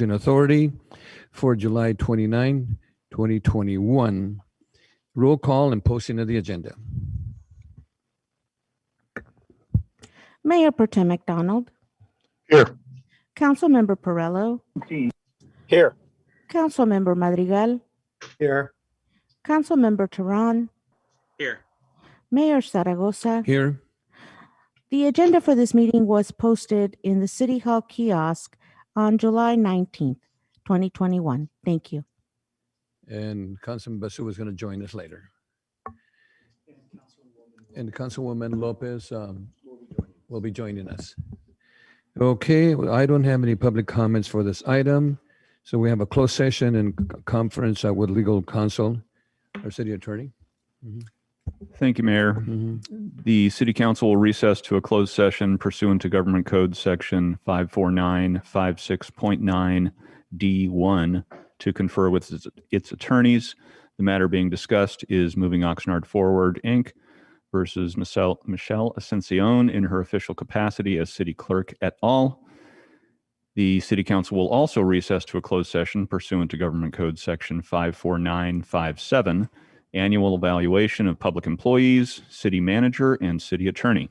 in authority for July 29, 2021. Roll call and posting of the agenda. Mayor Pro Tem McDonald, Here. Councilmember Perrello, Here. Councilmember Madrigal, Here. Councilmember Tehran, Here. Mayor Zaragoza. Here. The agenda for this meeting was posted in the City Hall kiosk on July 19th, 2021. Thank you. And Councilman Basu is going to join us later. And Councilwoman Lopez will be joining us. Okay, well, I don't have any public comments for this item. So we have a closed session and conference with legal counsel, our city attorney. Thank you, Mayor. The City Council will recess to a closed session pursuant to Government Code Section 54956.9D1 to confer with its attorneys. The matter being discussed is moving Oxnard Forward, Inc. versus Michelle Ascension in her official capacity as City Clerk et al. The City Council will also recess to a closed session pursuant to Government Code Section 54957, annual evaluation of public employees, city manager, and city attorney.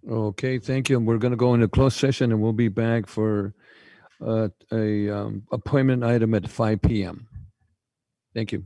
Okay, thank you. And we're going to go into closed session and we'll be back for a appointment item at 5 p.m. Thank you.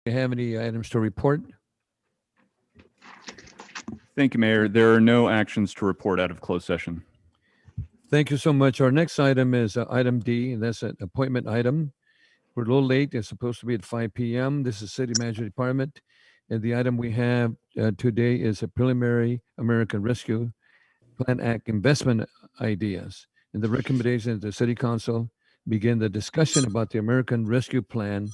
you have any items to report? Thank you, Mayor. There are no actions to report out of closed session. Thank you so much. Our next item is item D, and that's an appointment item. We're a little late. It's supposed to be at 5 p.m. This is City Manager Department. And the item we have today is a preliminary American Rescue Plan Act investment ideas. And the recommendation of the City Council begin the discussion about the American Rescue Plan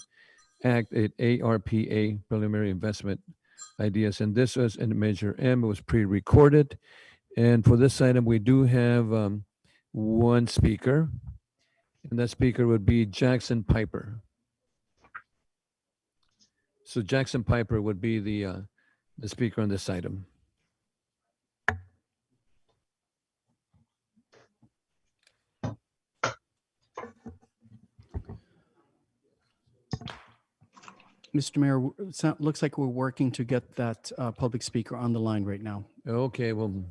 Act at ARPA preliminary investment ideas. And this was in Measure M. It was pre-recorded. And for this item, we do have one speaker, and that speaker would be Jackson Piper. So Jackson Piper would be the speaker on this item. Mr. Mayor, looks like we're working to get that public speaker on the line right now. Okay, well,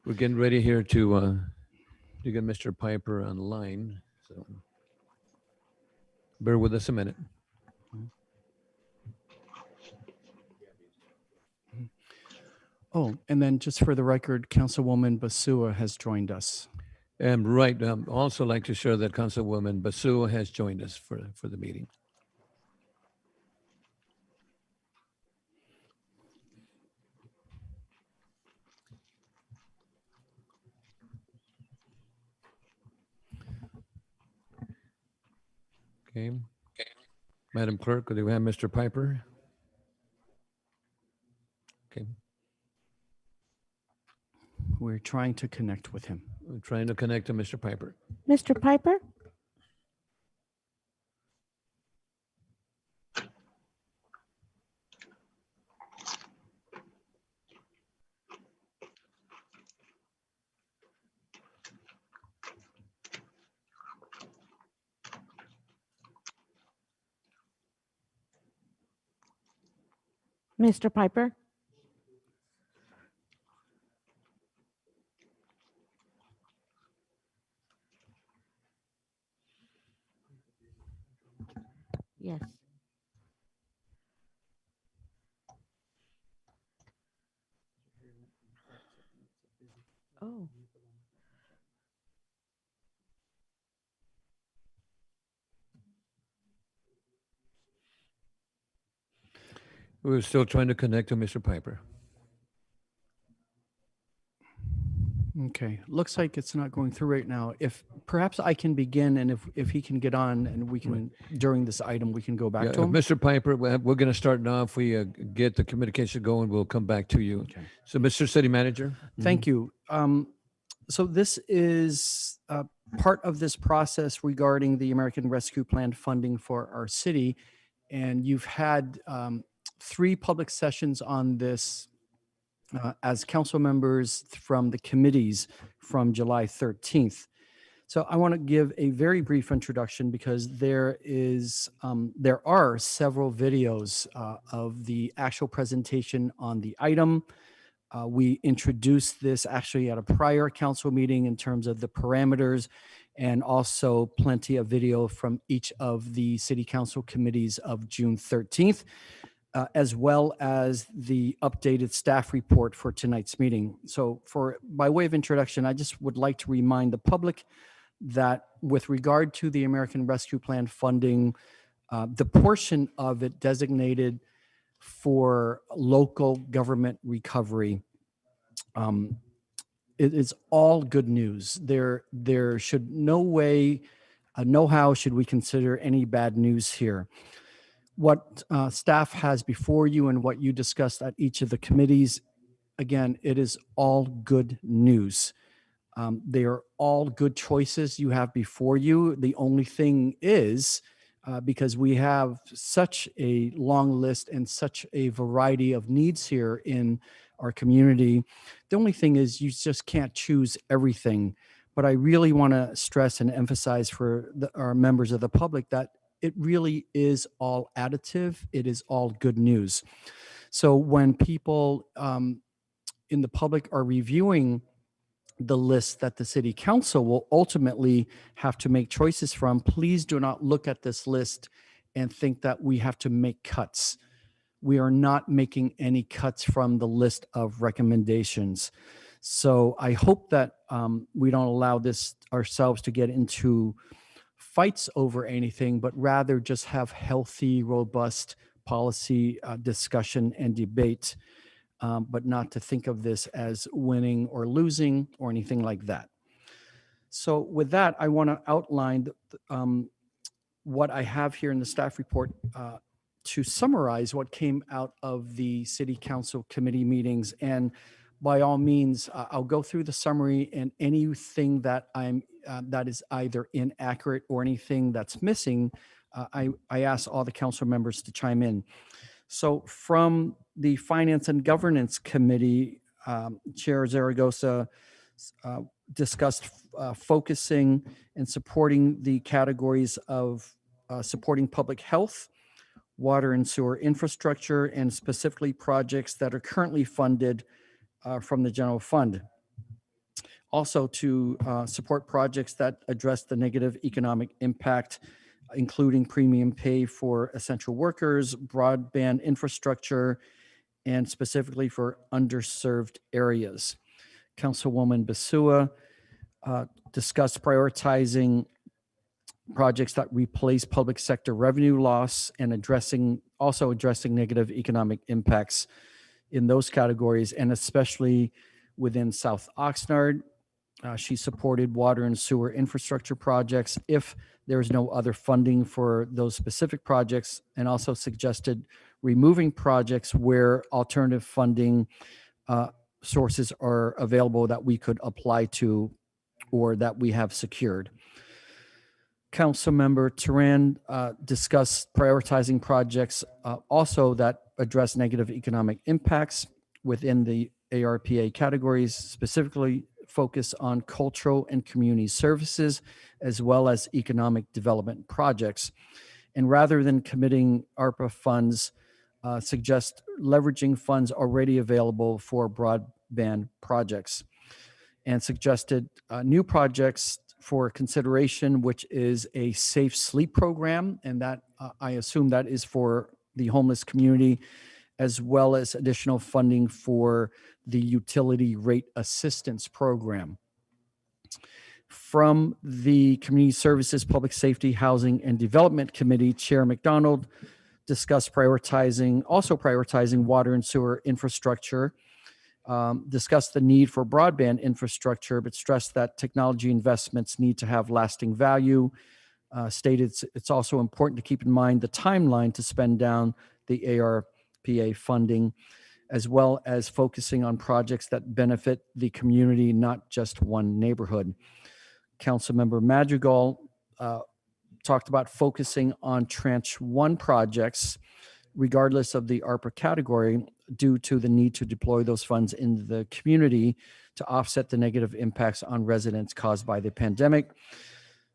we're getting ready here to get Mr. Piper on the line. So bear with us a minute. Oh, and then just for the record, Councilwoman Basua has joined us. And right, also like to share that Councilwoman Basua has joined us for the meeting. Okay. Madam Clerk, do we have Mr. Piper? Okay, We're trying to connect with him. we're trying to connect to Mr. Piper. Mr. Piper? Mr. Piper? Yes. Oh. We're still trying to connect to Mr. Piper. Okay, looks like it's not going through right now. If perhaps I can begin, and if he can get on, and we can during this item we can go back Yeah, to him. Mr. Piper, we're going to start now. If we get the communication going, we'll come back to you. Okay. So, Mr. City Manager. Thank you. So this is part of this process regarding the American Rescue Plan funding for our city, and you've had 3 public sessions on this as council members from the committees from July 13th. So I want to give a very brief introduction because there are several videos of the actual presentation on the item. We introduced this actually at a prior council meeting in terms of the parameters, and also plenty of video from each of the city council committees of June 13th. As well as the updated staff report for tonight's meeting. So by way of introduction, I just would like to remind the public that with regard to the American Rescue Plan funding, the portion of it designated for local government recovery, it is all good news. There should no how should we consider any bad news here. What staff has before you and what you discussed at each of the committees, again, it is all good news. They are all good choices you have before you. The only thing is, because we have such a long list and such a variety of needs here in our community, the only thing is you just can't choose everything. But I really want to stress and emphasize for our members of the public that it really is all additive. It is all good news. So when people in the public are reviewing the list that the city council will ultimately have to make choices from, please do not look at this list and think that we have to make cuts. We are not making any cuts from the list of recommendations. So I hope that we don't allow this ourselves to get into fights over anything, but rather just have healthy, robust policy discussion and debate, but not to think of this as winning or losing or anything like that. So with that, I want to outline what I have here in the staff report to summarize what came out of the city council committee meetings. And by all means, I'll go through the summary, and anything that that is either inaccurate or anything that's missing, I ask all the council members to chime in. So from the Finance and Governance Committee, Chair Zaragoza discussed focusing and supporting the categories of supporting public health, water and sewer infrastructure, and specifically projects that are currently funded from the general fund. Also to support projects that address the negative economic impact, including premium pay for essential workers, broadband infrastructure, and specifically for underserved areas. Councilwoman Basua discussed prioritizing projects that replace public sector revenue loss and also addressing negative economic impacts in those categories, and especially within South Oxnard. She supported water and sewer infrastructure projects if there's no other funding for those specific projects, and also suggested removing projects where alternative funding sources are available that we could apply to or that we have secured. Councilmember Turan discussed prioritizing projects also that address negative economic impacts within the ARPA categories, specifically focus on cultural and community services, as well as economic development projects. And rather than committing ARPA funds, suggest leveraging funds already available for broadband projects, and suggested new projects for consideration, which is a safe sleep program. And that I assume that is for the homeless community, as well as additional funding for the utility rate assistance program. From the Community Services, Public Safety, Housing, and Development Committee, Chair McDonald discussed prioritizing water and sewer infrastructure, discussed the need for broadband infrastructure, but stressed that technology investments need to have lasting value. Stated it's also important to keep in mind the timeline to spend down the ARPA funding, as well as focusing on projects that benefit the community, not just one neighborhood. Councilmember Madrigal talked about focusing on Tranche 1 projects, regardless of the ARPA category, due to the need to deploy those funds in the community to offset the negative impacts on residents caused by the pandemic.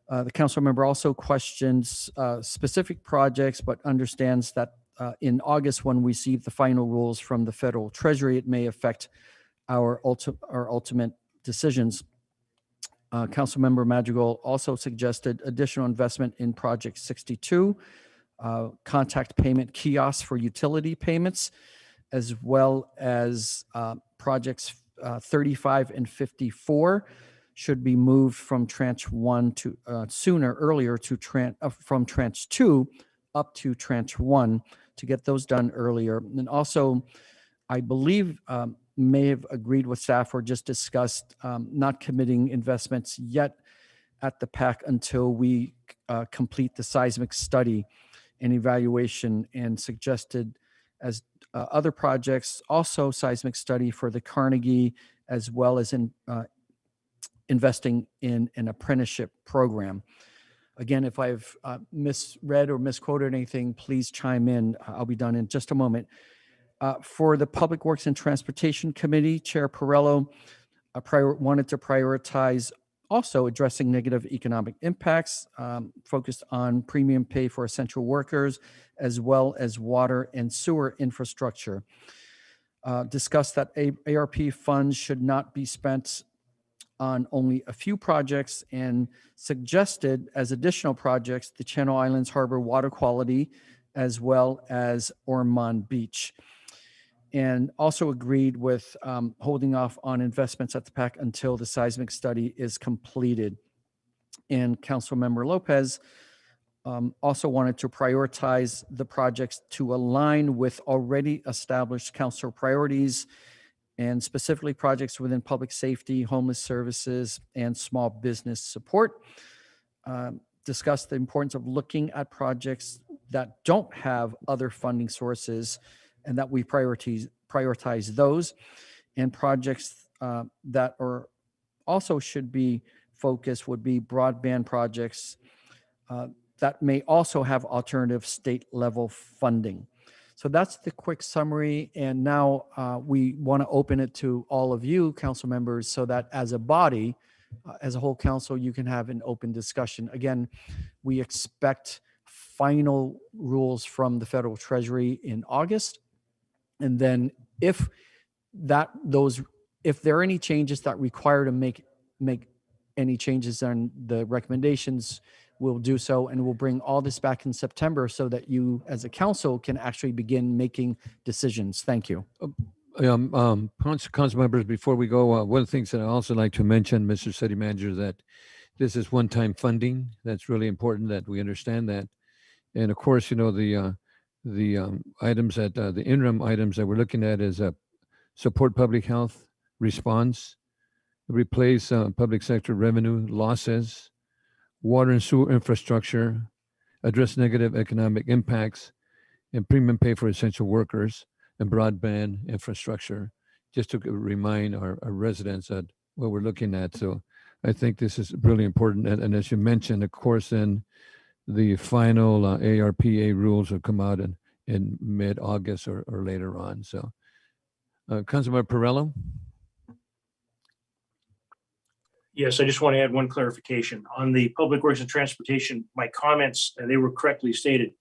The council member also questions specific projects, but understands that in August, when we receive the final rules from the federal treasury, it may affect our ultimate decisions. Councilmember Madrigal also suggested additional investment in Project 62, contact payment kiosks for utility payments, as well as projects 35 and 54 should be moved from Tranche 1 to earlier to from Tranche 2 up to Tranche 1 to get those done earlier. And also, I believe may have agreed with staff or just discussed not committing investments yet at the PAC until we complete the seismic study and evaluation, and suggested as other projects, also seismic study for the Carnegie, as well as in investing in an apprenticeship program. Again, if I've misread or misquoted anything, please chime in. I'll be done in just a moment. For the Public Works and Transportation Committee, Chair Perello wanted to prioritize also addressing negative economic impacts, focused on premium pay for essential workers, as well as water and sewer infrastructure. Discussed that ARP funds should not be spent on only a few projects and suggested as additional projects the Channel Islands Harbor water quality as well as Ormond Beach. And also agreed with holding off on investments at the PAC until the seismic study is completed. And Councilmember Lopez also wanted to prioritize the projects to align with already established council priorities and specifically projects within public safety, homeless services, and small business support. Discuss the importance of looking at projects that don't have other funding sources and that we prioritize those, and projects that are also should be focused would be broadband projects that may also have alternative state level funding. So that's the quick summary. And now we want to open it to all of you, council members, so that as a body, as a whole council, you can have an open discussion. Again, we expect final rules from the federal treasury in August. And then if there are any changes that require to make any changes on the recommendations, we'll do so, and we'll bring all this back in September so that you as a council can actually begin making decisions. Thank you. Council members, before we go, one of the things that I also like to mention, Mr. City Manager, that this is one-time funding. That's really important that we understand that. And of course, you know, the items that the interim items that we're looking at is support public health response, replace public sector revenue losses, water and sewer infrastructure, address negative economic impacts, and premium pay for essential workers, and broadband infrastructure, just to remind our residents that what we're looking at. So I think this is really important. And as you mentioned, of course, then the final ARPA rules will come out in mid-August or later on. So Councilmember Perello? Yes, I just want to add one clarification. On the Public Works and Transportation, my comments, and they were correctly stated,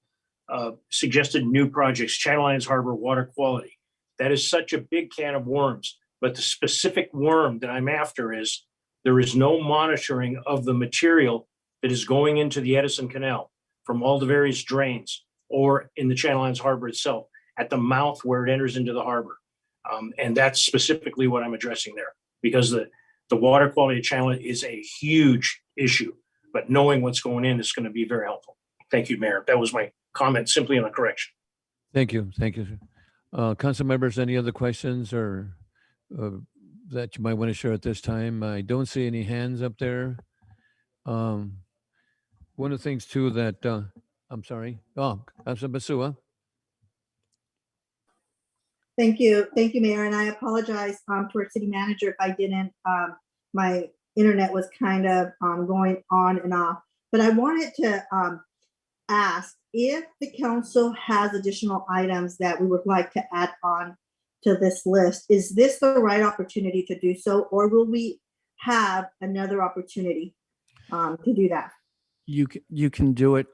suggested new projects, Channel Islands Harbor water quality. That is such a big can of worms, but the specific worm that I'm after is there is no monitoring of the material that is going into the Edison Canal from all the various drains or in the Channel Islands Harbor itself at the mouth where it enters into the harbor. And that's specifically what I'm addressing there, because the water quality of Channel is a huge issue, but knowing what's going in is going to be very helpful. Thank you, Mayor. That was my comment, simply on a correction. Thank you. Thank you. Council members, any other questions or that you might want to share at this time? I don't see any hands up there. One of the things too that, I'm sorry. Oh, Councilman Basua. Thank you, Mayor. And I apologize to our city manager if I didn't, my internet was kind of going on and off. But I wanted to ask if the council has additional items that we would like to add on to this list. Is this the right opportunity to do so, or will we have another opportunity to do that? You can do it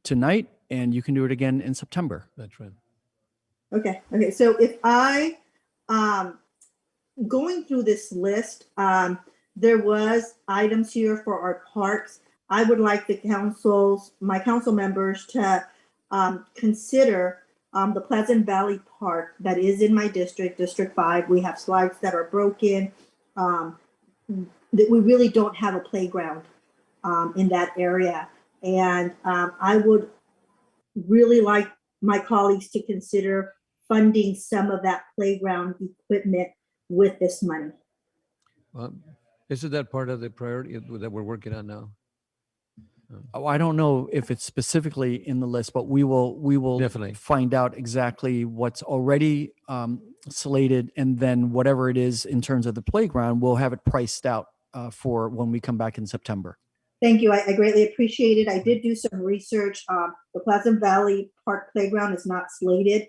tonight, and you can do it again in September. That's right. Okay. So if I, going through this list, there was items here for our parks. I would like my council members to consider the Pleasant Valley Park that is in my district, District 5. We have slides that are broken. That we really don't have a playground in that area. And I would really like my colleagues to consider funding some of that playground equipment with this money. Isn't that part of the priority that we're working on now? Oh, I don't know if it's specifically in the list, but we will Definitely find out exactly what's already slated, and then whatever it is in terms of the playground, we'll have it priced out for when we come back in September. Thank you. I greatly appreciate it. I did do some research. The Pleasant Valley Park Playground is not slated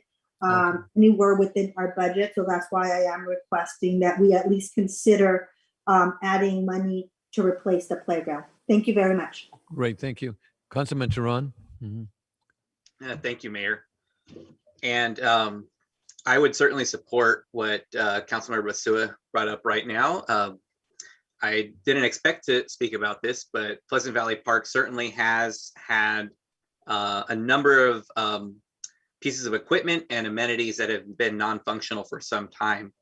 anywhere within our budget. So that's why I am requesting that we at least consider adding money to replace the playground. Thank you very much. Great. Thank you. Councilman Teran. Thank you, Mayor. And I would certainly support what Councilmember Basua brought up right now. I didn't expect to speak about this, but Pleasant Valley Park certainly has had a number of pieces of equipment and amenities that have been non-functional for some time.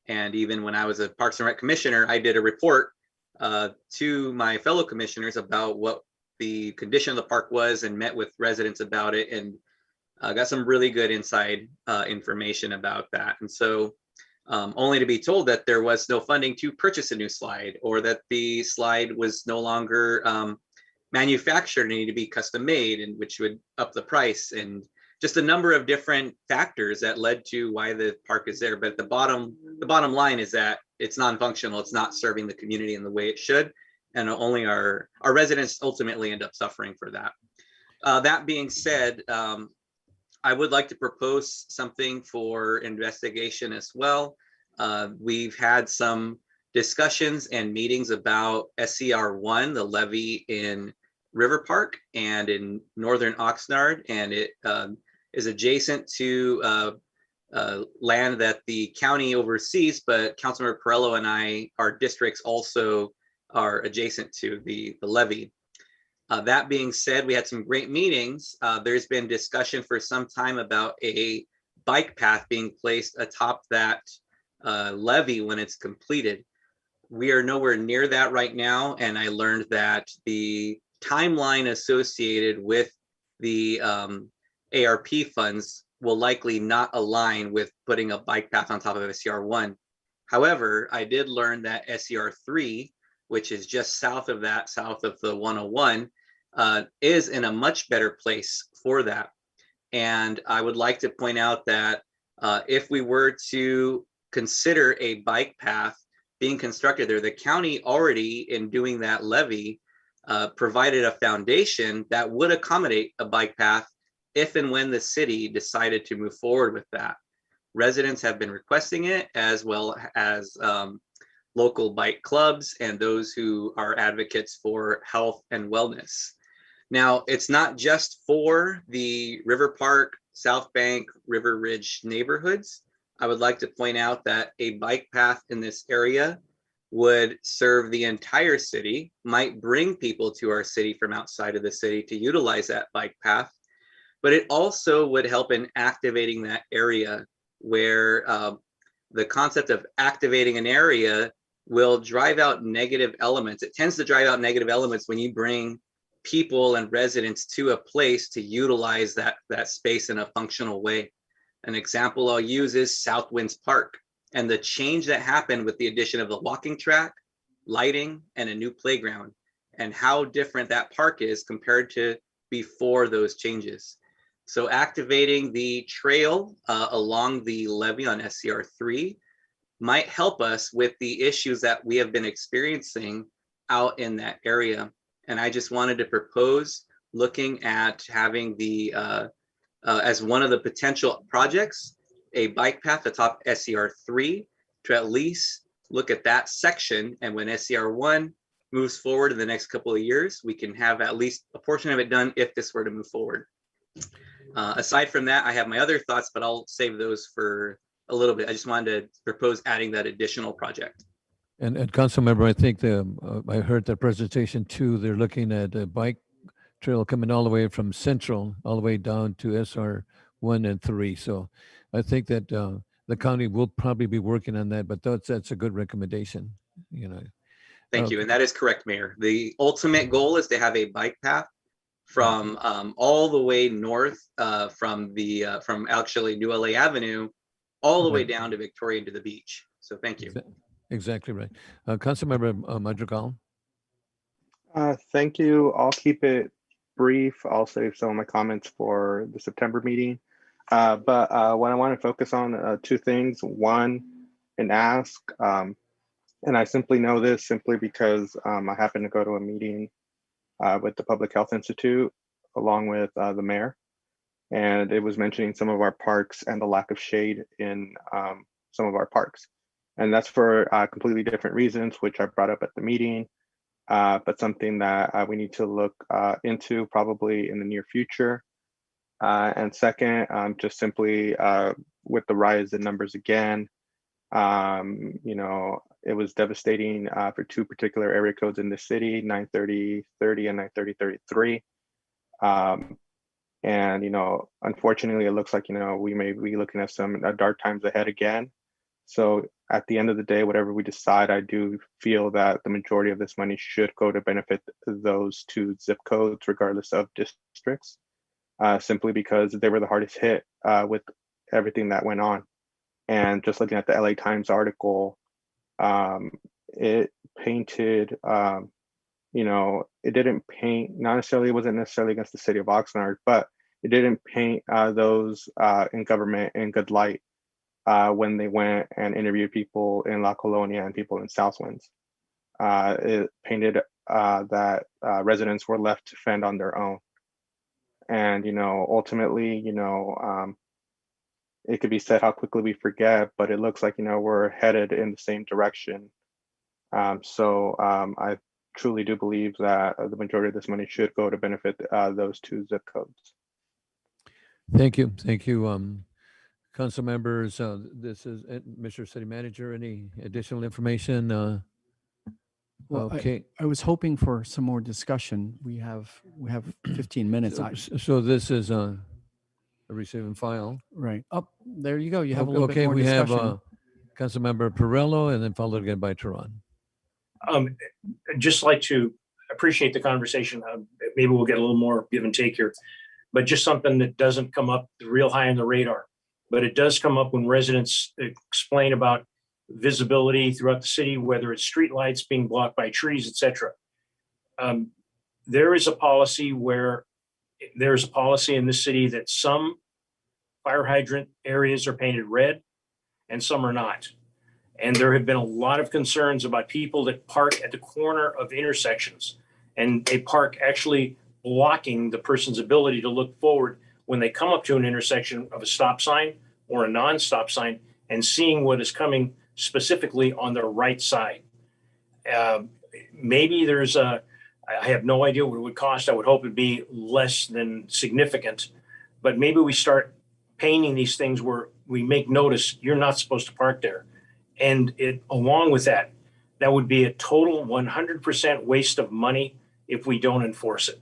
And even when I was a Parks and Rec commissioner, I did a report to my fellow commissioners about what the condition of the park was and met with residents about it, and got some really good inside information about that. And so only to be told that there was no funding to purchase a new slide, or that the slide was no longer manufactured and needed to be custom made, and which would up the price, and just a number of different factors that led to why the park is there. But the bottom line is that it's non-functional. It's not serving the community in the way it should, and only our residents ultimately end up suffering for that. That being said, I would like to propose something for investigation as well. We've had some discussions and meetings about SCR 1, the levee in River Park and in northern Oxnard, and it is adjacent to land that the county oversees, but Councilmember Perello and our districts also are adjacent to the levee. That being said, we had some great meetings. There's been discussion for some time about a bike path being placed atop that levee when it's completed. We are nowhere near that right now, and I learned that the timeline associated with the ARP funds will likely not align with putting a bike path on top of SCR 1. However, I did learn that SCR 3, which is just south of that, south of the 101, is in a much better place for that. And I would like to point out that if we were to consider a bike path being constructed there, the county already, in doing that levee, provided a foundation that would accommodate a bike path if and when the city decided to move forward with that. Residents have been requesting it, as well as local bike clubs and those who are advocates for health and wellness. Now, it's not just for the River Park, South Bank, River Ridge neighborhoods. I would like to point out that a bike path in this area would serve the entire city, might bring people to our city from outside of the city to utilize that bike path, but it also would help in activating that area, where the concept of activating an area will drive out negative elements. It tends to drive out negative elements when you bring people and residents to a place to utilize that space in a functional way. An example I'll use is Southwinds Park, and the change that happened with the addition of the walking track, lighting, and a new playground, and how different that park is compared to before those changes. So activating the trail along the levee on SCR 3 might help us with the issues that we have been experiencing out in that area. And I just wanted to propose looking at having the, as one of the potential projects, a bike path atop SCR 3 to at least look at that section. And when SCR 1 moves forward in the next couple of years, we can have at least a portion of it done if this were to move forward. Aside from that, I have my other thoughts, but I'll save those for a little bit. I just wanted to propose adding that additional project. And council member, I think I heard the presentation too. They're looking at a bike trail coming all the way from Central, all the way down to SR 1 and 3. So I think that the county will probably be working on that, but that's a good recommendation, you know. Thank you. And that is correct, Mayor. The ultimate goal is to have a bike path from all the way north from actually New LA Avenue, all the way down to Victoria and to the beach. So thank you. Exactly right. Councilmember Madrigal. Thank you. I'll keep it brief. I'll save some of my comments for the September meeting. But what I want to focus on, two things. One, and ask, and I simply know this simply because I happened to go to a meeting with the Public Health Institute along with the mayor, and it was mentioning some of our parks and the lack of shade in some of our parks. And that's for completely different reasons, which I brought up at the meeting, but something that we need to look into probably in the near future. And second, just simply with the rise in numbers again, You know, it was devastating for two particular area codes in the city, 93030 and 93033. And, you know, unfortunately, it looks like, you know, we may be looking at some dark times ahead again. So at the end of the day, whatever we decide, I do feel that the majority of this money should go to benefit those two zip codes, regardless of districts, simply because they were the hardest hit with everything that went on. And just looking at the LA Times article, it painted, you know, it didn't paint, not necessarily, it wasn't necessarily against the city of Oxnard, but it didn't paint those in government in good light when they went and interviewed people in La Colonia and people in Southwinds. It painted that residents were left to fend on their own. And, you know, ultimately, you know, it could be said how quickly we forget, but it looks like, you know, we're headed in the same direction. So I truly do believe that the majority of this money should go to benefit those two zip codes. Thank you. Thank you. Council members, this is Mr. City Manager. Any additional information? Well, Okay. I was hoping for some more discussion. We have 15 minutes. So this is a receive and file. Right. Oh, there you go. You have a little bit Okay, more we have discussion. Councilmember Perillo and then followed again by Tehran. I'd just like to appreciate the conversation. Maybe we'll get a little more give and take here, but just something that doesn't come up real high on the radar, but it does come up when residents explain about visibility throughout the city, whether it's street lights being blocked by trees, etc. There is a policy in this city that some fire hydrant areas are painted red and some are not. And there have been a lot of concerns about people that park at the corner of intersections, and they park actually blocking the person's ability to look forward when they come up to an intersection of a stop sign or a non-stop sign and seeing what is coming specifically on the right side. Maybe I have no idea what it would cost. I would hope it'd be less than significant, but maybe we start painting these things where we make notice you're not supposed to park there. And along with that would be a total 100% waste of money if we don't enforce it.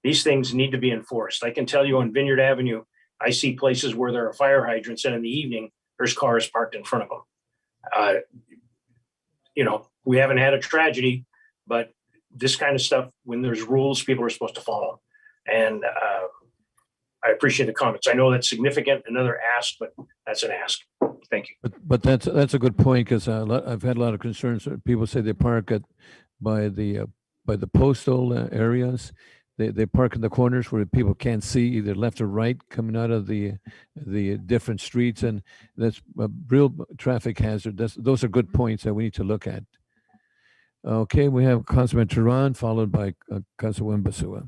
These things need to be enforced. I can tell you on Vineyard Avenue, I see places where there are fire hydrants, and in the evening, there's cars parked in front of them. You know, we haven't had a tragedy, but this kind of stuff, when there's rules, people are supposed to follow. And I appreciate the comments. I know that's significant, another ask, but that's an ask. Thank you. But that's a good point, because I've had a lot of concerns. People say they park by the postal areas. They park in the corners where people can't see either left or right coming out of the different streets, and that's a real traffic hazard. Those are good points that we need to look at. Okay, we have Councilman Tehran followed by Councilwoman Basua.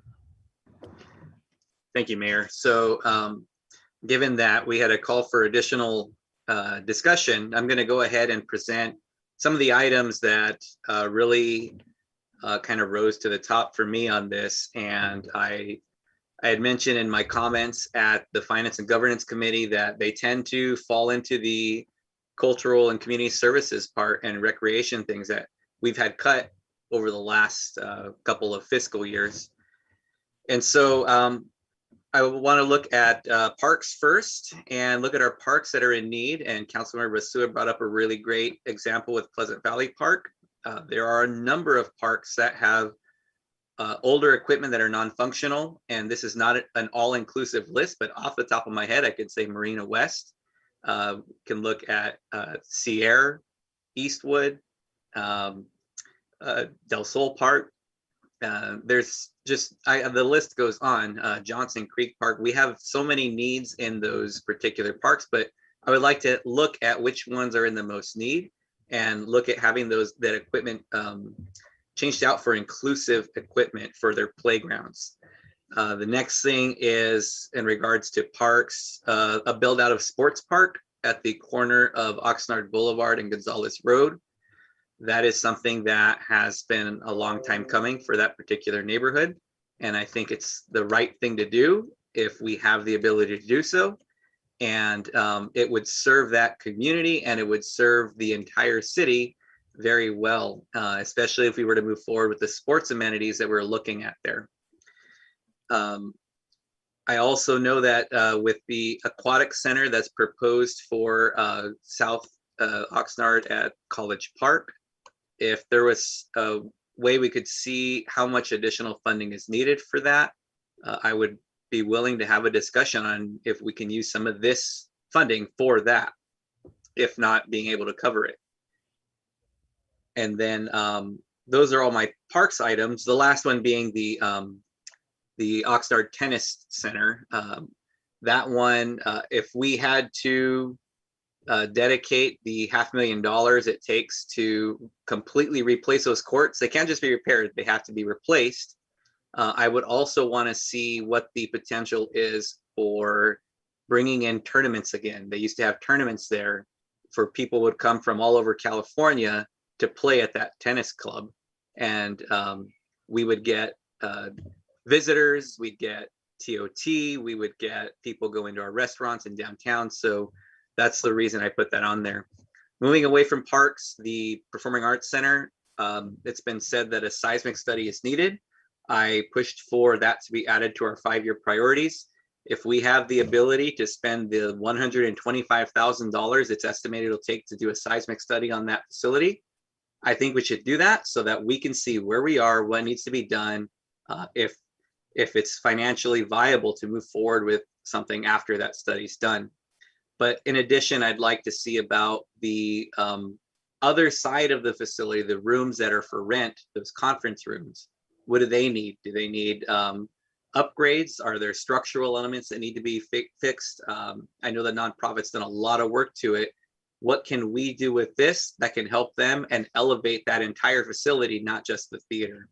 Thank you, Mayor. So given that we had a call for additional discussion, I'm going to go ahead and present some of the items that really kind of rose to the top for me on this. And I had mentioned in my comments at the Finance and Governance Committee that they tend to fall into the cultural and community services part and recreation things that we've had cut over the last couple of fiscal years. And so I want to look at parks first and look at our parks that are in need. And Councilmember Basua brought up a really great example with Pleasant Valley Park. There are a number of parks that have older equipment that are non-functional, and this is not an all-inclusive list, but off the top of my head, I could say Marina West, can look at Sierra, Eastwood, Del Sol Park. There's just, the list goes on, Johnson Creek Park. We have so many needs in those particular parks, but I would like to look at which ones are in the most need and look at having that equipment changed out for inclusive equipment for their playgrounds. The next thing is in regards to parks, a build out of sports park at the corner of Oxnard Boulevard and Gonzalez Road. That is something that has been a long time coming for that particular neighborhood. And I think it's the right thing to do if we have the ability to do so. And it would serve that community and it would serve the entire city very well, especially if we were to move forward with the sports amenities that we're looking at there. I also know that with the aquatic center that's proposed for South Oxnard at College Park, if there was a way we could see how much additional funding is needed for that, I would be willing to have a discussion on if we can use some of this funding for that, if not being able to cover it. And then those are all my parks items. The last one being the Oxnard Tennis Center. That one, if we had to dedicate the $500,000 it takes to completely replace those courts, they can't just be repaired, they have to be replaced. I would also want to see what the potential is for bringing in tournaments again. They used to have tournaments there for people would come from all over California to play at that tennis club. And we would get visitors, we'd get TOT, we would get people going to our restaurants in downtown. So that's the reason I put that on there. Moving away from parks, the Performing Arts Center, it's been said that a seismic study is needed. I pushed for that to be added to our 5-year priorities. If we have the ability to spend the $125,000 it's estimated it'll take to do a seismic study on that facility, I think we should do that so that we can see where we are, what needs to be done, if it's financially viable to move forward with something after that study's done. But in addition, I'd like to see about the other side of the facility, the rooms that are for rent, those conference rooms. What do they need? Do they need upgrades? Are there structural elements that need to be fixed? I know the nonprofit's done a lot of work to it. What can we do with this that can help them and elevate that entire facility, not just the theater?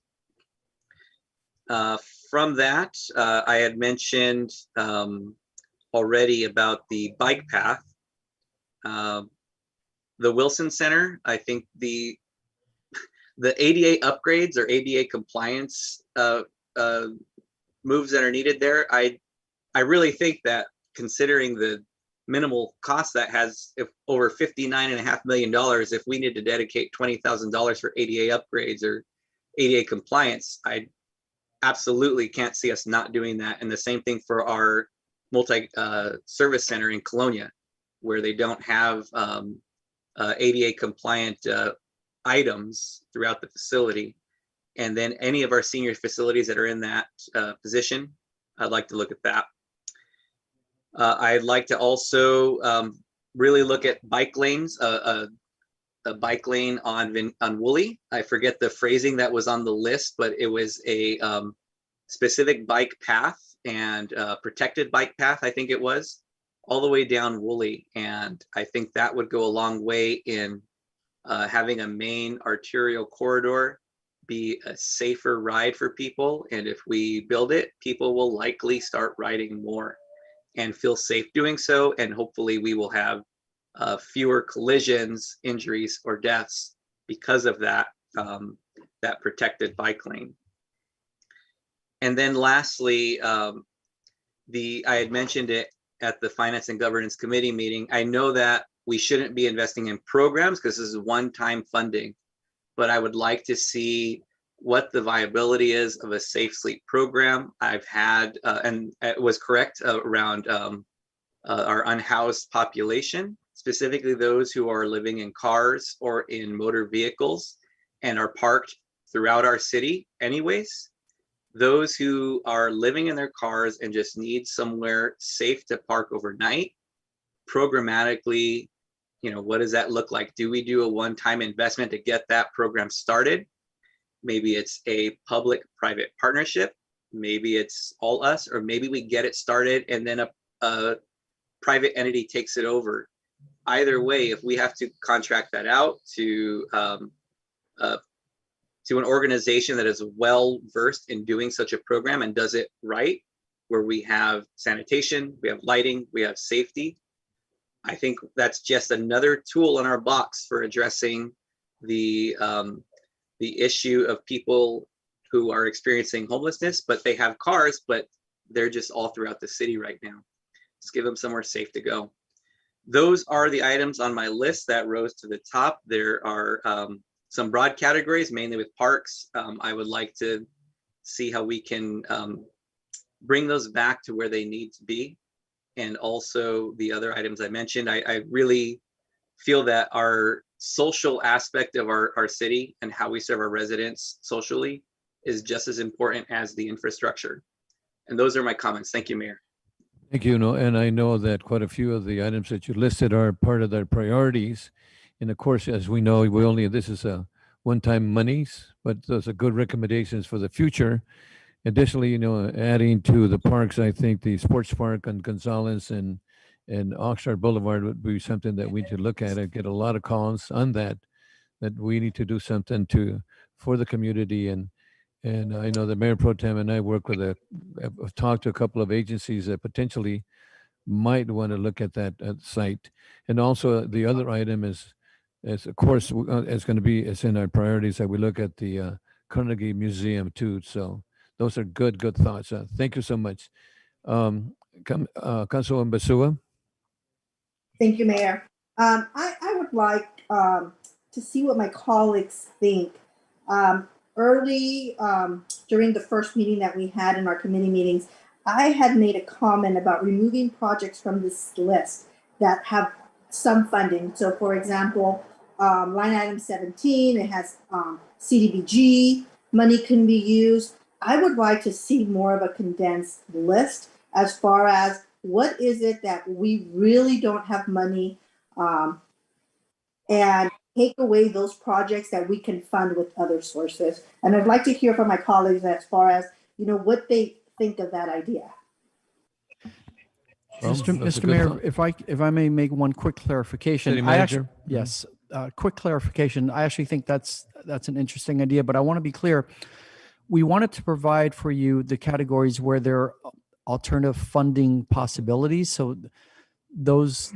From that, I had mentioned already about the bike path. The Wilson Center, I think the ADA upgrades or ADA compliance moves that are needed there, I really think that considering the minimal cost that has, if over $59.5 million, if we need to dedicate $20,000 for ADA upgrades or ADA compliance, I absolutely can't see us not doing that. And the same thing for our multi-service center in Colonia, where they don't have ADA compliant items throughout the facility. And then any of our senior facilities that are in that position, I'd like to look at that. I'd like to also really look at bike lanes, a bike lane on Woolley. I forget the phrasing that was on the list, but it was a specific bike path and protected bike path, I think it was, all the way down Woolley. And I think that would go a long way in having a main arterial corridor be a safer ride for people. And if we build it, people will likely start riding more and feel safe doing so. And hopefully we will have fewer collisions, injuries, or deaths because of that, that protected bike lane. And then lastly, I had mentioned it at the Finance and Governance Committee meeting. I know that we shouldn't be investing in programs because this is one-time funding, but I would like to see what the viability is of a safe sleep program. I've had, and it was correct around our unhoused population, specifically those who are living in cars or in motor vehicles and are parked throughout our city anyways. Those who are living in their cars and just need somewhere safe to park overnight, programmatically, what does that look like? Do we do a one-time investment to get that program started? Maybe it's a public-private partnership. Maybe it's all us, or maybe we get it started and then a private entity takes it over. Either way, if we have to contract that out to an organization that is well versed in doing such a program and does it right, where we have sanitation, we have lighting, we have safety, I think that's just another tool in our box for addressing the issue of people who are experiencing homelessness, but they have cars, but they're just all throughout the city right now. Just give them somewhere safe to go. Those are the items on my list that rose to the top. There are some broad categories, mainly with parks. I would like to see how we can bring those back to where they need to be. And also the other items I mentioned, I really feel that our social aspect of our city and how we serve our residents socially is just as important as the infrastructure. And those are my comments. Thank you, Mayor. Thank you. No, and I know that quite a few of the items that you listed are part of their priorities. And of course, as we know, this is a one-time monies, but those are good recommendations for the future. Additionally, adding to the parks, I think the sports park on Gonzalez and Oxnard Boulevard would be something that we need to look at. I get a lot of calls on that we need to do something for the community. And I know the Mayor Pro Tem and I work with I've talked to a couple of agencies that potentially might want to look at that site. And also the other item is of course, it's in our priorities that we look at the Carnegie Museum too. So those are good thoughts. Thank you so much. Councilwoman Basua. Thank you, Mayor. I would like to see what my colleagues think. Early during the first meeting that we had in our committee meetings, I had made a comment about removing projects from this list that have some funding. So for example, line item 17, it has CDBG, money can be used. I would like to see more of a condensed list as far as what is it that we really don't have money and take away those projects that we can fund with other sources. And I'd like to hear from my colleagues as far as, what they think of that idea. Well, that's a Mr. good Mayor, thought. if I may make one quick clarification. City Manager. Yes, quick clarification. I actually think that's an interesting idea, but I want to be clear. We wanted to provide for you the categories where there are alternative funding possibilities. So those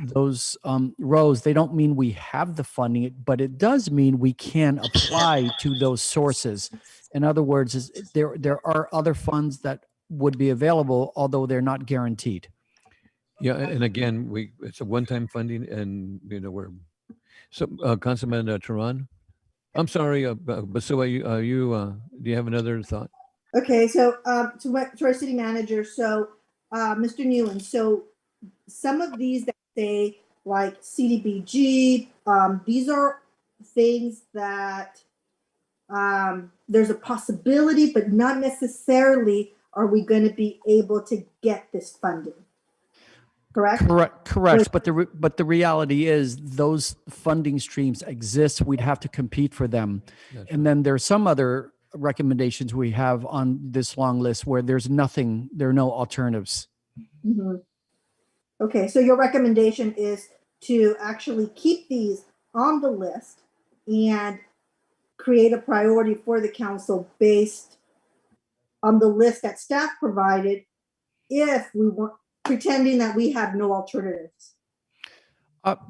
rows, they don't mean we have the funding, but it does mean we can apply to those sources. In other words, there are other funds that would be available, although they're not guaranteed. Yeah, and again, it's a one-time funding, and Councilman Teran. I'm sorry, Basua, do you have another thought? Okay, so to our city manager, so Mr. Newland, so some of these that say like CDBG, these are things that there's a possibility, but not necessarily are we going to be able to get this funding. Correct? Correct. But the reality is those funding streams exist. We'd have to compete for them. And then there's some other recommendations we have on this long list where there are no alternatives. Mm-hmm. Okay, so your recommendation is to actually keep these on the list and create a priority for the council based on the list that staff provided if we want, pretending that we have no alternatives.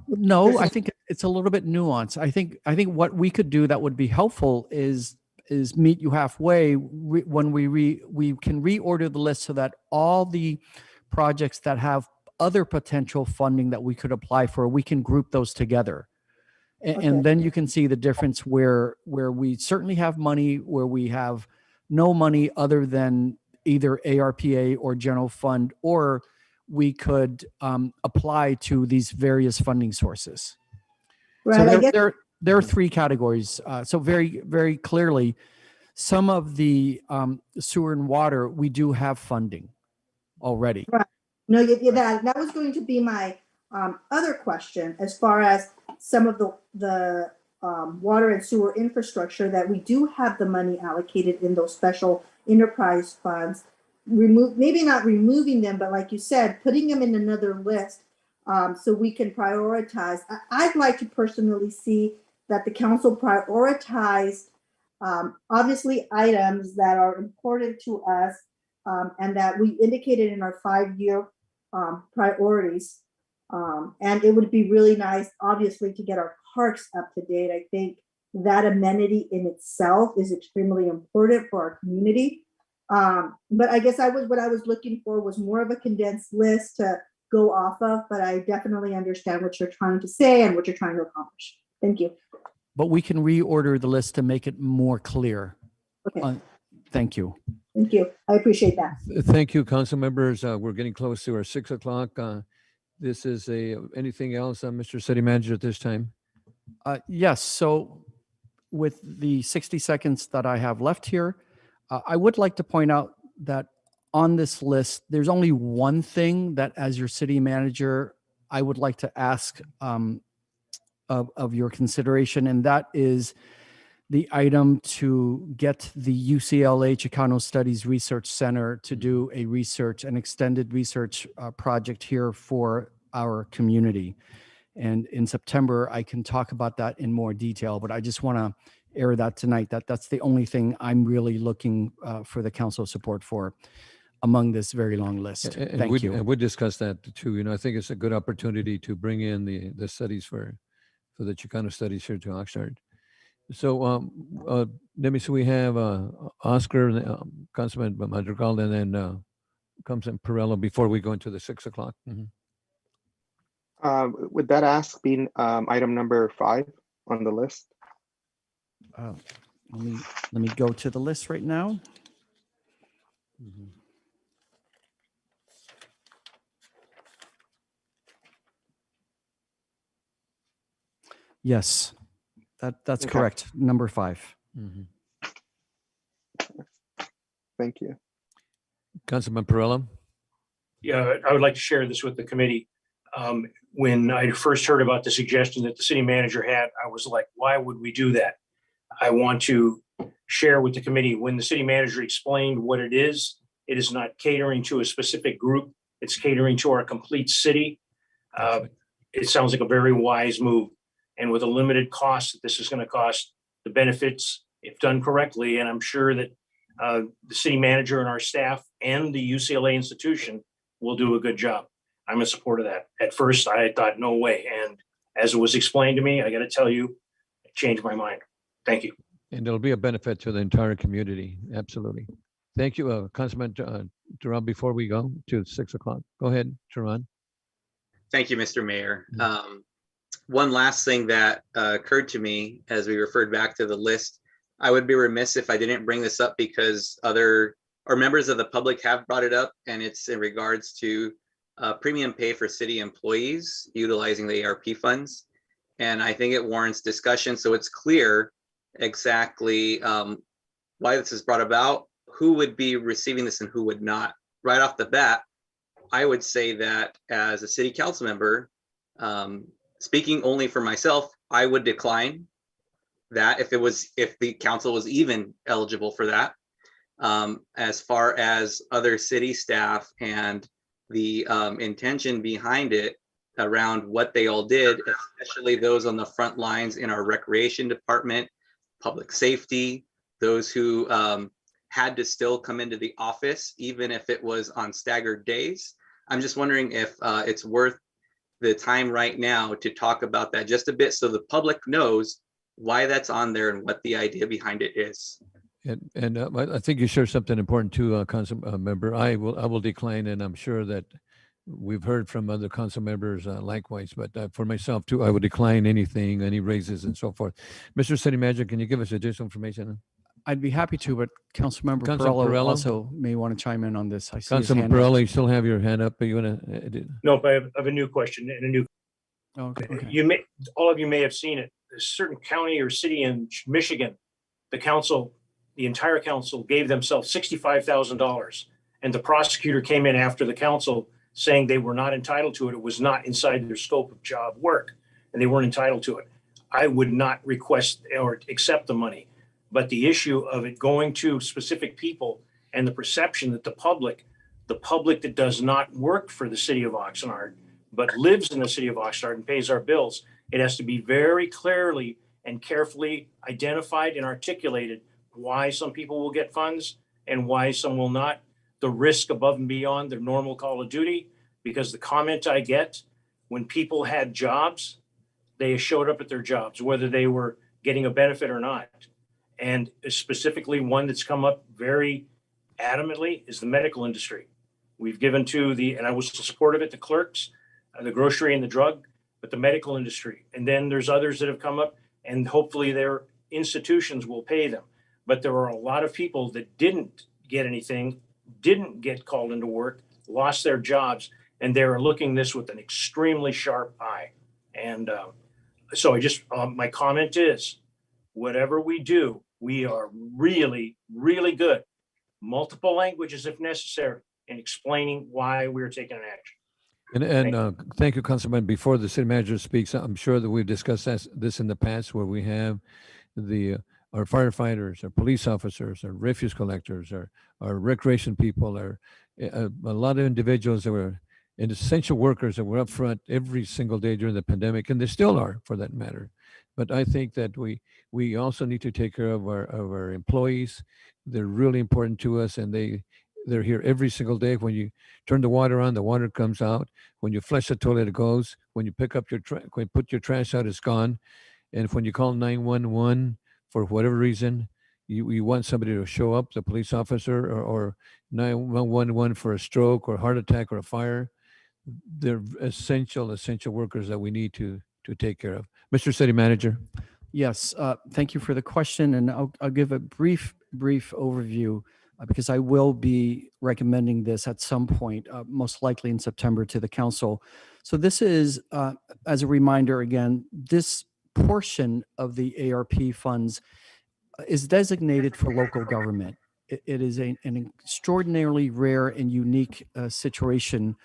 No, I think it's a little bit nuanced. I think what we could do that would be helpful is meet you halfway when we can reorder the list so that all the projects that have other potential funding that we could apply for, we can group those together. And then you can see the difference where we certainly have money, where we have no money other than either ARPA or general fund, or we could apply to these various funding sources. Right. So there are three categories. So very, very clearly, some of the sewer and water, we do have funding already. Right. No, that was going to be my other question as far as some of the water and sewer infrastructure that we do have the money allocated in those special enterprise funds. Maybe not removing them, but like you said, putting them in another list so we can prioritize. I'd like to personally see that the council prioritized obviously items that are important to us and that we indicated in our 5-year priorities. And it would be really nice, obviously, to get our parks up to date. I think that amenity in itself is extremely important for our community. But I guess what I was looking for was more of a condensed list to go off of, but I definitely understand what you're trying to say and what you're trying to accomplish. Thank you. But we can reorder the list to make it more clear. Okay. Thank you. Thank you. I appreciate that. Thank you, council members. We're getting close to our 6 o'clock. This is anything else, Mr. City Manager, at this time? Yes. So with the 60 seconds that I have left here, I would like to point out that on this list, there's only one thing that as your city manager, I would like to ask of your consideration, and that is the item to get the UCLA Chicano Studies Research Center to do an extended research project here for our community. And in September, I can talk about that in more detail, but I just want to air that tonight. That's the only thing I'm really looking for the council support for among this very long list. Thank you. And we discussed that too. I think it's a good opportunity to bring in the studies for the Chicano studies here to Oxnard. So let me see, we have Oscar, Councilman Madrigal, and then Councilman Perello before we go into the 6 o'clock. Would that ask be item number 5 on the list? Let me go to the list right now. Yes, that's Okay. correct. Number 5. Thank you. Councilman Perello? Yeah, I would like to share this with the committee. When I first heard about the suggestion that the city manager had, I was like, why would we do that? I want to share with the committee, when the city manager explained what it is not catering to a specific group. It's catering to our complete city. It sounds like a very wise move. And with a limited cost that this is going to cost, the benefits, if done correctly, and I'm sure that the city manager and our staff and the UCLA institution will do a good job. I'm in support of that. At first, I thought, no way. And as it was explained to me, I got to tell you, it changed my mind. Thank you. And it'll be a benefit to the entire community. Absolutely. Thank you, Councilman Duran. Before we go to 6 o'clock, go ahead, Duran. Thank you, Mr. Mayor. One last thing that occurred to me as we referred back to the list, I would be remiss if I didn't bring this up because members of the public have brought it up, and it's in regards to premium pay for city employees utilizing the ARP funds. And I think it warrants discussion so it's clear exactly why this is brought about, who would be receiving this and who would not. Right off the bat, I would say that as a city council member, speaking only for myself, I would decline that if the council was even eligible for that. As far as other city staff and the intention behind it around what they all did, especially those on the front lines in our recreation department, public safety, those who had to still come into the office, even if it was on staggered days. I'm just wondering if it's worth the time right now to talk about that just a bit so the public knows why that's on there and what the idea behind it is. And I think you shared something important too, council member. I will decline, and I'm sure that we've heard from other council members likewise. But for myself too, I would decline any raises and so forth. Mr. City Manager, can you give us additional information? I'd be happy to, but Councilmember Councilman Perello Perello? also may want to chime in on this. I see his Councilman hand up. Perello, you still have your hand up. Are you gonna? Nope, I have a new question and a new. Okay. All of you may have seen it. A certain county or city in Michigan, the entire council gave themselves $65,000, and the prosecutor came in after the council saying they were not entitled to it. It was not inside their scope of job work, and they weren't entitled to it. I would not request or accept the money, but the issue of it going to specific people and the perception that the public that does not work for the city of Oxnard, but lives in the city of Oxnard and pays our bills, it has to be very clearly and carefully identified and articulated why some people will get funds and why some will not, the risk above and beyond their normal call of duty. Because the comment I get when people had jobs, they showed up at their jobs, whether they were getting a benefit or not. And specifically one that's come up very adamantly is the medical industry. We've given to and I was supportive of it, the clerks, the grocery and the drug, but the medical industry. And then there's others that have come up, and hopefully their institutions will pay them. But there are a lot of people that didn't get anything, didn't get called into work, lost their jobs, and they're looking this with an extremely sharp eye. And so my comment is, whatever we do, we are really, really good, multiple languages if necessary, in explaining why we're taking an action. Thank you, Councilman. Before the city manager speaks, I'm sure that we've discussed this in the past, where we have our firefighters, our police officers, our refuse collectors, our recreation people, a lot of individuals that were essential workers that were up front every single day during the pandemic, and they still are, for that matter. But I think that we also need to take care of our employees. They're really important to us, and they're here every single day. When you turn the water on, the water comes out. When you flush the toilet, it goes. When you pick up when you put your trash out, it's gone. And when you call 911 for whatever reason, you want somebody to show up, the police officer, or 911 for a stroke or heart attack or a fire. They're essential workers that we need to take care of. Mr. City Manager. Yes, thank you for the question, and I'll give a brief overview because I will be recommending this at some point, most likely in September, to the council. So this is, as a reminder again, this portion of the ARP funds is designated for local government. It is an extraordinarily rare and unique situation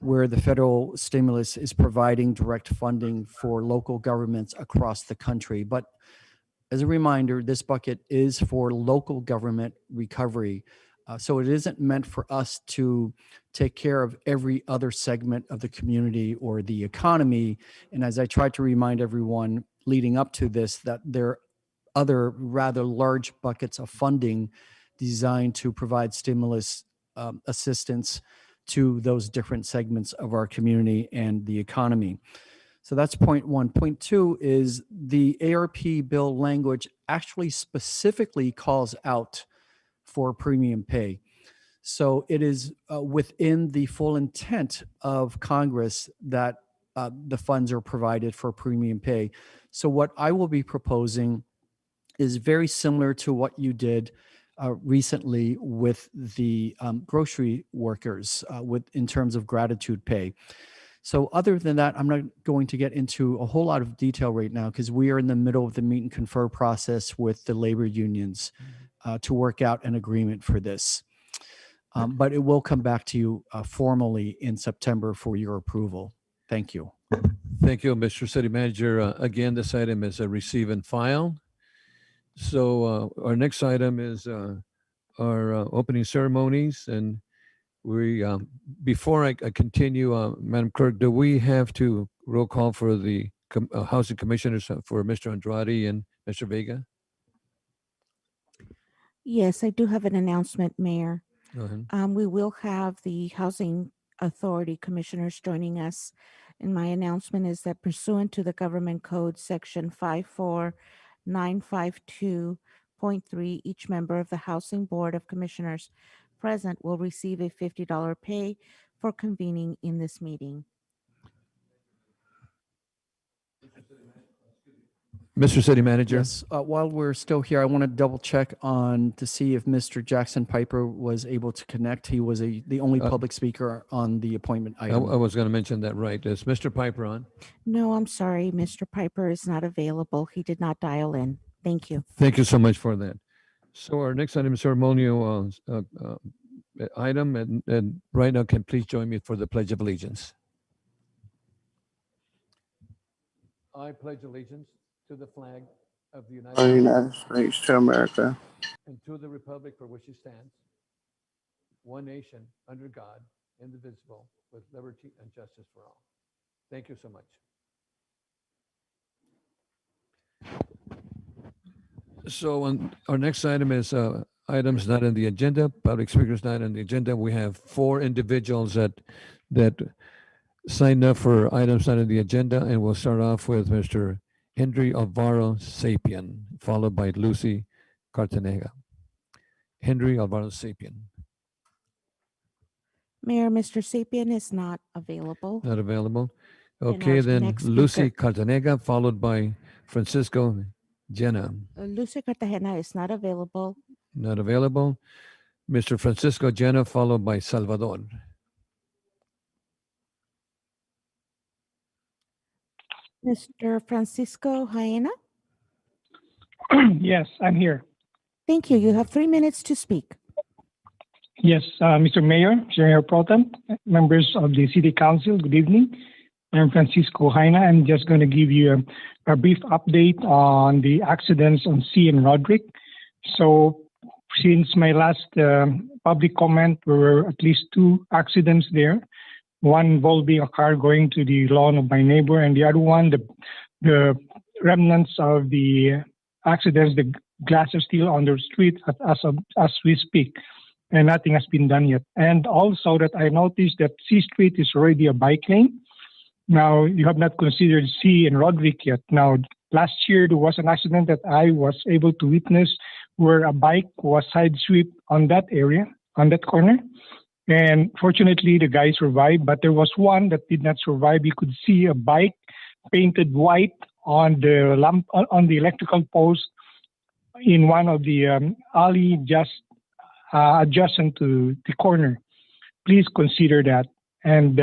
where the federal stimulus is providing direct funding for local governments across the country. But as a reminder, this bucket is for local government recovery. So it isn't meant for us to take care of every other segment of the community or the economy. And as I tried to remind everyone leading up to this, that there are other rather large buckets of funding designed to provide stimulus assistance to those different segments of our community and the economy. So that's point one. Point two is the ARP bill language actually specifically calls out for premium pay. So it is within the full intent of Congress that the funds are provided for premium pay. So what I will be proposing is very similar to what you did recently with the grocery workers in terms of gratitude pay. So other than that, I'm not going to get into a whole lot of detail right now because we are in the middle of the meet and confer process with the labor unions to work out an agreement for this. But it will come back to you formally in September for your approval. Thank you. Thank you, Mr. City Manager. Again, this item is a receive and file. So our next item is our opening ceremonies. And we, before I continue, Madam Clerk, do we have to roll call for the Housing Commissioners for Mr. Andrade and Mr. Vega? Yes, I do have an announcement, Mayor. Go ahead. We will have the Housing Authority Commissioners joining us. And my announcement is that pursuant to the Government Code Section 54952.3, each member of the Housing Board of Commissioners present will receive a $50 pay for convening in this meeting. Mr. City Manager. Yes, while we're still here, I want to double check to see if Mr. Jackson Piper was able to connect. He was the only public speaker on the appointment I item. was going to mention that, right. Is Mr. Piper on? No, I'm sorry, Mr. Piper is not available. He did not dial in. Thank you. Thank you so much for that. So our next item is ceremonial item. And right now, can please join me for the Pledge of Allegiance. I pledge allegiance to the flag of the United States to America, and to the republic for which it stands, one nation, under God, indivisible, with liberty and justice for all. Thank you so much. So our next item is items not on the agenda, public speakers not on the agenda. We have 4 individuals that signed up for items not on the agenda, and we'll start off with Mr. Henry Alvaro Sapien, followed by Lucy Cartanega. Henry Alvaro Sapien. Mayor, Mr. Sapien is not available. Not available. And Okay, our then next Lucy speaker- Cartanega, followed by Francisco Jenna. Lucy Cartagena is not available. Not available. Mr. Francisco Jenna, followed by Salvador. Mr. Francisco Jaena? Yes, I'm here. Thank you. You have 3 minutes to speak. Yes, Mr. Mayor, Mayor Pro Tem, members of the City Council, good evening. I'm Francisco Jaena. I'm just going to give you a brief update on the accidents on C and Roderick. So since my last public comment, there were at least 2 accidents there. One involving a car going to the lawn of my neighbor, and the other one, the remnants of the accidents, the glass are still on the street as we speak, and nothing has been done yet. And also that I noticed that C Street is already a bike lane. Now, you have not considered C and Roderick yet. Now, last year, there was an accident that I was able to witness where a bike was side swept on that area, on that corner. And fortunately, the guy survived, but there was one that did not survive. You could see a bike painted white on the lamp, on the electrical post in one of the alley just adjacent to the corner. Please consider that. And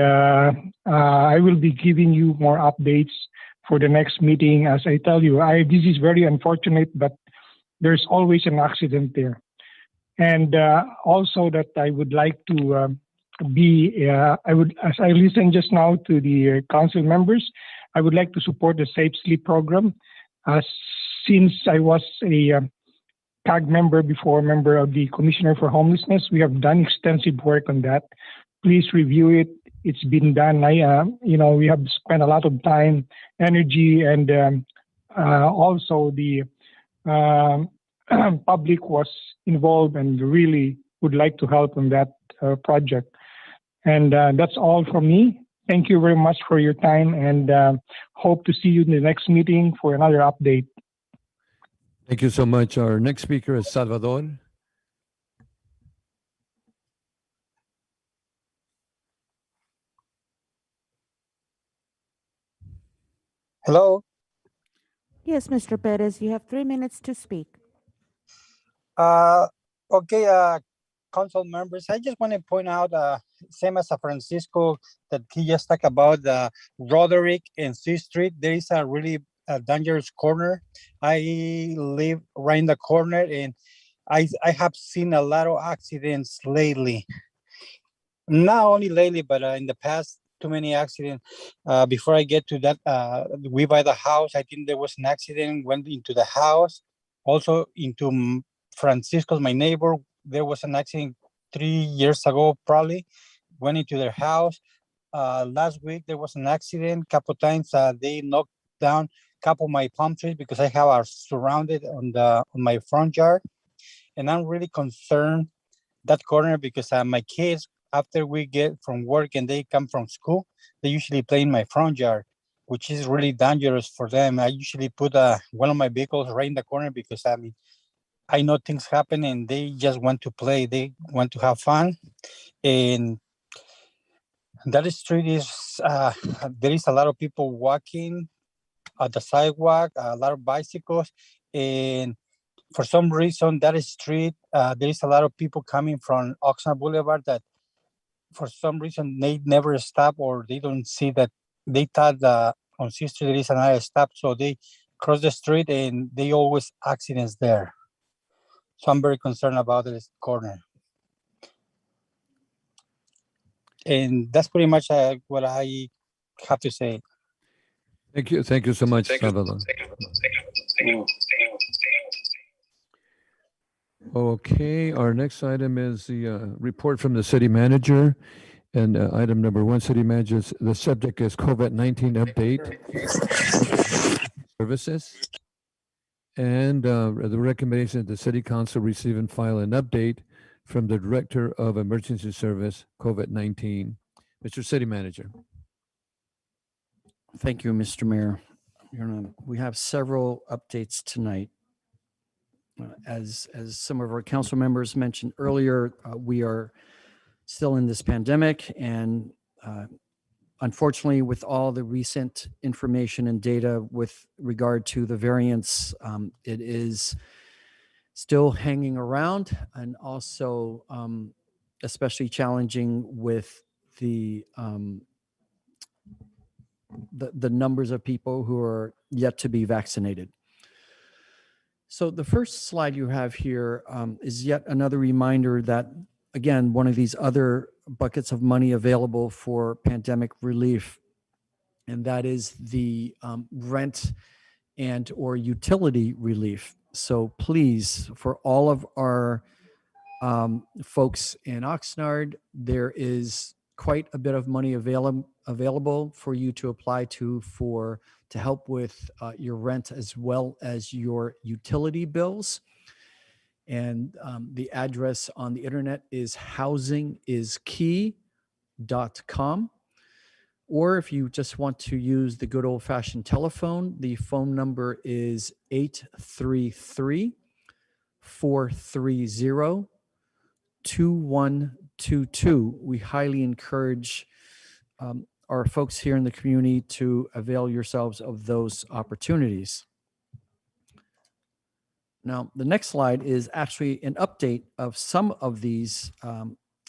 I will be giving you more updates for the next meeting. As I tell you, this is very unfortunate, but there's always an accident there. And also that I would like to as I listened just now to the council members, I would like to support the Safe Sleep program. Since I was a CAG member before, member of the Commissioner for Homelessness, we have done extensive work on that. Please review it. It's been done. We have spent a lot of time, energy, and also the public was involved and really would like to help on that project. And that's all from me. Thank you very much for your time, and hope to see you in the next meeting for another update. Thank you so much. Our next speaker is Salvador. Hello. Yes, Mr. Perez, you have 3 minutes to speak. Okay, council members, I just want to point out, same as Francisco, that he just talked about the Roderick and C Street. There is a really dangerous corner. I live right in the corner, and I have seen a lot of accidents lately. Not only lately, but in the past, too many accidents. Before I get to that, we buy the house. I think there was an accident, went into the house, also into Francisco's, my neighbor. There was an accident 3 years ago, probably, went into their house. Last week, there was an accident. A couple times, they knocked down a couple of my palm trees because I have surrounded on my front yard. And I'm really concerned that corner because my kids, after we get from work and they come from school, they usually play in my front yard, which is really dangerous for them. I usually put one of my vehicles right in the corner because I know things happen and they just want to play. They want to have fun. And that street is, there is a lot of people walking at the sidewalk, a lot of bicycles. And for some reason, that street, there is a lot of people coming from Oxnard Boulevard that for some reason they never stop, or they don't see that they thought on C Street there is another stop. So they cross the street and they always accidents there. So I'm very concerned about this corner. And that's pretty much what I have to say. Thank you. Thank you so much, Salvador. Okay, our next item is the report from the city manager. And item number 1, city manager, the subject is COVID-19 update services. And the recommendation that the city council receive and file an update from the director of emergency service COVID-19. Mr. City Manager. Thank you, Mr. Mayor. We have several updates tonight. As some of our council members mentioned earlier, we are still in this pandemic. And unfortunately, with all the recent information and data with regard to the variants, it is still hanging around, and also especially challenging with the numbers of people who are yet to be vaccinated. So the first slide you have here is yet another reminder that, again, one of these other buckets of money available for pandemic relief, and that is the rent and or utility relief. So please, for all of our folks in Oxnard, there is quite a bit of money available for you to apply to help with your rent as well as your utility bills. And the address on the internet is housingiskey.com. Or if you just want to use the good old-fashioned telephone, the phone number is 833-430-2122. We highly encourage our folks here in the community to avail yourselves of those opportunities. Now, the next slide is actually an update of some of these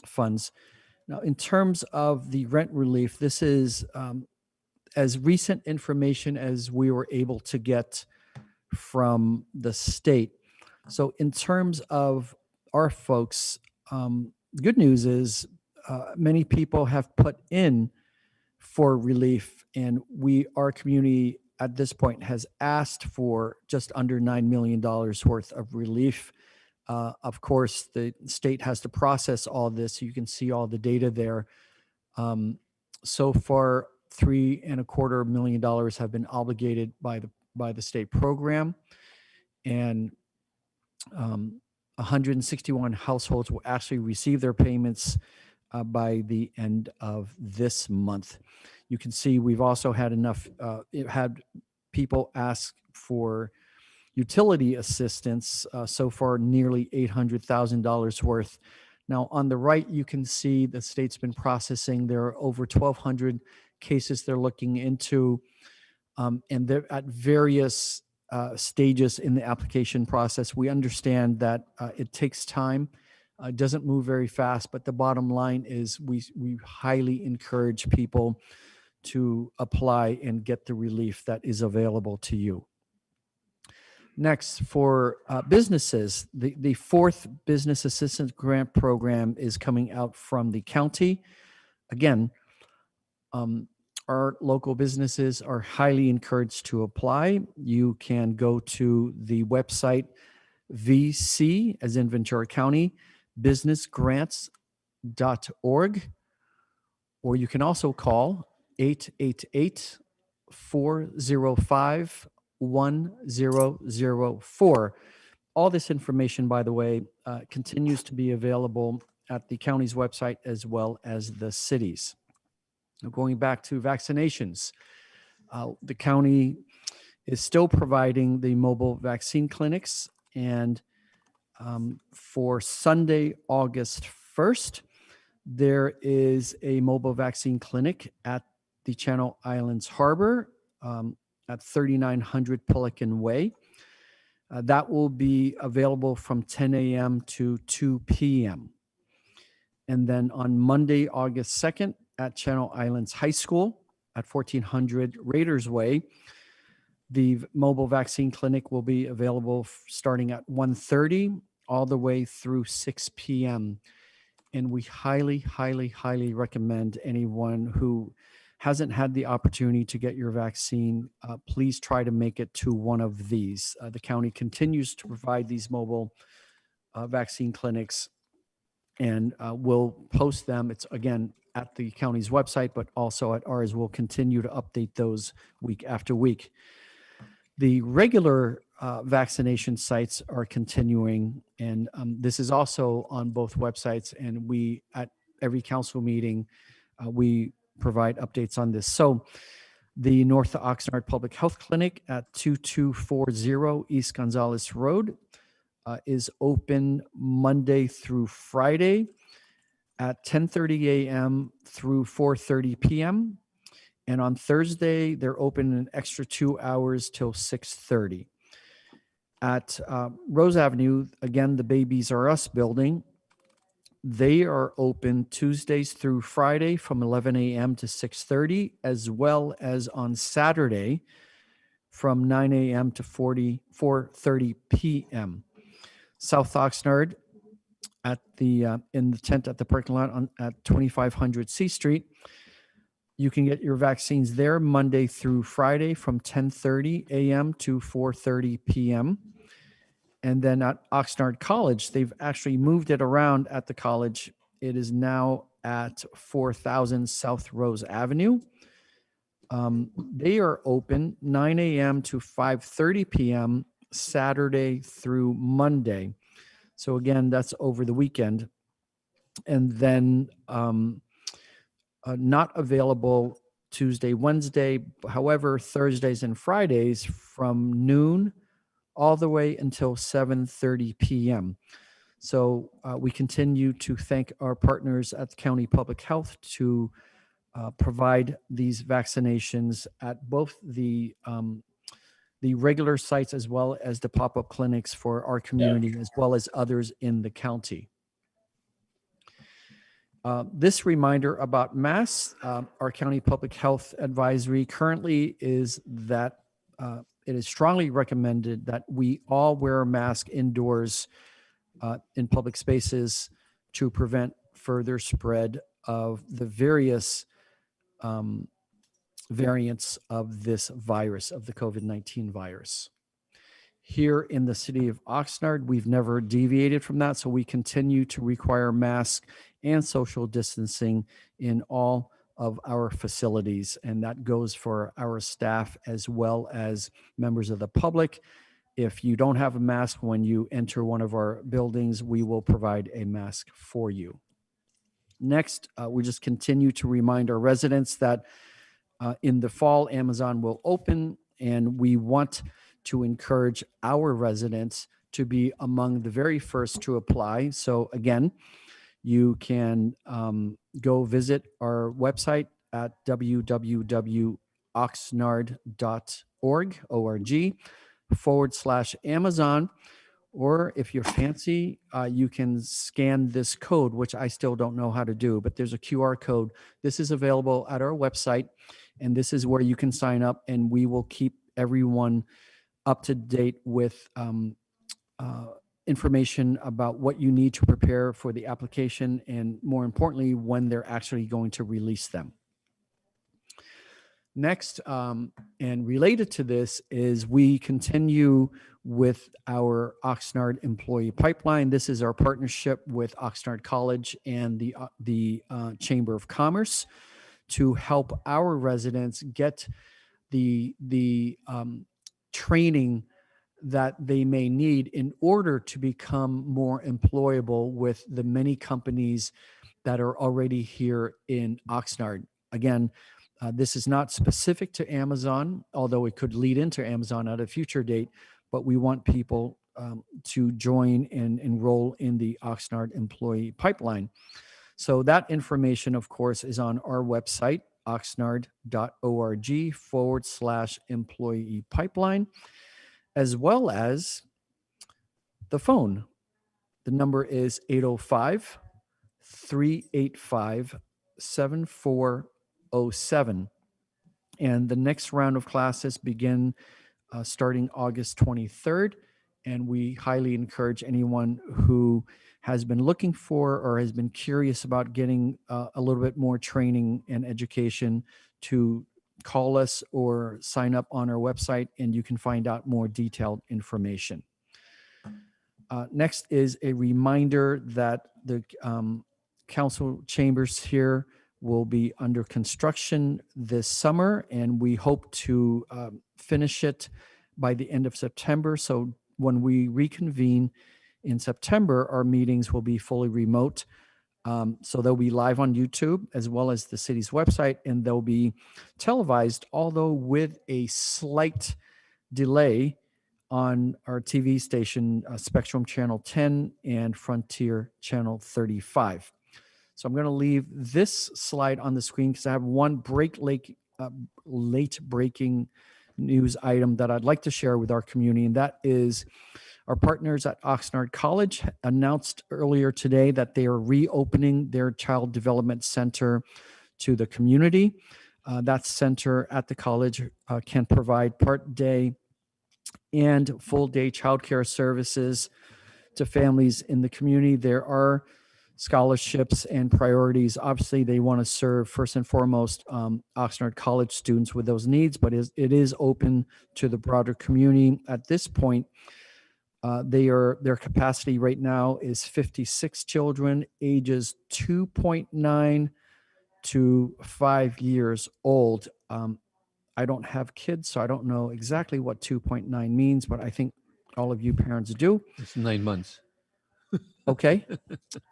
funds. Now, in terms of the rent relief, this is as recent information as we were able to get from the state. So in terms of our folks, the good news is many people have put in for relief, and our community at this point has asked for just under $9 million worth of relief. Of course, the state has to process all this. So you can see all the data there. So far, $3.25 million have been obligated by the state program, and 161 households will actually receive their payments by the end of this month. You can see we've also had had people ask for utility assistance, so far nearly $800,000 worth. Now on the right, you can see the state's been processing. There are over 1,200 cases they're looking into, and they're at various stages in the application process. We understand that it takes time. It doesn't move very fast, but the bottom line is we highly encourage people to apply and get the relief that is available to you. Next, for businesses, the fourth Business Assistance Grant Program is coming out from the county. Again, our local businesses are highly encouraged to apply. You can go to the website VC, as in Ventura County, businessgrants.org, or you can also call 888-405-1004. All this information, by the way, continues to be available at the county's website as well as the city's. Now, going back to vaccinations, the county is still providing the mobile vaccine clinics, and for Sunday, August 1st, there is a mobile vaccine clinic at the Channel Islands Harbor at 3900 Pelican Way. That will be available from 10 a.m. to 2 p.m. And then on Monday, August 2nd, at Channel Islands High School at 1400 Raiders Way, the mobile vaccine clinic will be available starting at 1:30 all the way through 6 p.m. And we highly, highly, highly recommend anyone who hasn't had the opportunity to get your vaccine, please try to make it to one of these. The county continues to provide these mobile vaccine clinics, and we'll post them. It's, again, at the county's website, but also at ours. We'll continue to update those week after week. The regular vaccination sites are continuing, and this is also on both websites, and we, at every council meeting, we provide updates on this. So the North Oxnard Public Health Clinic at 2240 East Gonzales Road is open Monday through Friday. at 10:30 a.m. through 4:30 p.m. And on Thursday, they're open an extra 2 hours till 6:30. At Rose Avenue, again, the Babies R Us building, they are open Tuesdays through Friday from 11 a.m. to 6:30, as well as on Saturday from 9 a.m. to 4:30 p.m. South Oxnard at the in the tent at the parking lot at 2500 C Street. You can get your vaccines there Monday through Friday from 10:30 a.m. to 4:30 p.m. And then at Oxnard College, they've actually moved it around at the college. It is now at 4000 South Rose Avenue. They are open 9 a.m. to 5:30 p.m. Saturday through Monday. So again, that's over the weekend. And then not available Tuesday, Wednesday. However, Thursdays and Fridays from noon all the way until 7:30 p.m. So we continue to thank our partners at the County Public Health to provide these vaccinations at both the regular sites as well as the pop-up clinics for our community, as well as others in the county. This reminder about masks, our County Public Health Advisory currently is that it is strongly recommended that we all wear a mask indoors in public spaces to prevent further spread of the various variants of this virus, of the COVID-19 virus. Here in the city of Oxnard, we've never deviated from that, so we continue to require masks and social distancing in all of our facilities, and that goes for our staff as well as members of the public. If you don't have a mask when you enter one of our buildings, we will provide a mask for you. Next, we just continue to remind our residents that in the fall, Amazon will open, and we want to encourage our residents to be among the very first to apply. So again, you can go visit our website at www.oxnard.org/Amazon. Or if you're fancy, you can scan this code, which I still don't know how to do, but there's a QR code. This is available at our website, and this is where you can sign up, and we will keep everyone up to date with information about what you need to prepare for the application, and more importantly, when they're actually going to release them. Next, and related to this, is we continue with our Oxnard employee pipeline. This is our partnership with Oxnard College and the Chamber of Commerce to help our residents get the training that they may need in order to become more employable with the many companies that are already here in Oxnard. Again, this is not specific to Amazon, although it could lead into Amazon at a future date, but we want people to join and enroll in the Oxnard employee pipeline. So that information, of course, is on our website, oxnard.org/employee pipeline, as well as the phone. The number is 805-385-7407. And the next round of classes begin starting August 23rd. And we highly encourage anyone who has been looking for or has been curious about getting a little bit more training and education to call us or sign up on our website, and you can find out more detailed information. Next is a reminder that the council chambers here will be under construction this summer, and we hope to finish it by the end of September. So when we reconvene in September, our meetings will be fully remote. So they'll be live on YouTube as well as the city's website, and they'll be televised, although with a slight delay on our TV station, Spectrum Channel 10 and Frontier Channel 35. So I'm going to leave this slide on the screen because I have one late breaking news item that I'd like to share with our community, and that is our partners at Oxnard College announced earlier today that they are reopening their Child Development Center to the community. That center at the college can provide part-day and full-day childcare services to families in the community. There are scholarships and priorities. Obviously, they want to serve first and foremost Oxnard College students with those needs, but it is open to the broader community. At this point, their capacity right now is 56 children, ages 2.9 to 5 years old. I don't have kids, so I don't know exactly what 2.9 means, but I think all of you parents do. It's 9 months. Okay.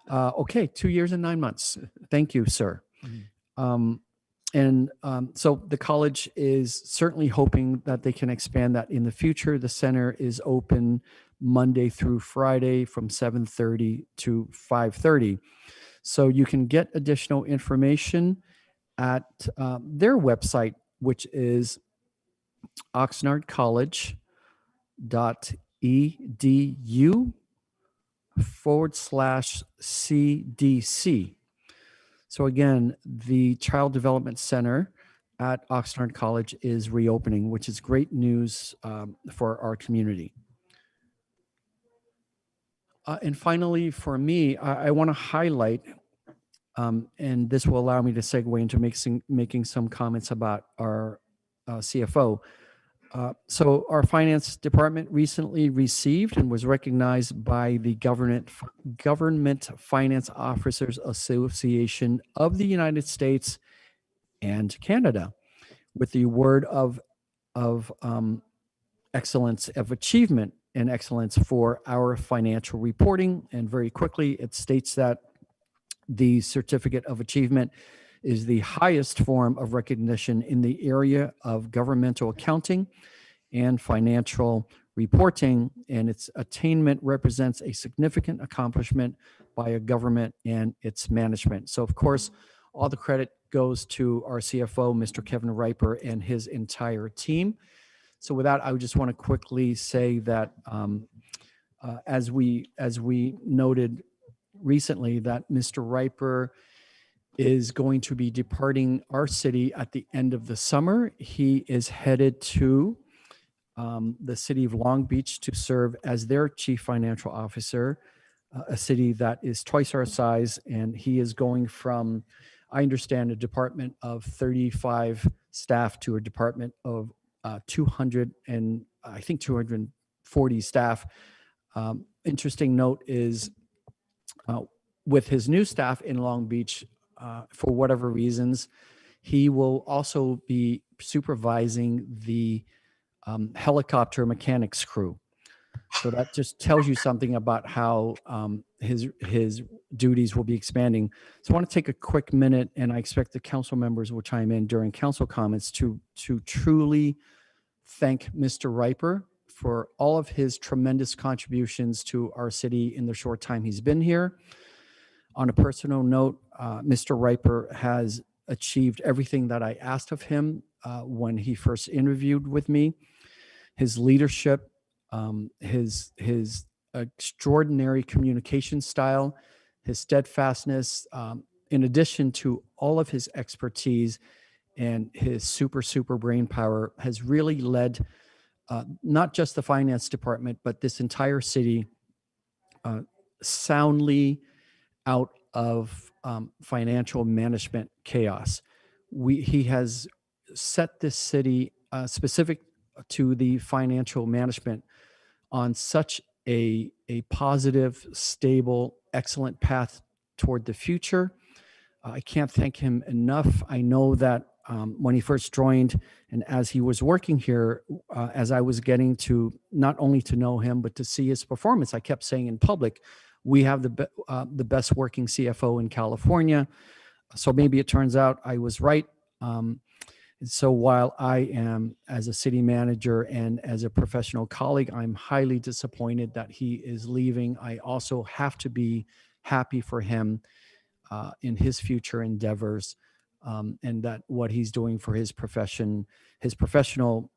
Okay, 2 years and 9 months. Thank you, sir. So the college is certainly hoping that they can expand that in the future. The center is open Monday through Friday from 7:30 to 5:30. So you can get additional information at their website, which is oxnardcollege.edu/CDC. So again, the Child Development Center at Oxnard College is reopening, which is great news for our community. And finally, for me, I want to highlight, and this will allow me to segue into making some comments about our CFO. So our finance department recently received and was recognized by the Government Finance Officers Association of the United States and Canada with the award of excellence, of achievement and excellence for our financial reporting. And very quickly, it states that the Certificate of Achievement is the highest form of recognition in the area of governmental accounting and financial reporting, and its attainment represents a significant accomplishment by a government and its management. So, of course, all the credit goes to our CFO, Mr. Kevin Riper, and his entire team. So with that, I would just want to quickly say that as we noted recently, that Mr. Riper is going to be departing our city at the end of the summer. He is headed to the city of Long Beach to serve as their chief financial officer, a city that is twice our size. And he is going from, I understand, a department of 35 staff to a department of 200 and I think 240 staff. Interesting note is with his new staff in Long Beach, for whatever reasons, he will also be supervising the helicopter mechanics crew. So that just tells you something about how his duties will be expanding. So I want to take a quick minute, and I expect the council members will chime in during council comments to truly thank Mr. Riper for all of his tremendous contributions to our city in the short time he's been here. On a personal note, Mr. Riper has achieved everything that I asked of him when he first interviewed with me. His leadership, his extraordinary communication style, his steadfastness, in addition to all of his expertise and his super brain power, has really led not just the finance department, but this entire city soundly out of financial management chaos. He has set this city specific to the financial management on such a positive, stable, excellent path toward the future. I can't thank him enough. I know that when he first joined and as he was working here, as I was getting to not only to know him, but to see his performance, I kept saying in public, we have the best working CFO in California. So maybe it turns out I was right. So while I am, as a city manager and as a professional colleague, I'm highly disappointed that he is leaving, I also have to be happy for him in his future endeavors, and that what he's doing for his profession, his professional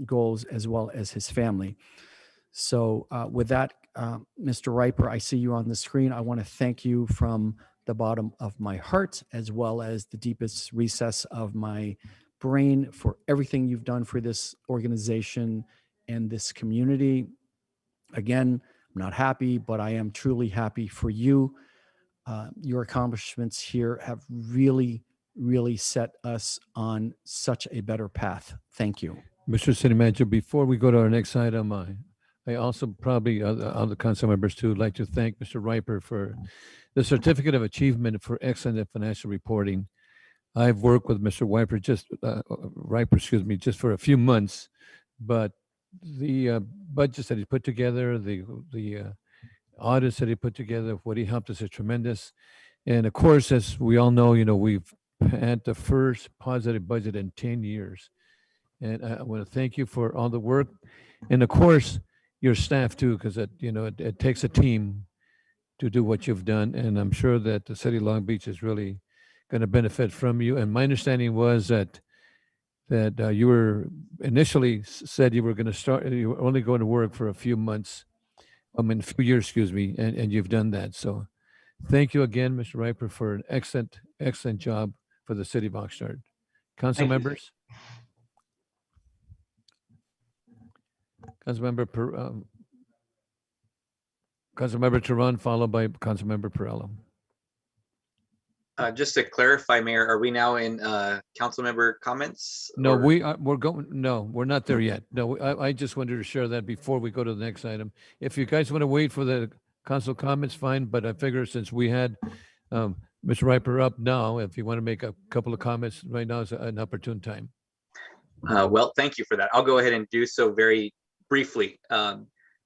goals, as well as his family. So with that, Mr. Riper, I see you on the screen. I want to thank you from the bottom of my heart, as well as the deepest recess of my brain, for everything you've done for this organization and this community. Again, I'm not happy, but I am truly happy for you. Your accomplishments here have really, really set us on such a better path. Thank you. Mr. City Manager, before we go to our next item, I also probably, other council members too, would like to thank Mr. Riper for the Certificate of Achievement for Excellent Financial Reporting. I've worked with Mr. Riper just for a few months, but the budgets that he put together, the audits that he put together, what he helped us is tremendous. And of course, as we all know, we've had the first positive budget in 10 years. And I want to thank you for all the work. And of course, your staff too, because it takes a team to do what you've done. And I'm sure that the city of Long Beach is really going to benefit from you. And my understanding was that you were initially said you were going to start, you were only going to work for a few months, a few years, excuse me, and you've done that. So thank you again, Mr. Riper, for an excellent job for the city of Oxnard. Council members? Councilmember Teran, followed by Councilmember Perello. Just to clarify, Mayor, are we now in council member comments? No, or- we're not there yet. No, I just wanted to share that before we go to the next item. If you guys want to wait for the council comments, fine, but I figure since we had Mr. Riper up now, if you want to make a couple of comments, right now is an opportune time. Well, thank you for that. I'll go ahead and do so very briefly.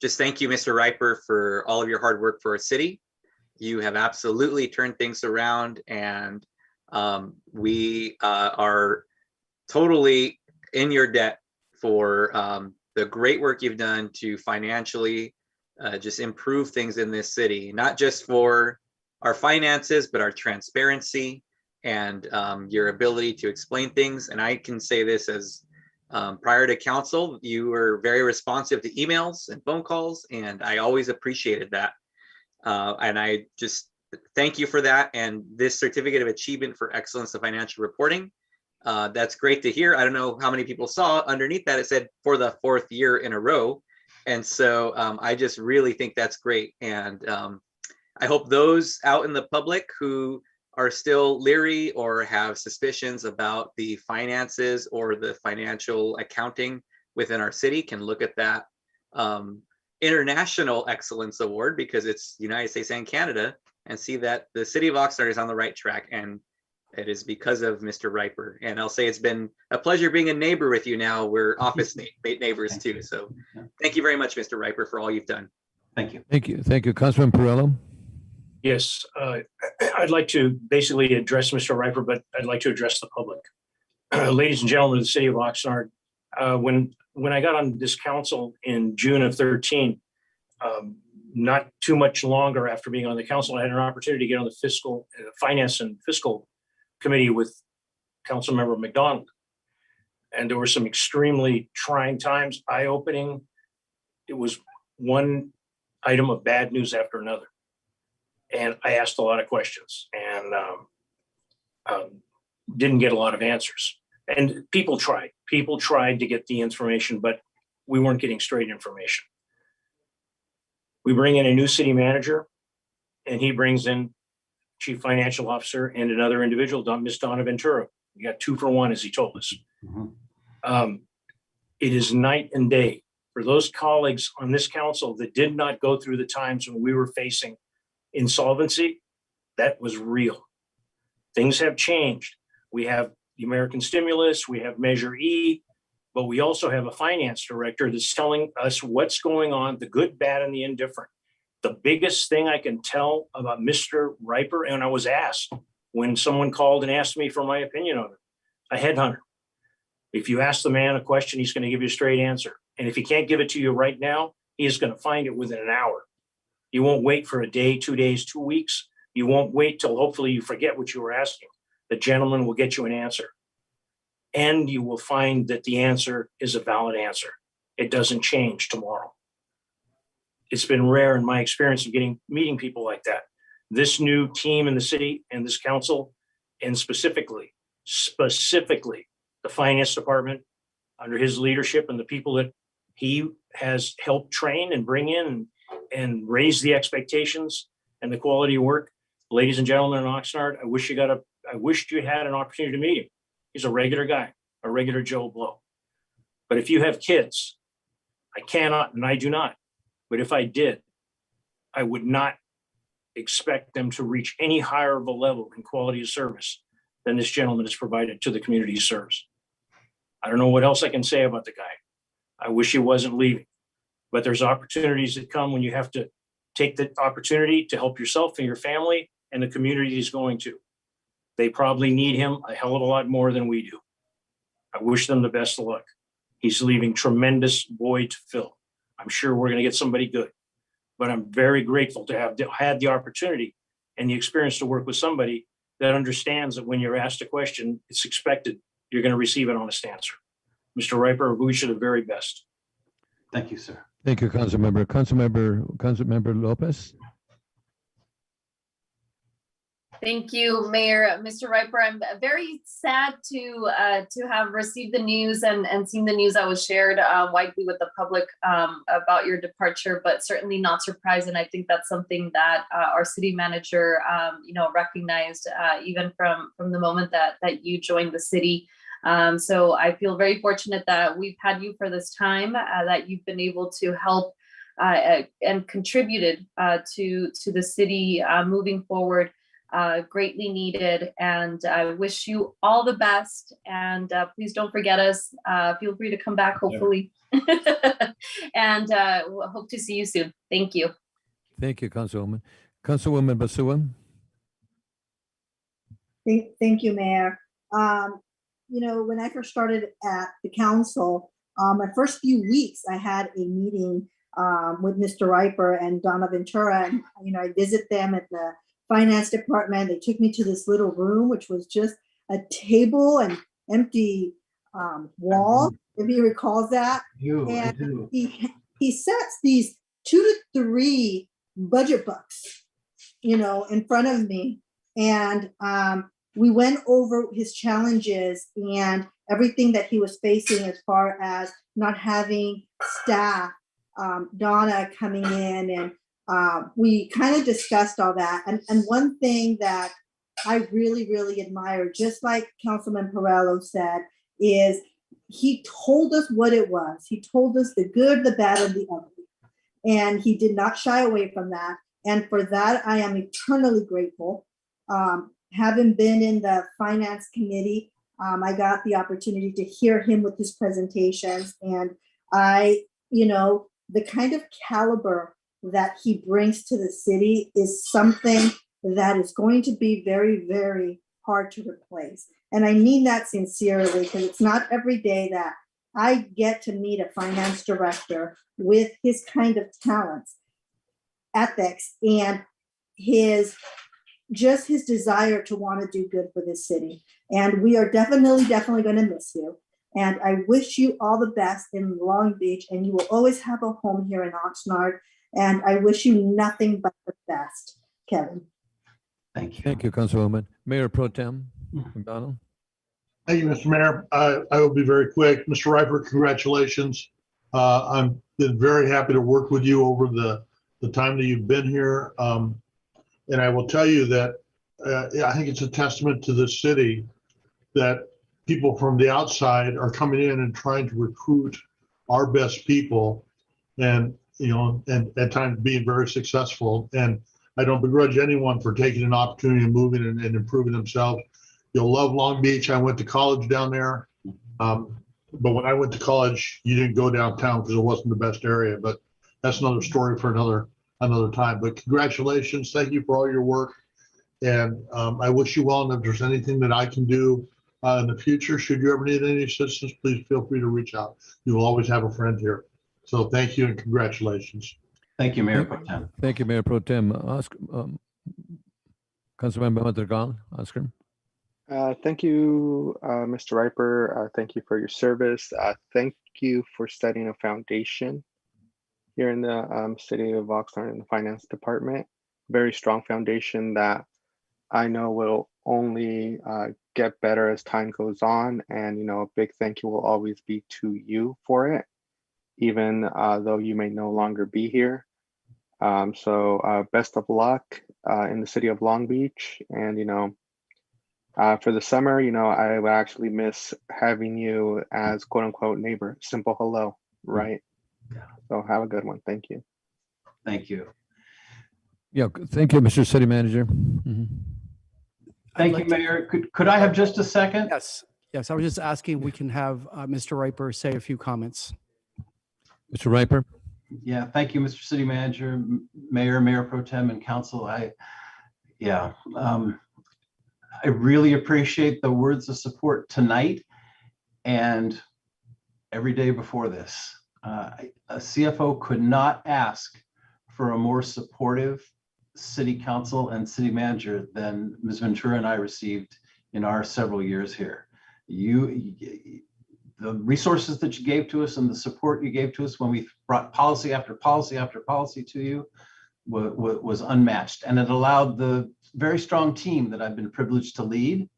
Just thank you, Mr. Riper, for all of your hard work for our city. You have absolutely turned things around, and we are totally in your debt for the great work you've done to financially just improve things in this city, not just for our finances, but our transparency and your ability to explain things. And I can say this as prior to council, you were very responsive to emails and phone calls, and I always appreciated that. And I just thank you for that. And this Certificate of Achievement for Excellence of Financial Reporting, that's great to hear. I don't know how many people saw underneath that. It said for the 4th year in a row. And so I just really think that's great. And I hope those out in the public who are still leery or have suspicions about the finances or the financial accounting within our city can look at that International Excellence Award, because it's United States and Canada, and see that the city of Oxnard is on the right track, and it is because of Mr. Riper. And I'll say it's been a pleasure being a neighbor with you now. We're office neighbors too. So thank you very much, Mr. Riper, for all you've done. Thank you. Thank you. Thank you. Councilman Perello? Yes, I'd like to basically address Mr. Riper, but I'd like to address the public. Ladies and gentlemen of the city of Oxnard, when I got on this council in June of 13, not too much longer after being on the council, I had an opportunity to get on the fiscal, finance and fiscal committee with Councilmember McDonald. And there were some extremely trying times, eye-opening. It was one item of bad news after another. And I asked a lot of questions and didn't get a lot of answers. And people tried to get the information, but we weren't getting straight information. We bring in a new city manager, and he brings in chief financial officer and another individual, Ms. Donna Ventura. We got 2 for 1, as he told us. It is night and day for those colleagues on this council that did not go through the times when we were facing insolvency. That was real. Things have changed. We have the American stimulus, we have Measure E, but we also have a finance director that's telling us what's going on, the good, bad, and the indifferent. The biggest thing I can tell about Mr. Riper, and I was asked when someone called and asked me for my opinion on it, a headhunter. If you ask the man a question, he's going to give you a straight answer. And if he can't give it to you right now, he is going to find it within an hour. You won't wait for a day, 2 days, 2 weeks. You won't wait till hopefully you forget what you were asking. The gentleman will get you an answer. And you will find that the answer is a valid answer. It doesn't change tomorrow. It's been rare in my experience of meeting people like that. This new team in the city and this council, and specifically the finance department under his leadership and the people that he has helped train and bring in and raise the expectations and the quality of work. Ladies and gentlemen in Oxnard, I wished you had an opportunity to meet him. He's a regular guy, a regular Joe Blow. But if you have kids, I cannot and I do not. But if I did, I would not expect them to reach any higher of a level in quality of service than this gentleman has provided to the community he serves. I don't know what else I can say about the guy. I wish he wasn't leaving, but there's opportunities that come when you have to take the opportunity to help yourself and your family and the community he's going to. They probably need him a hell of a lot more than we do. I wish them the best of luck. He's leaving tremendous void to fill. I'm sure we're going to get somebody good, but I'm very grateful to have had the opportunity and the experience to work with somebody that understands that when you're asked a question, it's expected you're going to receive an honest answer. Mr. Riper, we wish you the very best. Thank you, sir. Thank you, Councilmember. Councilmember Lopez. Thank you, Mayor. Mr. Riper, I'm very sad to have received the news and seen the news that was shared widely with the public about your departure, but certainly not surprised. And I think that's something that our city manager, recognized even from the moment that you joined the city. So I feel very fortunate that we've had you for this time, that you've been able to help and contributed to the city moving forward. Greatly needed, and I wish you all the best, and please don't forget us. Feel free to come back, hopefully. And we'll hope to see you soon. Thank you. Thank you, Councilwoman. Councilwoman Basua. Thank you, Mayor. When I first started at the council, my first few weeks, I had a meeting with Mr. Riper and Donna Ventura, and I visit them at the finance department. They took me to this little room, which was just a table and empty wall, if he recalls that. And he sets these 2 to 3 budget books, in front of me. And we went over his challenges and everything that he was facing as far as not having staff, Donna coming in, and we kind of discussed all that. And one thing that I really, really admire, just like Councilman Perello said, is he told us what it was. He told us the good, the bad, and the ugly. And he did not shy away from that. And for that, I am eternally grateful. Having been in the finance committee, I got the opportunity to hear him with his presentations. And the kind of caliber that he brings to the city is something that is going to be very, very hard to replace. And I mean that sincerely, because it's not every day that I get to meet a finance director with his kind of talents, ethics, and his desire to want to do good for this city. And we are definitely going to miss you. And I wish you all the best in Long Beach, and you will always have a home here in Oxnard. And I wish you nothing but the best, Kevin. Thank you. Thank you, Councilwoman. Mayor Pro Tem McDonald. Thank you, Mr. Mayor. I will be very quick. Mr. Riper, congratulations. I'm been very happy to work with you over the time that you've been here. And I will tell you that I think it's a testament to the city that people from the outside are coming in and trying to recruit our best people, and at times being very successful. And I don't begrudge anyone for taking an opportunity and moving and improving themselves. You'll love Long Beach. I went to college down there. But when I went to college, you didn't go downtown because it wasn't the best area, but that's another story for another time. But congratulations. Thank you for all your work. And I wish you well. And if there's anything that I can do in the future, should you ever need any assistance, please feel free to reach out. You will always have a friend here. So thank you and congratulations. Thank you, Mayor Pro Tem. Thank you, Mayor Pro Tem. Councilmember Madrigal, Oscar. Thank you, Mr. Riper. Thank you for your service. Thank you for setting a foundation here in the city of Oxnard in the finance department. Very strong foundation that I know will only get better as time goes on. And, you know, a big thank you will always be to you for it, even though you may no longer be here. So best of luck in the city of Long Beach. And, you know, for the summer, you know, I would actually miss having you as quote unquote neighbor, simple hello, right? So have a good one. Thank you. Thank you. Yeah, thank you, Mr. City Manager. Mhm. Thank you, Mayor. Could I have just a second? Yes, yes. I was just asking, we can have Mr. Riper say a few comments. Mr. Riper. Yeah, thank you, Mr. City Manager, Mayor, Mayor Pro Tem, and Council. I really appreciate the words of support tonight and every day before this. A CFO could not ask for a more supportive city council and city manager than Ms. Ventura and I received in our several years here. The resources that you gave to us and the support you gave to us when we brought policy after policy after policy to you was unmatched. And it allowed the very strong team that I've been privileged to lead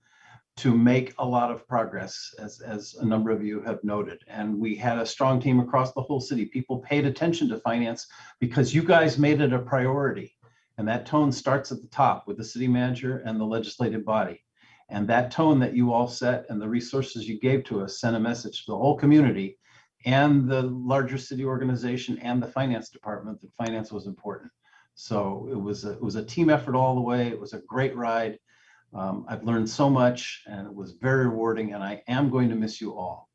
to make a lot of progress, as a number of you have noted. And we had a strong team across the whole city. People paid attention to finance because you guys made it a priority. And that tone starts at the top with the city manager and the legislative body. And that tone that you all set and the resources you gave to us sent a message to the whole community and the larger city organization and the finance department that finance was important. So it was a team effort all the way. It was a great ride. I've learned so much and it was very rewarding, and I am going to miss you all.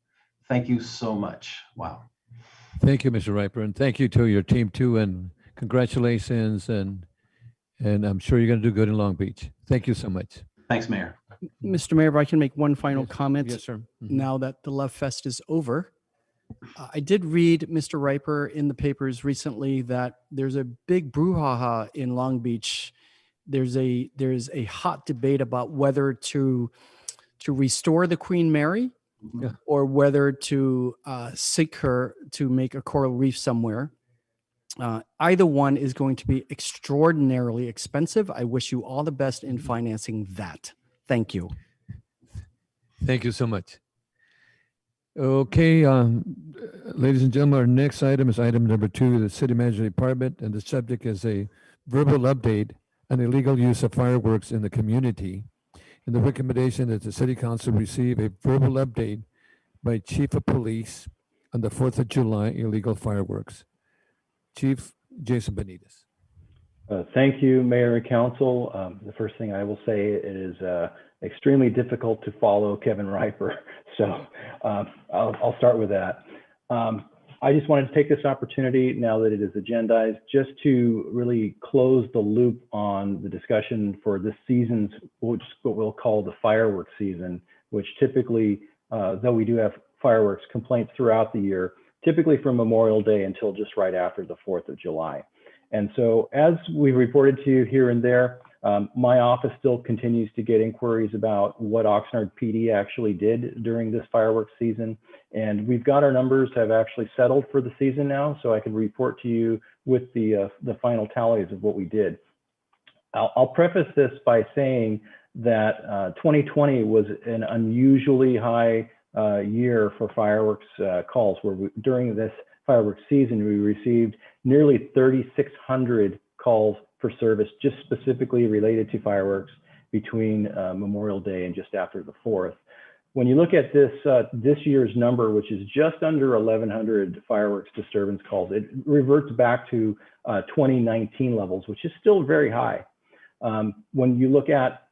Thank you so much. Wow. Thank you, Mr. Riper, and thank you to your team too, and congratulations, and I'm sure you're going to do good in Long Beach. Thank you so much. Thanks, Mayor. Mr. Mayor, if I can make one final comment. Yes, sir. Mhm. Now that the Love Fest is over. I did read, Mr. Riper, in the papers recently that there's a big brouhaha in Long Beach. There's a hot debate about whether to restore the Queen Mary, Yeah. or whether to sink her to make a coral reef somewhere. Either one is going to be extraordinarily expensive. I wish you all the best in financing that. Thank you. Thank you so much. Okay, ladies and gentlemen, our next item is item number 2, the City Manager Department, and the subject is a verbal update on illegal use of fireworks in the community. And the recommendation is the City Council receive a verbal update by Chief of Police on the 4th of July illegal fireworks. Chief Jason Benitez. Thank you, Mayor and Council. The first thing I will say, it is extremely difficult to follow Kevin Riper, so I'll start with that. I just wanted to take this opportunity, now that it is agendized, just to really close the loop on the discussion for this season's, what we'll call the fireworks season, which typically, though we do have fireworks complaints throughout the year, typically from Memorial Day until just right after the 4th of July. And so as we reported to you here and there, my office still continues to get inquiries about what Oxnard PD actually did during this fireworks season. And we've got our numbers have actually settled for the season now, so I can report to you with the final tallies of what we did. I'll preface this by saying that 2020 was an unusually high year for fireworks calls, where during this fireworks season, we received nearly 3,600 calls for service, just specifically related to fireworks between Memorial Day and just after the 4th. When you look at this year's number, which is just under 1,100 fireworks disturbance calls, it reverts back to 2019 levels, which is still very high. When you look at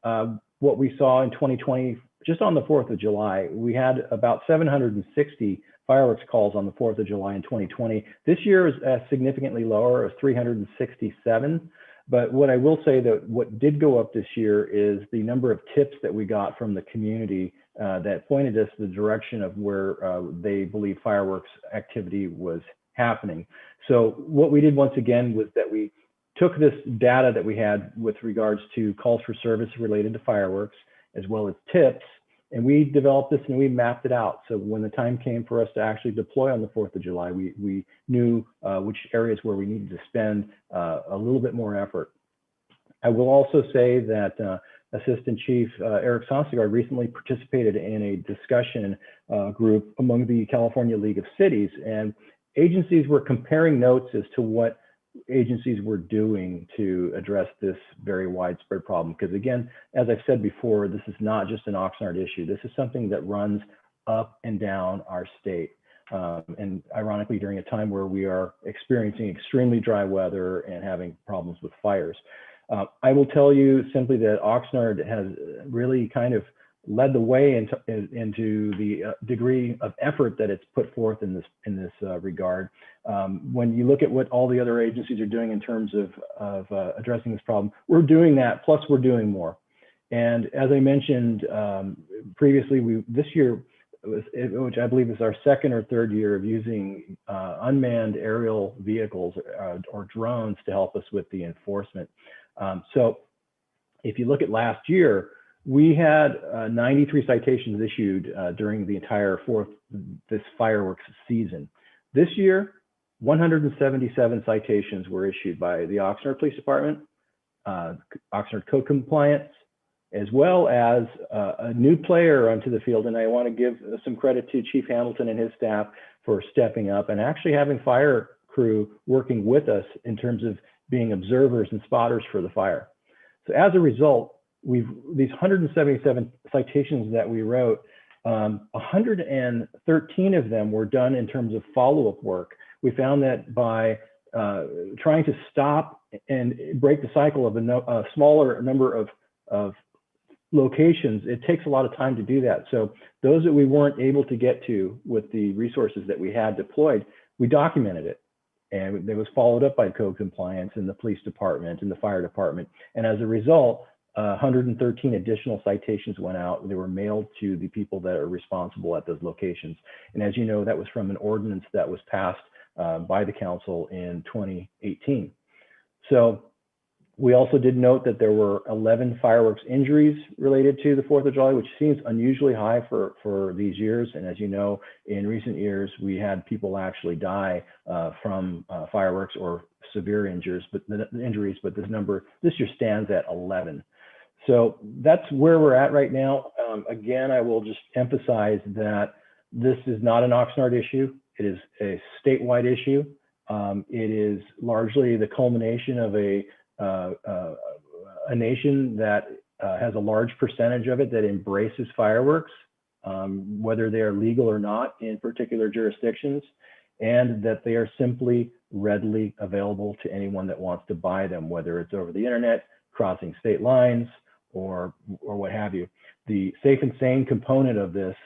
what we saw in 2020, just on the 4th of July, we had about 760 fireworks calls on the 4th of July in 2020. This year is significantly lower, of 367. But what I will say that what did go up this year is the number of tips that we got from the community that pointed us the direction of where they believe fireworks activity was happening. So what we did once again was that we took this data that we had with regards to calls for service related to fireworks, as well as tips, and we developed this and we mapped it out. So when the time came for us to actually deploy on the 4th of July, we knew which areas where we needed to spend a little bit more effort. I will also say that Assistant Chief Eric Sonsigard recently participated in a discussion group among the California League of Cities, and agencies were comparing notes as to what agencies were doing to address this very widespread problem. Because again, as I've said before, this is not just an Oxnard issue. This is something that runs up and down our state. And ironically, during a time where we are experiencing extremely dry weather and having problems with fires. I will tell you simply that Oxnard has really kind of led the way into the degree of effort that it's put forth in this regard. When you look at what all the other agencies are doing in terms of addressing this problem, we're doing that, plus we're doing more. And as I mentioned previously, this year, which I believe is our second or third year of using unmanned aerial vehicles or drones to help us with the enforcement. So if you look at last year, we had 93 citations issued during the entire this fireworks season. This year, 177 citations were issued by the Oxnard Police Department, Oxnard Code Compliance, as well as a new player onto the field. And I want to give some credit to Chief Hamilton and his staff for stepping up and actually having fire crew working with us in terms of being observers and spotters for the fire. So as a result, these 177 citations that we wrote, 113 of them were done in terms of follow-up work. We found that by trying to stop and break the cycle of a smaller number of locations, it takes a lot of time to do that. So those that we weren't able to get to with the resources that we had deployed, we documented it. And it was followed up by Code Compliance and the police department and the fire department. And as a result, 113 additional citations went out. They were mailed to the people that are responsible at those locations. And as you know, that was from an ordinance that was passed by the council in 2018. So we also did note that there were 11 fireworks injuries related to the 4th of July, which seems unusually high for these years. And as you know, in recent years, we had people actually die from fireworks or severe injuries, but this year stands at 11. So that's where we're at right now. Again, I will just emphasize that this is not an Oxnard issue. It is a statewide issue. It is largely the culmination of a nation that has a large percentage of it that embraces fireworks, whether they are legal or not in particular jurisdictions, and that they are simply readily available to anyone that wants to buy them, whether it's over the internet, crossing state lines, or what have you. The safe and sane component of this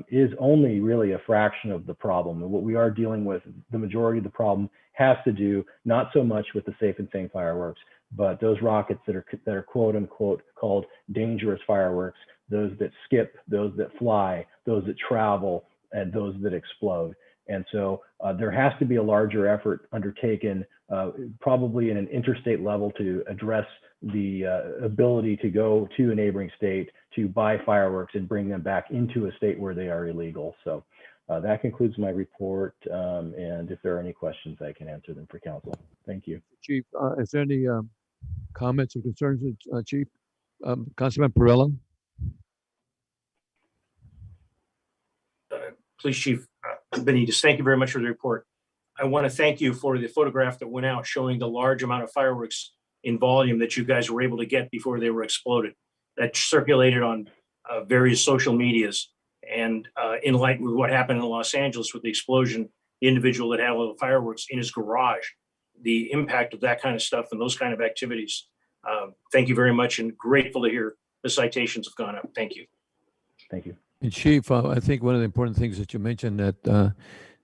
is only really a fraction of the problem. And what we are dealing with, the majority of the problem has to do not so much with the safe and sane fireworks, but those rockets that are quote unquote called dangerous fireworks, those that skip, those that fly, those that travel, and those that explode. And so there has to be a larger effort undertaken, probably in an interstate level, to address the ability to go to a neighboring state to buy fireworks and bring them back into a state where they are illegal. So that concludes my report. And if there are any questions, I can answer them for council. Thank you. Chief, is there any comments or concerns, Chief? Councilman Perrella? Police Chief Benitez, thank you very much for the report. I want to thank you for the photograph that went out showing the large amount of fireworks in volume that you guys were able to get before they were exploded. That circulated on various social medias. And in light with what happened in Los Angeles with the explosion, the individual that had all the fireworks in his garage, the impact of that kind of stuff and those kind of activities. Thank you very much, and grateful to hear the citations have gone up. Thank you. Thank you. And Chief, I think one of the important things that you mentioned that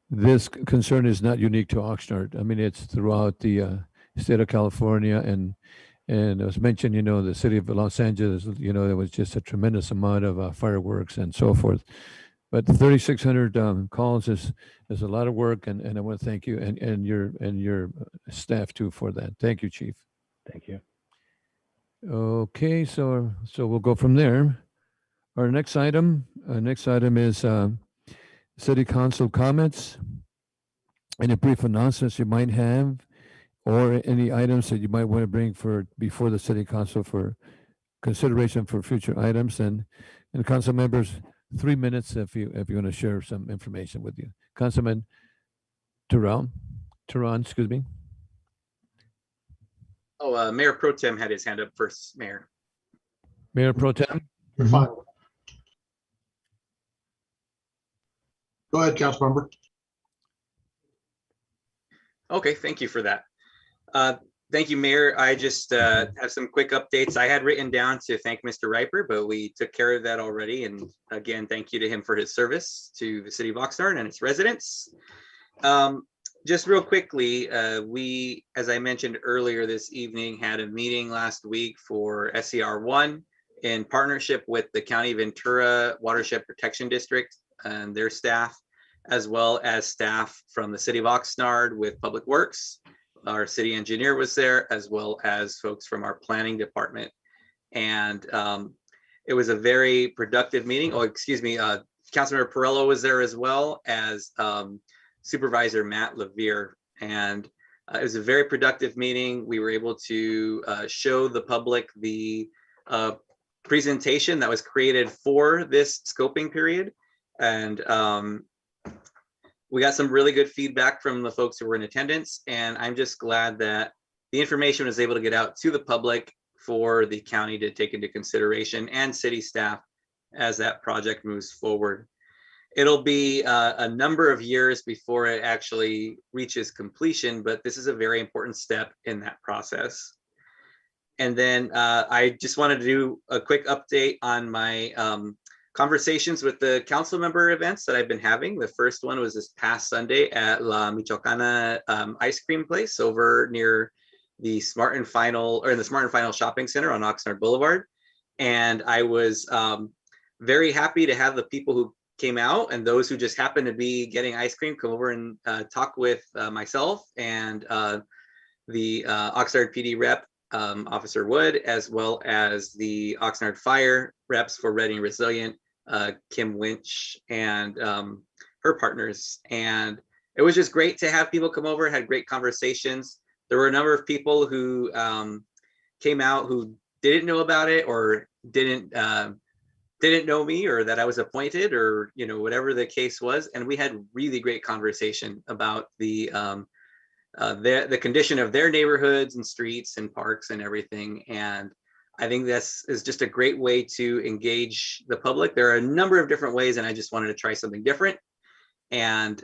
this concern is not unique to Oxnard. I mean, it's throughout the state of California, and as mentioned, you know, the city of Los Angeles, you know, there was just a tremendous amount of fireworks and so forth. But 3,600 calls is a lot of work, and I want to thank you and your staff too for that. Thank you, Chief. Thank you. Okay, so we'll go from there. Our next item is city council comments. Any brief announcements you might have, or any items that you might want to bring before the city council for consideration for future items. And council members, 3 minutes if you want to share some information with you. Councilman Turan, excuse me. Oh, Mayor Pro Tem had his hand up first, Mayor. Mayor Pro Tem. You're fine. Go ahead, Councilmember. Okay, thank you for that. Thank you, Mayor. I just have some quick updates. I had written down to thank Mr. Riper, but we took care of that already. And again, thank you to him for his service to the city of Oxnard and its residents. Just real quickly, we, as I mentioned earlier this evening, had a meeting last week for SCR 1 in partnership with the County Ventura Watershed Protection District and their staff, as well as staff from the city of Oxnard with Public Works. Our city engineer was there, as well as folks from our planning department. And it was a very productive meeting. Oh, excuse me, Councilmember Perello was there as well as Supervisor Matt Levere. And it was a very productive meeting. We were able to show the public the presentation that was created for this scoping period. And we got some really good feedback from the folks who were in attendance, and I'm just glad that the information was able to get out to the public for the county to take into consideration and city staff as that project moves forward. It'll be a number of years before it actually reaches completion, but this is a very important step in that process. And then I just wanted to do a quick update on my conversations with the council member events that I've been having. The first one was this past Sunday at La Michoacana ice cream place over near the Smart and Final, or in the Smart and Final shopping center on Oxnard Boulevard. And I was very happy to have the people who came out and those who just happened to be getting ice cream come over and talk with myself and the Oxnard PD rep, Officer Wood, as well as the Oxnard Fire reps for Ready and Resilient, Kim Winch and her partners. And it was just great to have people come over, had great conversations. There were a number of people who came out who didn't know about it or didn't know me or that I was appointed or, you know, whatever the case was. And we had really great conversation about the condition of their neighborhoods and streets and parks and everything. And I think this is just a great way to engage the public. There are a number of different ways, and I just wanted to try something different. And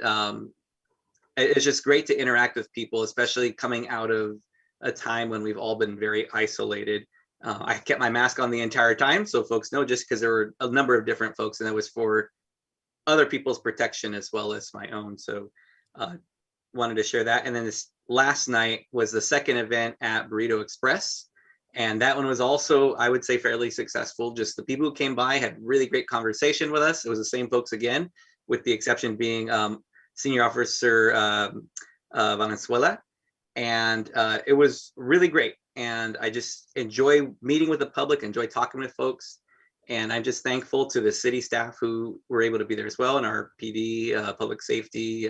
it's just great to interact with people, especially coming out of a time when we've all been very isolated. I kept my mask on the entire time, so folks know, just because there were a number of different folks, and that was for other people's protection as well as my own. So wanted to share that. And then this last night was the second event at Burrito Express. And that one was also, I would say, fairly successful. Just the people who came by had really great conversation with us. It was the same folks again, with the exception being Senior Officer Valenzuela. And it was really great. And I just enjoy meeting with the public, enjoy talking with folks. And I'm just thankful to the city staff who were able to be there as well, and our PD, public safety,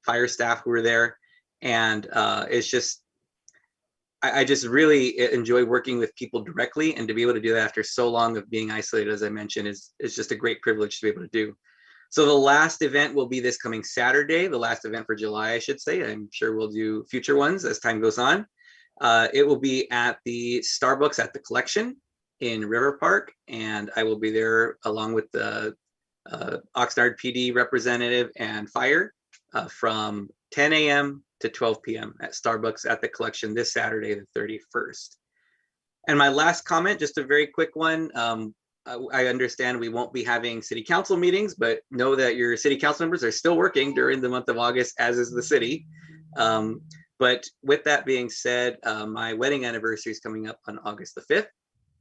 fire staff who were there. And it's just, I just really enjoy working with people directly, and to be able to do that after so long of being isolated, as I mentioned, is just a great privilege to be able to do. So the last event will be this coming Saturday, the last event for July, I should say. I'm sure we'll do future ones as time goes on. It will be at the Starbucks at the Collection in River Park, and I will be there along with the Oxnard PD representative and fire from 10 a.m. to 12 p.m. at Starbucks at the Collection this Saturday, the 31st. And my last comment, just a very quick one. I understand we won't be having city council meetings, but know that your city council members are still working during the month of August, as is the city. But with that being said, my wedding anniversary is coming up on August the 5th,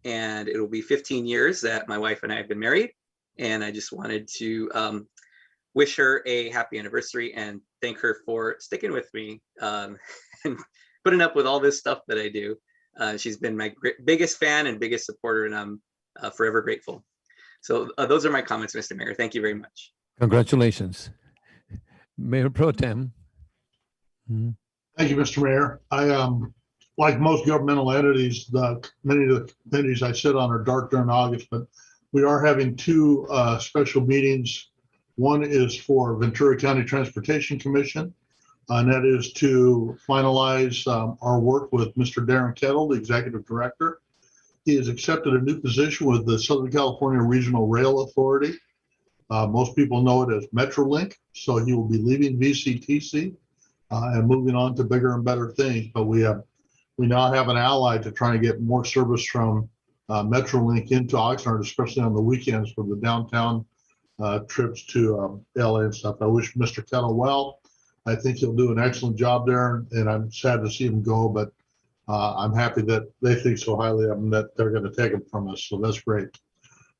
and it'll be 15 years that my wife and I have been married. And I just wanted to wish her a happy anniversary and thank her for sticking with me and putting up with all this stuff that I do. She's been my biggest fan and biggest supporter, and I'm forever grateful. So those are my comments, Mr. Mayor. Thank you very much. Congratulations. Mayor Pro Tem. Thank you, Mr. Mayor. I like most governmental entities, many of the entities I sit on are dark during August, but we are having two special meetings. One is for Ventura County Transportation Commission, and that is to finalize our work with Mr. Darren Kettle, the Executive Director. He has accepted a new position with the Southern California Regional Rail Authority. Most people know it as MetroLink, so he will be leaving VCTC and moving on to bigger and better things. But we now have an ally to try and get more service from MetroLink into Oxnard, especially on the weekends for the downtown trips to LA and stuff. I wish Mr. Kettle well. I think he'll do an excellent job there, and I'm sad to see him go, but I'm happy that they think so highly of him that they're going to take him from us, so that's great.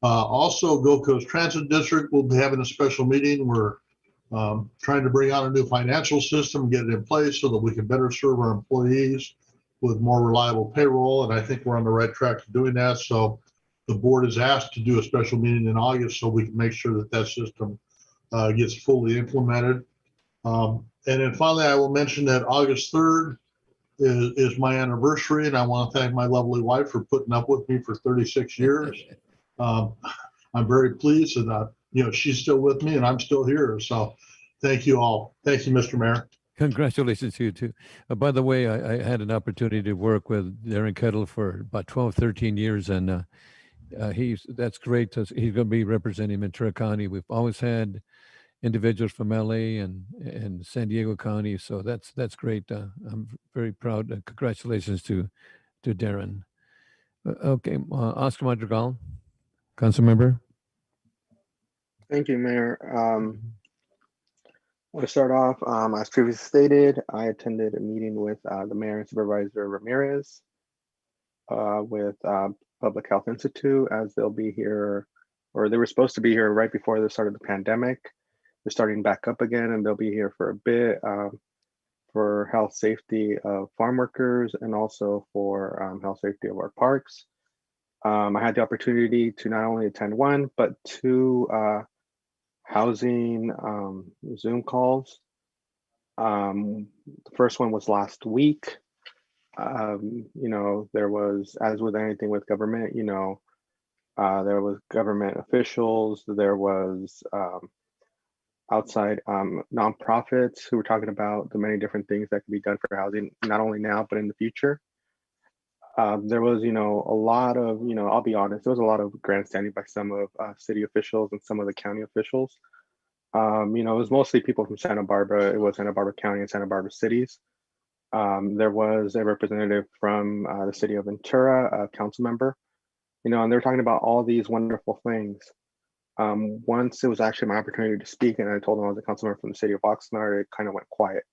Also, Gold Coast Transit District will be having a special meeting. We're trying to bring out a new financial system, get it in place so that we can better serve our employees with more reliable payroll, and I think we're on the right track to doing that. So the board is asked to do a special meeting in August so we can make sure that that system gets fully implemented. And then finally, I will mention that August 3rd is my anniversary, and I want to thank my lovely wife for putting up with me for 36 years. I'm very pleased, and she's still with me, and I'm still here. So, thank you all. Thank you, Mr. Mayor. Congratulations to you too. By the way, I had an opportunity to work with Darren Kettle for about 12, 13 years, and that's great. He's going to be representing Ventura County. We've always had individuals from LA and San Diego County. So that's great. I'm very proud. Congratulations to Darren. Okay, Oscar Madrigal, council member. Thank you, Mayor. I want to start off, as previously stated, I attended a meeting with the Mayor and Supervisor Ramirez with Public Health Institute, as they'll be here, or they were supposed to be here right before the start of the pandemic. They're starting back up again, and they'll be here for a bit for health safety of farm workers and also for health safety of our parks. I had the opportunity to not only attend one, but two housing Zoom calls. The first one was last week. There was, as with anything with government, there was government officials, there was outside nonprofits who were talking about the many different things that can be done for housing, not only now, but in the future. There was, a lot of, I'll be honest, there was a lot of grandstanding by some of city officials and some of the county officials. It was mostly people from Santa Barbara. It was Santa Barbara County and Santa Barbara cities. There was a representative from the city of Ventura, a council member, and they were talking about all these wonderful things. Once it was actually my opportunity to speak, and I told them I was a council member from the city of Oxnard, it kind of went quiet.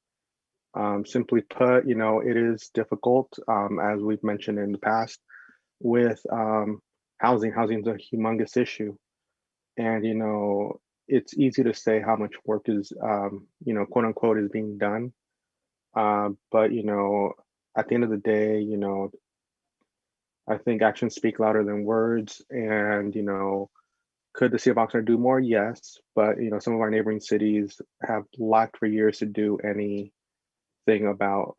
Simply put, it is difficult, as we've mentioned in the past, with housing. Housing is a humongous issue. And, it's easy to say how much work is, quote unquote, is being done. But, at the end of the day, I think actions speak louder than words. And, could the city of Oxnard do more? Yes. But, some of our neighboring cities have lacked for years to do anything about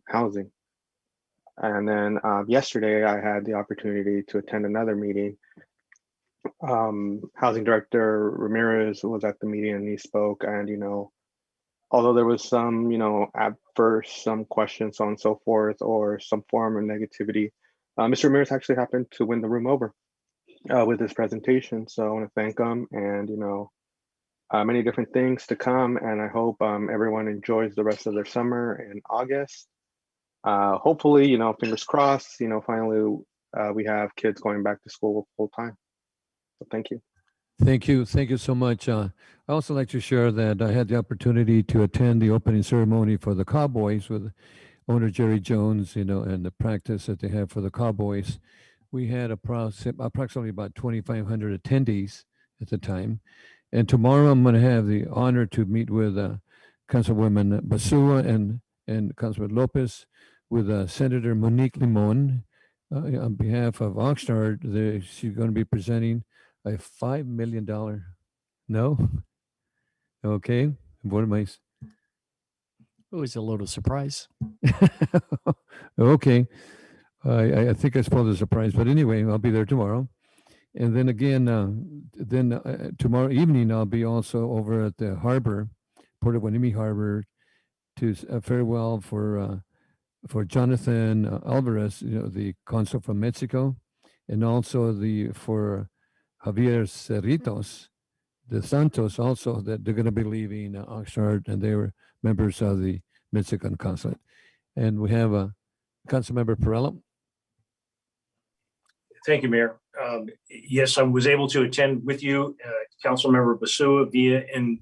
housing. And then yesterday, I had the opportunity to attend another meeting. Housing Director Ramirez was at the meeting and he spoke, and although there was some at first some questions, so on and so forth, or some form of negativity, Mr. Ramirez actually happened to win the room over with his presentation. So I want to thank him, and many different things to come, and I hope everyone enjoys the rest of their summer in August. Hopefully, fingers crossed, finally we have kids going back to school full time. So thank you. Thank you so much. I also like to share that I had the opportunity to attend the opening ceremony for the Cowboys with owner Jerry Jones, and the practice that they have for the Cowboys. We had approximately about 2,500 attendees at the time. And tomorrow I'm going to have the honor to meet with Councilwoman Basua and Councilman Lopez, with Senator Monique Limon on behalf of Oxnard, she's going to be presenting a $5 million. No? Okay. What am I? It was a load of surprise. Okay. I think I spoiled the surprise, but anyway, I'll be there tomorrow. And then again, tomorrow evening, I'll be also over at the harbor, Port of Guanimi Harbor, to farewell for Jonathan Alvarez, the consul from Mexico, and also for Javier Cerritos de Santos, also that they're going to be leaving Oxnard, and they were members of the Mexican consulate. And we have Councilmember Perrella. Thank you, Mayor. Yes, I was able to attend with you, Councilmember Basua, Villa, and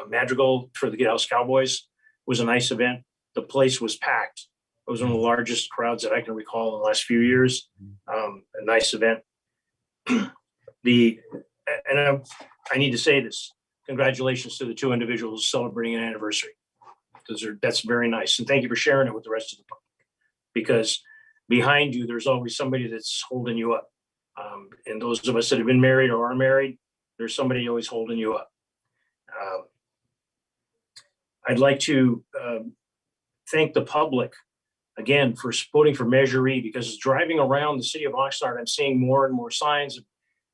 Madrigal for the Get House Cowboys. It was a nice event. The place was packed. It was one of the largest crowds that I can recall in the last few years. A nice event. I need to say this. Congratulations to the two individuals celebrating an anniversary. That's very nice. And thank you for sharing it with the rest of the public, because behind you, there's always somebody that's holding you up. And those of us that have been married or are married, there's somebody always holding you up. I'd like to thank the public again for voting for Measure E, because driving around the city of Oxnard, I'm seeing more and more signs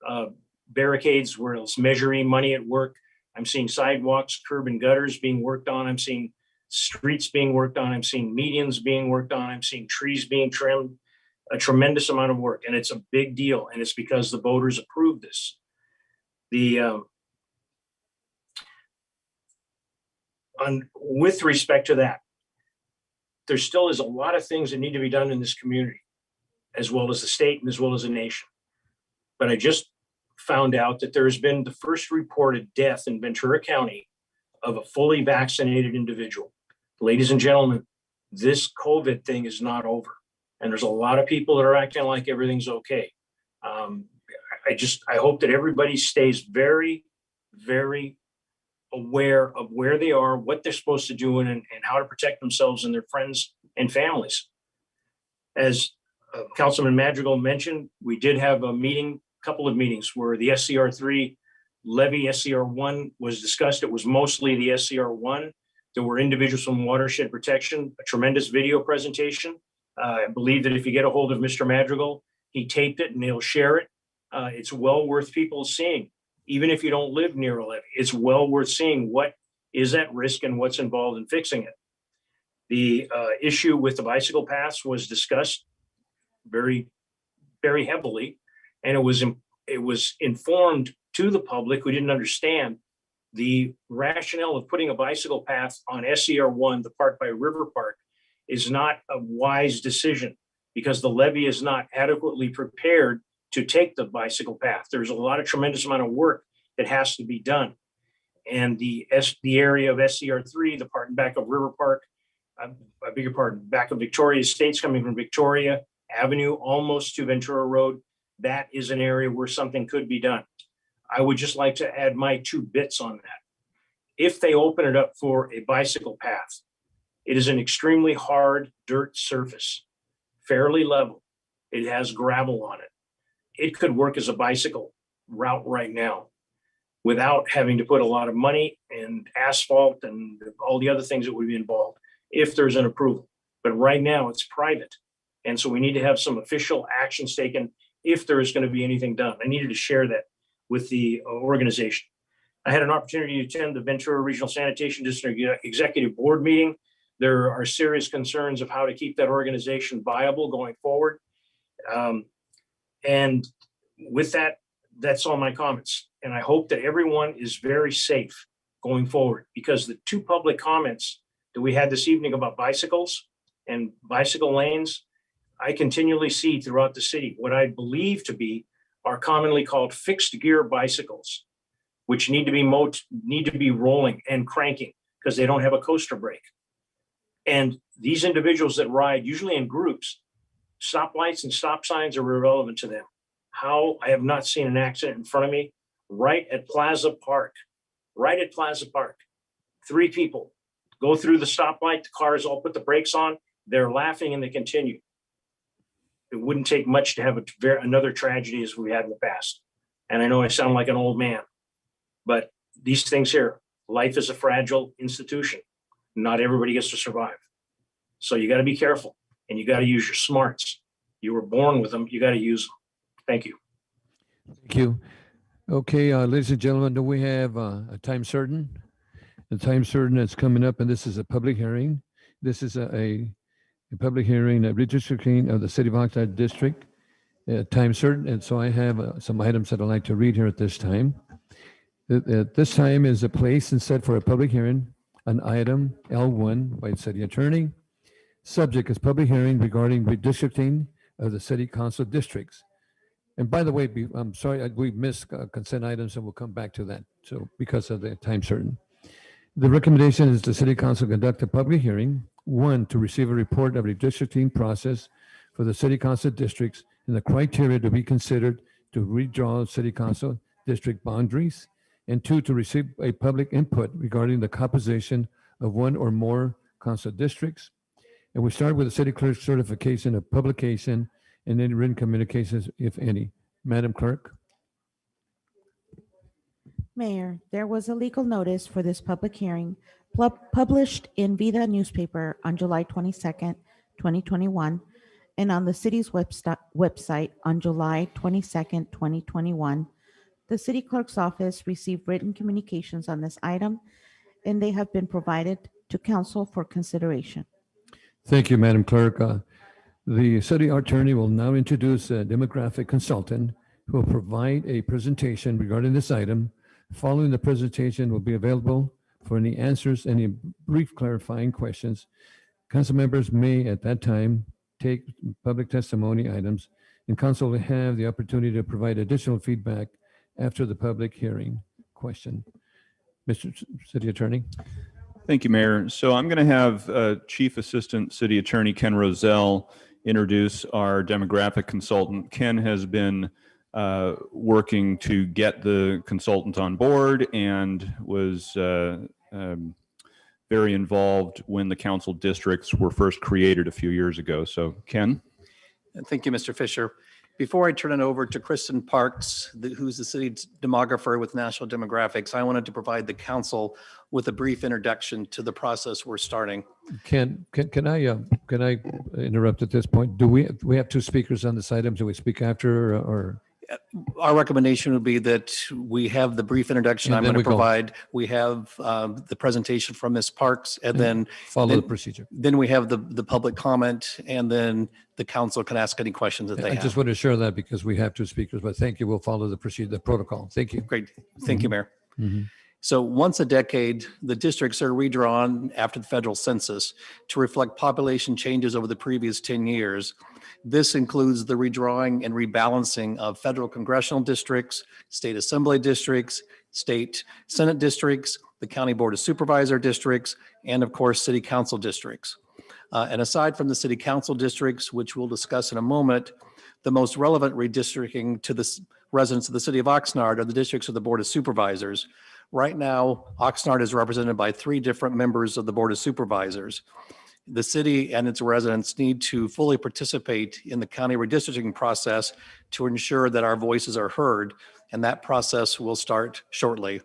of barricades where it's Measure E money at work. I'm seeing sidewalks, curb and gutters being worked on. I'm seeing streets being worked on. I'm seeing medians being worked on. I'm seeing trees being trimmed. A tremendous amount of work, and it's a big deal, and it's because the voters approved this. With respect to that, there still is a lot of things that need to be done in this community, as well as the state and as well as the nation. But I just found out that there has been the first reported death in Ventura County of a fully vaccinated individual. Ladies and gentlemen, this COVID thing is not over. And there's a lot of people that are acting like everything's okay. I hope that everybody stays very, very aware of where they are, what they're supposed to do, and how to protect themselves and their friends and families. As Councilman Madrigal mentioned, we did have a couple of meetings where the SCR3 levy, SCR1 was discussed. It was mostly the SCR1. There were individuals from watershed protection, a tremendous video presentation. I believe that if you get a hold of Mr. Madrigal, he taped it and he'll share it. It's well worth people seeing, even if you don't live near a levee. It's well worth seeing what is at risk and what's involved in fixing it. The issue with the bicycle paths was discussed very, very heavily, and it was informed to the public who didn't understand the rationale of putting a bicycle path on SCR1, the park by River Park, is not a wise decision, because the levee is not adequately prepared to take the bicycle path. There's a tremendous amount of work that has to be done. And the area of SCR3, the part back of River Park, I beg your pardon, back of Victoria Estates, coming from Victoria Avenue, almost to Ventura Road, that is an area where something could be done. I would just like to add my 2 bits on that. If they open it up for a bicycle path, it is an extremely hard dirt surface, fairly level. It has gravel on it. It could work as a bicycle route right now without having to put a lot of money and asphalt and all the other things that would be involved if there's an approval. But right now it's private. And so we need to have some official actions taken if there is going to be anything done. I needed to share that with the organization. I had an opportunity to attend the Ventura Regional Sanitation District Executive Board meeting. There are serious concerns of how to keep that organization viable going forward. And with that, that's all my comments. And I hope that everyone is very safe going forward, because the 2 public comments that we had this evening about bicycles and bicycle lanes, I continually see throughout the city what I believe to be are commonly called fixed gear bicycles, which need to be rolling and cranking because they don't have a coaster brake. And these individuals that ride, usually in groups, stoplights and stop signs are irrelevant to them. How I have not seen an accident in front of me right at Plaza Park. 3 people go through the stoplight, the cars all put the brakes on, they're laughing and they continue. It wouldn't take much to have another tragedy as we had in the past. And I know I sound like an old man, but these things here, life is a fragile institution. Not everybody gets to survive. So you got to be careful and you got to use your smarts. You were born with them. You got to use them. Thank you. Thank you. Okay, ladies and gentlemen, do we have a time certain? The time certain that's coming up, and this is a public hearing. This is a public hearing, a redistricting of the City of Oxnard District, time certain. And so I have some items that I'd like to read here at this time. At this time is a place and set for a public hearing, an item L1 by the city attorney. Subject is public hearing regarding redistricting of the city council districts. And by the way, I'm sorry, we missed consent items and we'll come back to that. So because of the time certain. The recommendation is the city council conduct a public hearing, one, to receive a report of redistricting process for the city council districts and the criteria to be considered to redraw city council district boundaries, and two, to receive a public input regarding the composition of one or more council districts. And we start with the city clerk's certification of publication and any written communications, if any. Madam Clerk. Mayor, there was a legal notice for this public hearing published in Vida newspaper on July 22nd, 2021, and on the city's website on July 22nd, 2021. The city clerk's office received written communications on this item, and they have been provided to council for consideration. Thank you, Madam Clerk. The city attorney will now introduce a demographic consultant who will provide a presentation regarding this item. Following the presentation will be available for any answers, any brief clarifying questions. Council members may at that time take public testimony items, and council will have the opportunity to provide additional feedback after the public hearing question. Mr. City Attorney. Thank you, Mayor. So I'm going to have Chief Assistant City Attorney Ken Roselle introduce our demographic consultant. Ken has been working to get the consultant on board and was very involved when the council districts were first created a few years ago. So Ken. Thank you, Mr. Fisher. Before I turn it over to Kristen Parks, who's the city demographer with National Demographics, I wanted to provide the council with a brief introduction to the process we're starting. Can I interrupt at this point? Do we have two speakers on this item? Do we speak after or? Our recommendation would be that we have the brief introduction I'm going to provide. We have the presentation from Ms. Parks, and then follow the procedure. Then we have the public comment, and then the council can ask any questions that they have. I just want to share that because we have two speakers, but thank you. We'll follow the procedure, the protocol. Thank you. Great. Thank you, Mayor. So once a decade, the districts are redrawn after the federal census to reflect population changes over the previous 10 years. This includes the redrawing and rebalancing of federal congressional districts, state assembly districts, state senate districts, the county board of supervisor districts, and of course, city council districts. And aside from the city council districts, which we'll discuss in a moment, the most relevant redistricting to the residents of the city of Oxnard are the districts of the board of supervisors. Right now, Oxnard is represented by 3 different members of the board of supervisors. The city and its residents need to fully participate in the county redistricting process to ensure that our voices are heard, and that process will start shortly.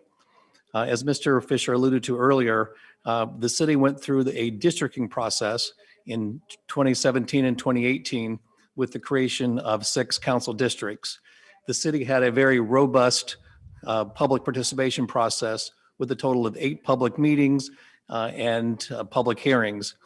As Mr. Fisher alluded to earlier, the city went through a districting process in 2017 and 2018 with the creation of 6 council districts. The city had a very robust public participation process with a total of 8 public meetings and public hearings.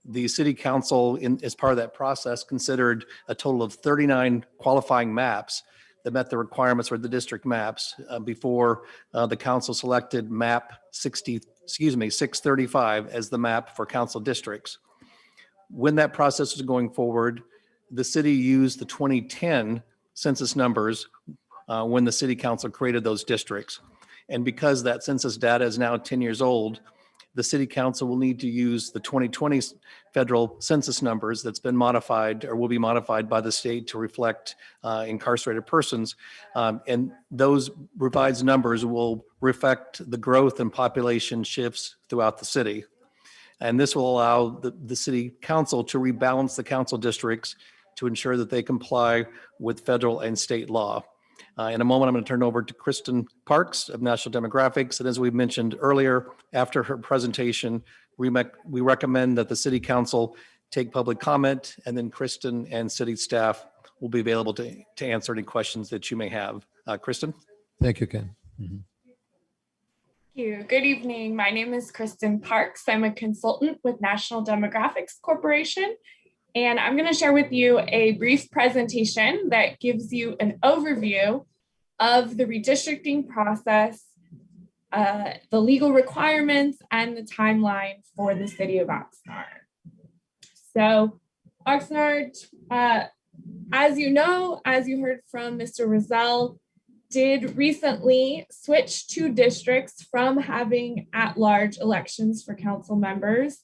The city council, as part of that process, considered a total of 39 qualifying maps that met the requirements for the district maps before the council selected map 635 as the map for council districts. When that process was going forward, the city used the 2010 census numbers when the city council created those districts. And because that census data is now 10 years old, the city council will need to use the 2020 federal census numbers that's been modified or will be modified by the state to reflect incarcerated persons. And those revised numbers will reflect the growth and population shifts throughout the city. And this will allow the city council to rebalance the council districts to ensure that they comply with federal and state law. In a moment, I'm going to turn over to Kristen Parks of National Demographics. And as we mentioned earlier, after her presentation, we recommend that the City Council take public comment, and then Kristen and city staff will be available to answer any questions that you may have. Kristen? Thank you, Ken. Thank you. Good evening. My name is Kristen Parks. I'm a consultant with National Demographics Corporation, and I'm going to share with you a brief presentation that gives you an overview of the redistricting process, the legal requirements, and the timeline for the city of Oxnard. So Oxnard, as you know, as you heard from Mr. Rozelle, did recently switch to districts from having at-large elections for council members.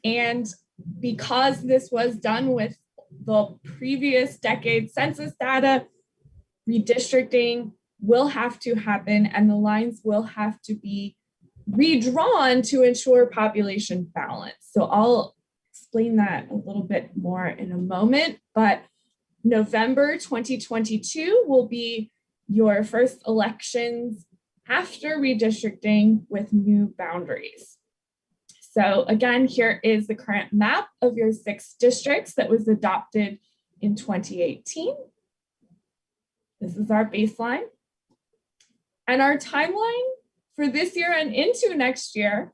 And because this was done with the previous decade census data, redistricting will have to happen and the lines will have to be redrawn to ensure population balance. So I'll explain that a little bit more in a moment, but November 2022 will be your first elections after redistricting with new boundaries. So again, here is the current map of your 6 districts that was adopted in 2018. This is our baseline. And our timeline for this year and into next year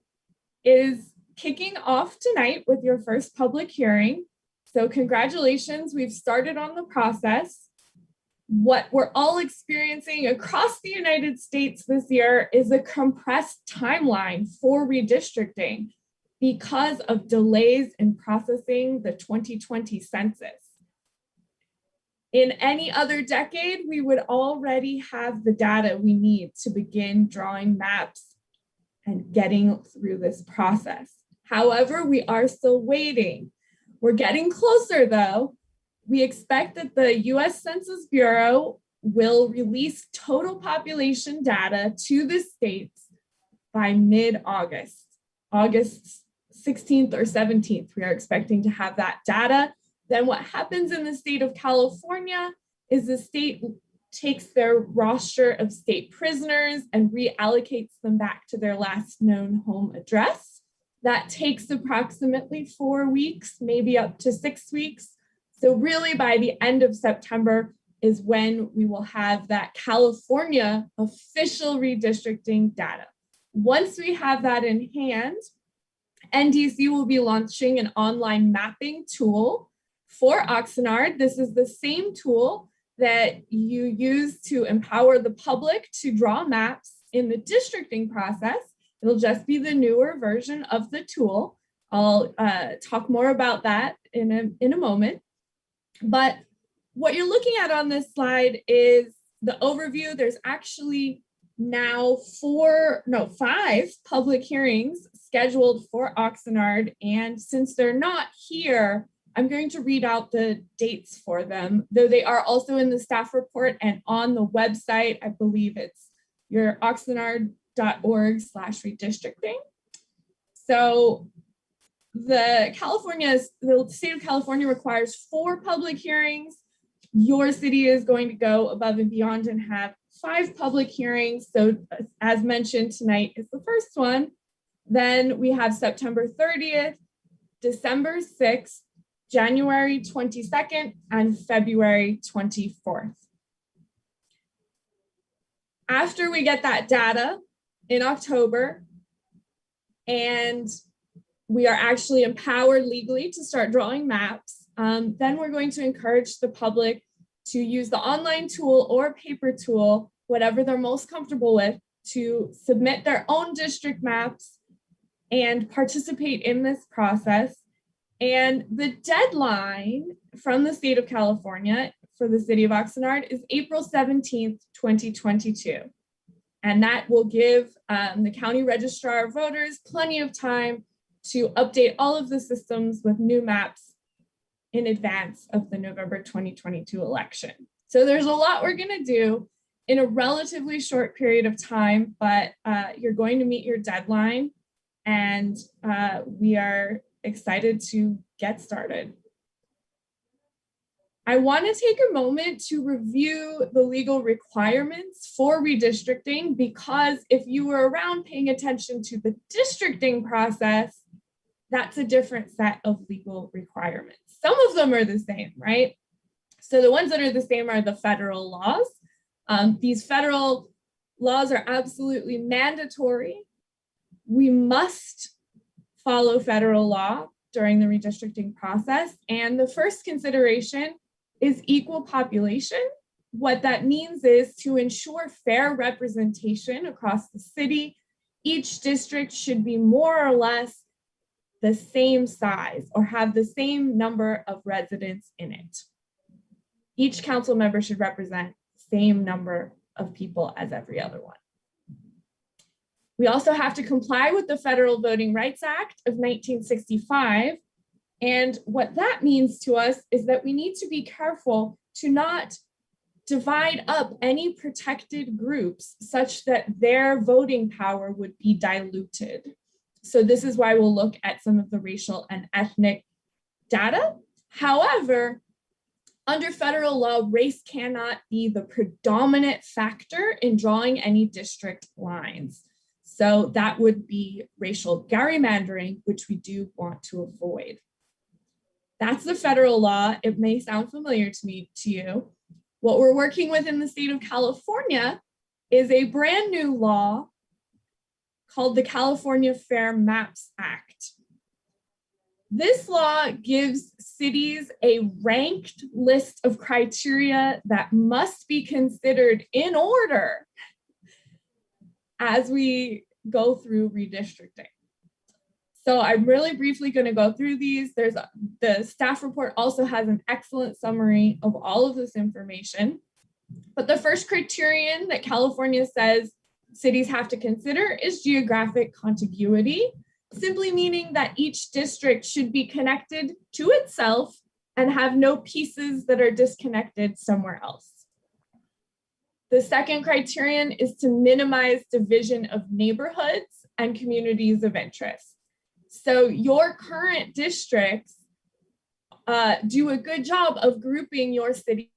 is kicking off tonight with your first public hearing. So congratulations, we've started on the process. What we're all experiencing across the United States this year is a compressed timeline for redistricting because of delays in processing the 2020 census. In any other decade, we would already have the data we need to begin drawing maps and getting through this process. However, we are still waiting. We're getting closer though. We expect that the US Census Bureau will release total population data to the states by mid-August, August 16th or 17th. We are expecting to have that data. Then what happens in the state of California is the state takes their roster of state prisoners and reallocates them back to their last known home address. That takes approximately 4 weeks, maybe up to 6 weeks. So really by the end of September is when we will have that California official redistricting data. Once we have that in hand, NDC will be launching an online mapping tool for Oxnard. This is the same tool that you use to empower the public to draw maps in the districting process. It'll just be the newer version of the tool. I'll talk more about that in a moment. But what you're looking at on this slide is the overview. There's actually now 5 public hearings scheduled for Oxnard. And since they're not here, I'm going to read out the dates for them, though they are also in the staff report and on the website. I believe it's your oxnard.org/redistricting. So the state of California requires 4 public hearings. Your city is going to go above and beyond and have 5 public hearings. So as mentioned, tonight is the first one. Then we have September 30th, December 6th, January 22nd, and February 24th. After we get that data in October, and we are actually empowered legally to start drawing maps, then we're going to encourage the public to use the online tool or paper tool, whatever they're most comfortable with, to submit their own district maps and participate in this process. And the deadline from the state of California for the city of Oxnard is April 17th, 2022. And that will give the county registrar of voters plenty of time to update all of the systems with new maps in advance of the November 2022 election. So there's a lot we're going to do in a relatively short period of time, but you're going to meet your deadline, and we are excited to get started. I want to take a moment to review the legal requirements for redistricting, because if you were around paying attention to the districting process, that's a different set of legal requirements. Some of them are the same, right? So the ones that are the same are the federal laws. These federal laws are absolutely mandatory. We must follow federal law during the redistricting process. And the first consideration is equal population. What that means is to ensure fair representation across the city, each district should be more or less the same size or have the same number of residents in it. Each council member should represent the same number of people as every other one. We also have to comply with the Federal Voting Rights Act of 1965. And what that means to us is that we need to be careful to not divide up any protected groups such that their voting power would be diluted. So this is why we'll look at some of the racial and ethnic data. However, under federal law, race cannot be the predominant factor in drawing any district lines. So that would be racial gerrymandering, which we do want to avoid. That's the federal law. It may sound familiar to you. What we're working with in the state of California is a brand new law called the California Fair Maps Act. This law gives cities a ranked list of criteria that must be considered in order as we go through redistricting. So I'm really briefly going to go through these. The staff report also has an excellent summary of all of this information. But the first criterion that California says cities have to consider is geographic contiguity, simply meaning that each district should be connected to itself and have no pieces that are disconnected somewhere else. The second criterion is to minimize division of neighborhoods and communities of interest. So your current districts do a good job of grouping your city.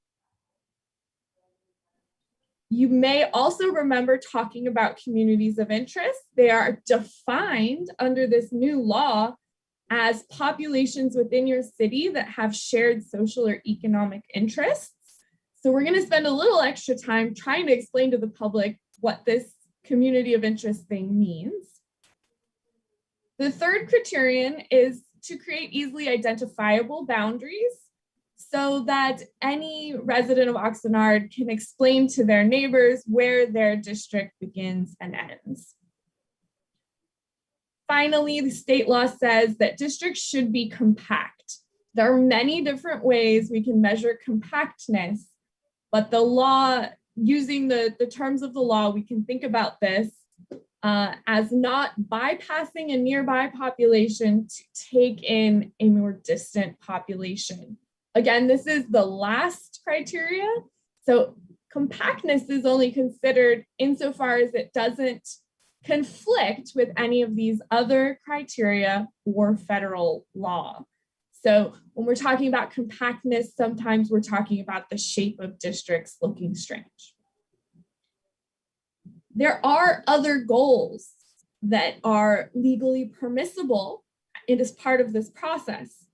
You may also remember talking about communities of interest. They are defined under this new law as populations within your city that have shared social or economic interests. So we're going to spend a little extra time trying to explain to the public what this community of interest thing means. The third criterion is to create easily identifiable boundaries so that any resident of Oxnard can explain to their neighbors where their district begins and ends. Finally, the state law says that districts should be compact. There are many different ways we can measure compactness, but the law, using the terms of the law, we can think about this as not bypassing a nearby population to take in a more distant population. Again, this is the last criteria. So compactness is only considered insofar as it doesn't conflict with any of these other criteria or federal law. So when we're talking about compactness, sometimes we're talking about the shape of districts looking strange. There are other goals that are legally permissible. It is part of this process.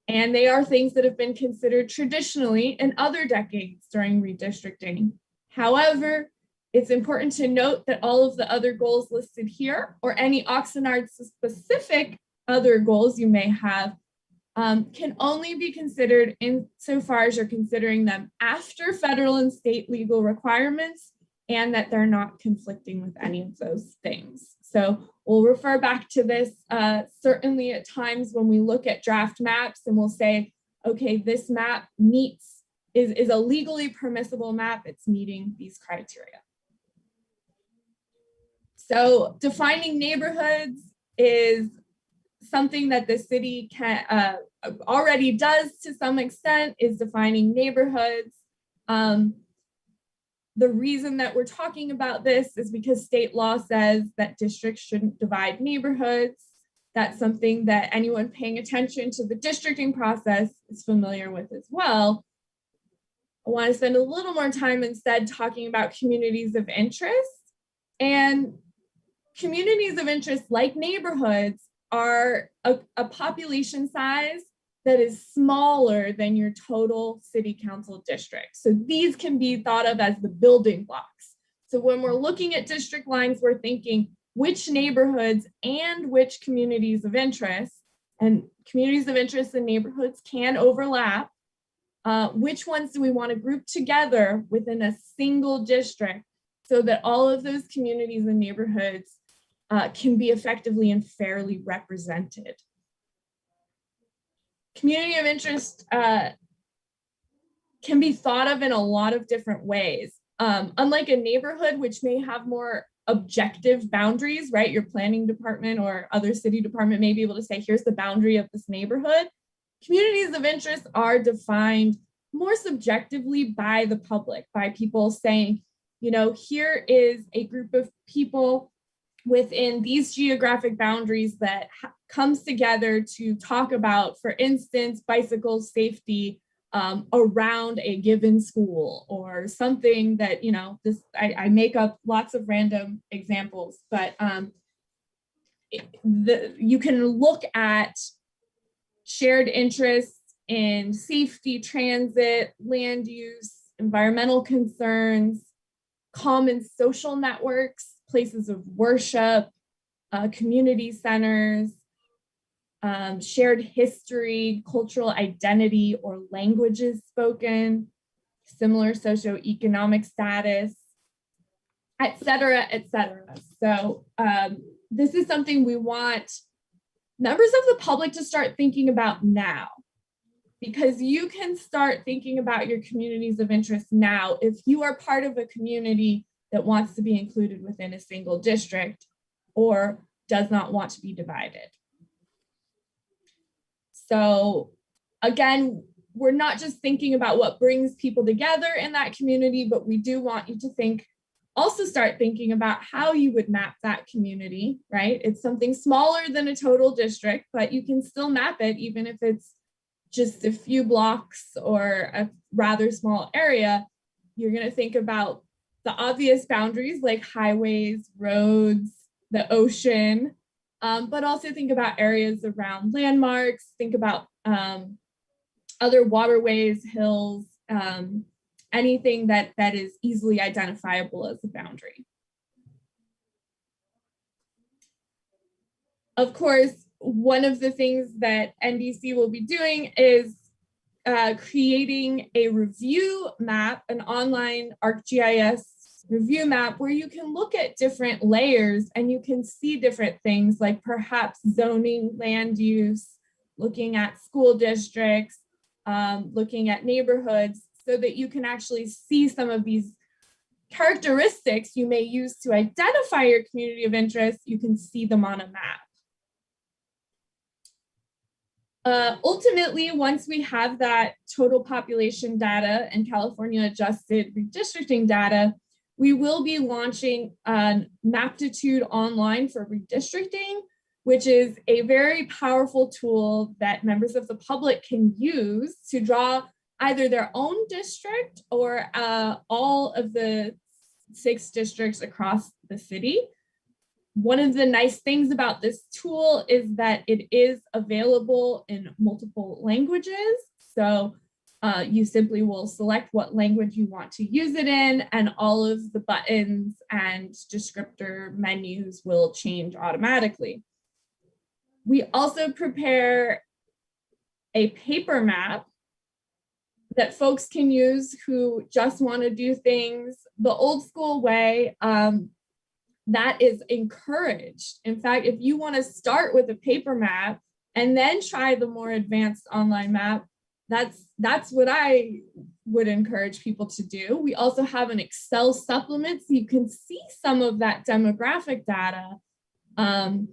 And they are things that have been considered traditionally in other decades during redistricting. However, it's important to note that all of the other goals listed here, or any Oxnard specific other goals you may have, can only be considered insofar as you're considering them after federal and state legal requirements, and that they're not conflicting with any of those things. So we'll refer back to this certainly at times when we look at draft maps and we'll say, okay, this map is a legally permissible map, it's meeting these criteria. So defining neighborhoods is something that the city can already does to some extent, is defining neighborhoods. The reason that we're talking about this is because state law says that districts shouldn't divide neighborhoods. That's something that anyone paying attention to the districting process is familiar with as well. I want to spend a little more time instead talking about communities of interest. And communities of interest, like neighborhoods, are a population size that is smaller than your total city council district. So these can be thought of as the building blocks. So when we're looking at district lines, we're thinking which neighborhoods and which communities of interest, and communities of interest and neighborhoods can overlap. Which ones do we want to group together within a single district so that all of those communities and neighborhoods can be effectively and fairly represented? Community of interest can be thought of in a lot of different ways. Unlike a neighborhood, which may have more objective boundaries, right? Your planning department or other city department may be able to say, here's the boundary of this neighborhood. Communities of interest are defined more subjectively by the public, by people saying, you know, here is a group of people within these geographic boundaries that comes together to talk about, for instance, bicycle safety around a given school, or something that, you know, this, I make up lots of random examples, but you can look at shared interests in safety, transit, land use, environmental concerns, common social networks, places of worship, community centers, shared history, cultural identity or languages spoken, similar socioeconomic status, et cetera, et cetera. So this is something we want members of the public to start thinking about now, because you can start thinking about your communities of interest now if you are part of a community that wants to be included within a single district or does not want to be divided. So again, we're not just thinking about what brings people together in that community, but we do want you to also start thinking about how you would map that community, right? It's something smaller than a total district, but you can still map it even if it's just a few blocks or a rather small area. You're going to think about the obvious boundaries like highways, roads, the ocean, but also think about areas around landmarks, think about other waterways, hills, anything that is easily identifiable as a boundary. Of course, one of the things that NDC will be doing is creating a review map, an online ArcGIS review map, where you can look at different layers and you can see different things like perhaps zoning, land use, looking at school districts, looking at neighborhoods, so that you can actually see some of these characteristics you may use to identify your community of interest. You can see them on a map. Ultimately, once we have that total population data and California adjusted redistricting data, we will be launching Maptitude Online for Redistricting, which is a very powerful tool that members of the public can use to draw either their own district or all of the 6 districts across the city. One of the nice things about this tool is that it is available in multiple languages. So you simply will select what language you want to use it in, and all of the buttons and descriptor menus will change automatically. We also prepare a paper map that folks can use who just want to do things the old school way. That is encouraged. In fact, if you want to start with a paper map and then try the more advanced online map, that's what I would encourage people to do. We also have an Excel supplement so you can see some of that demographic data, and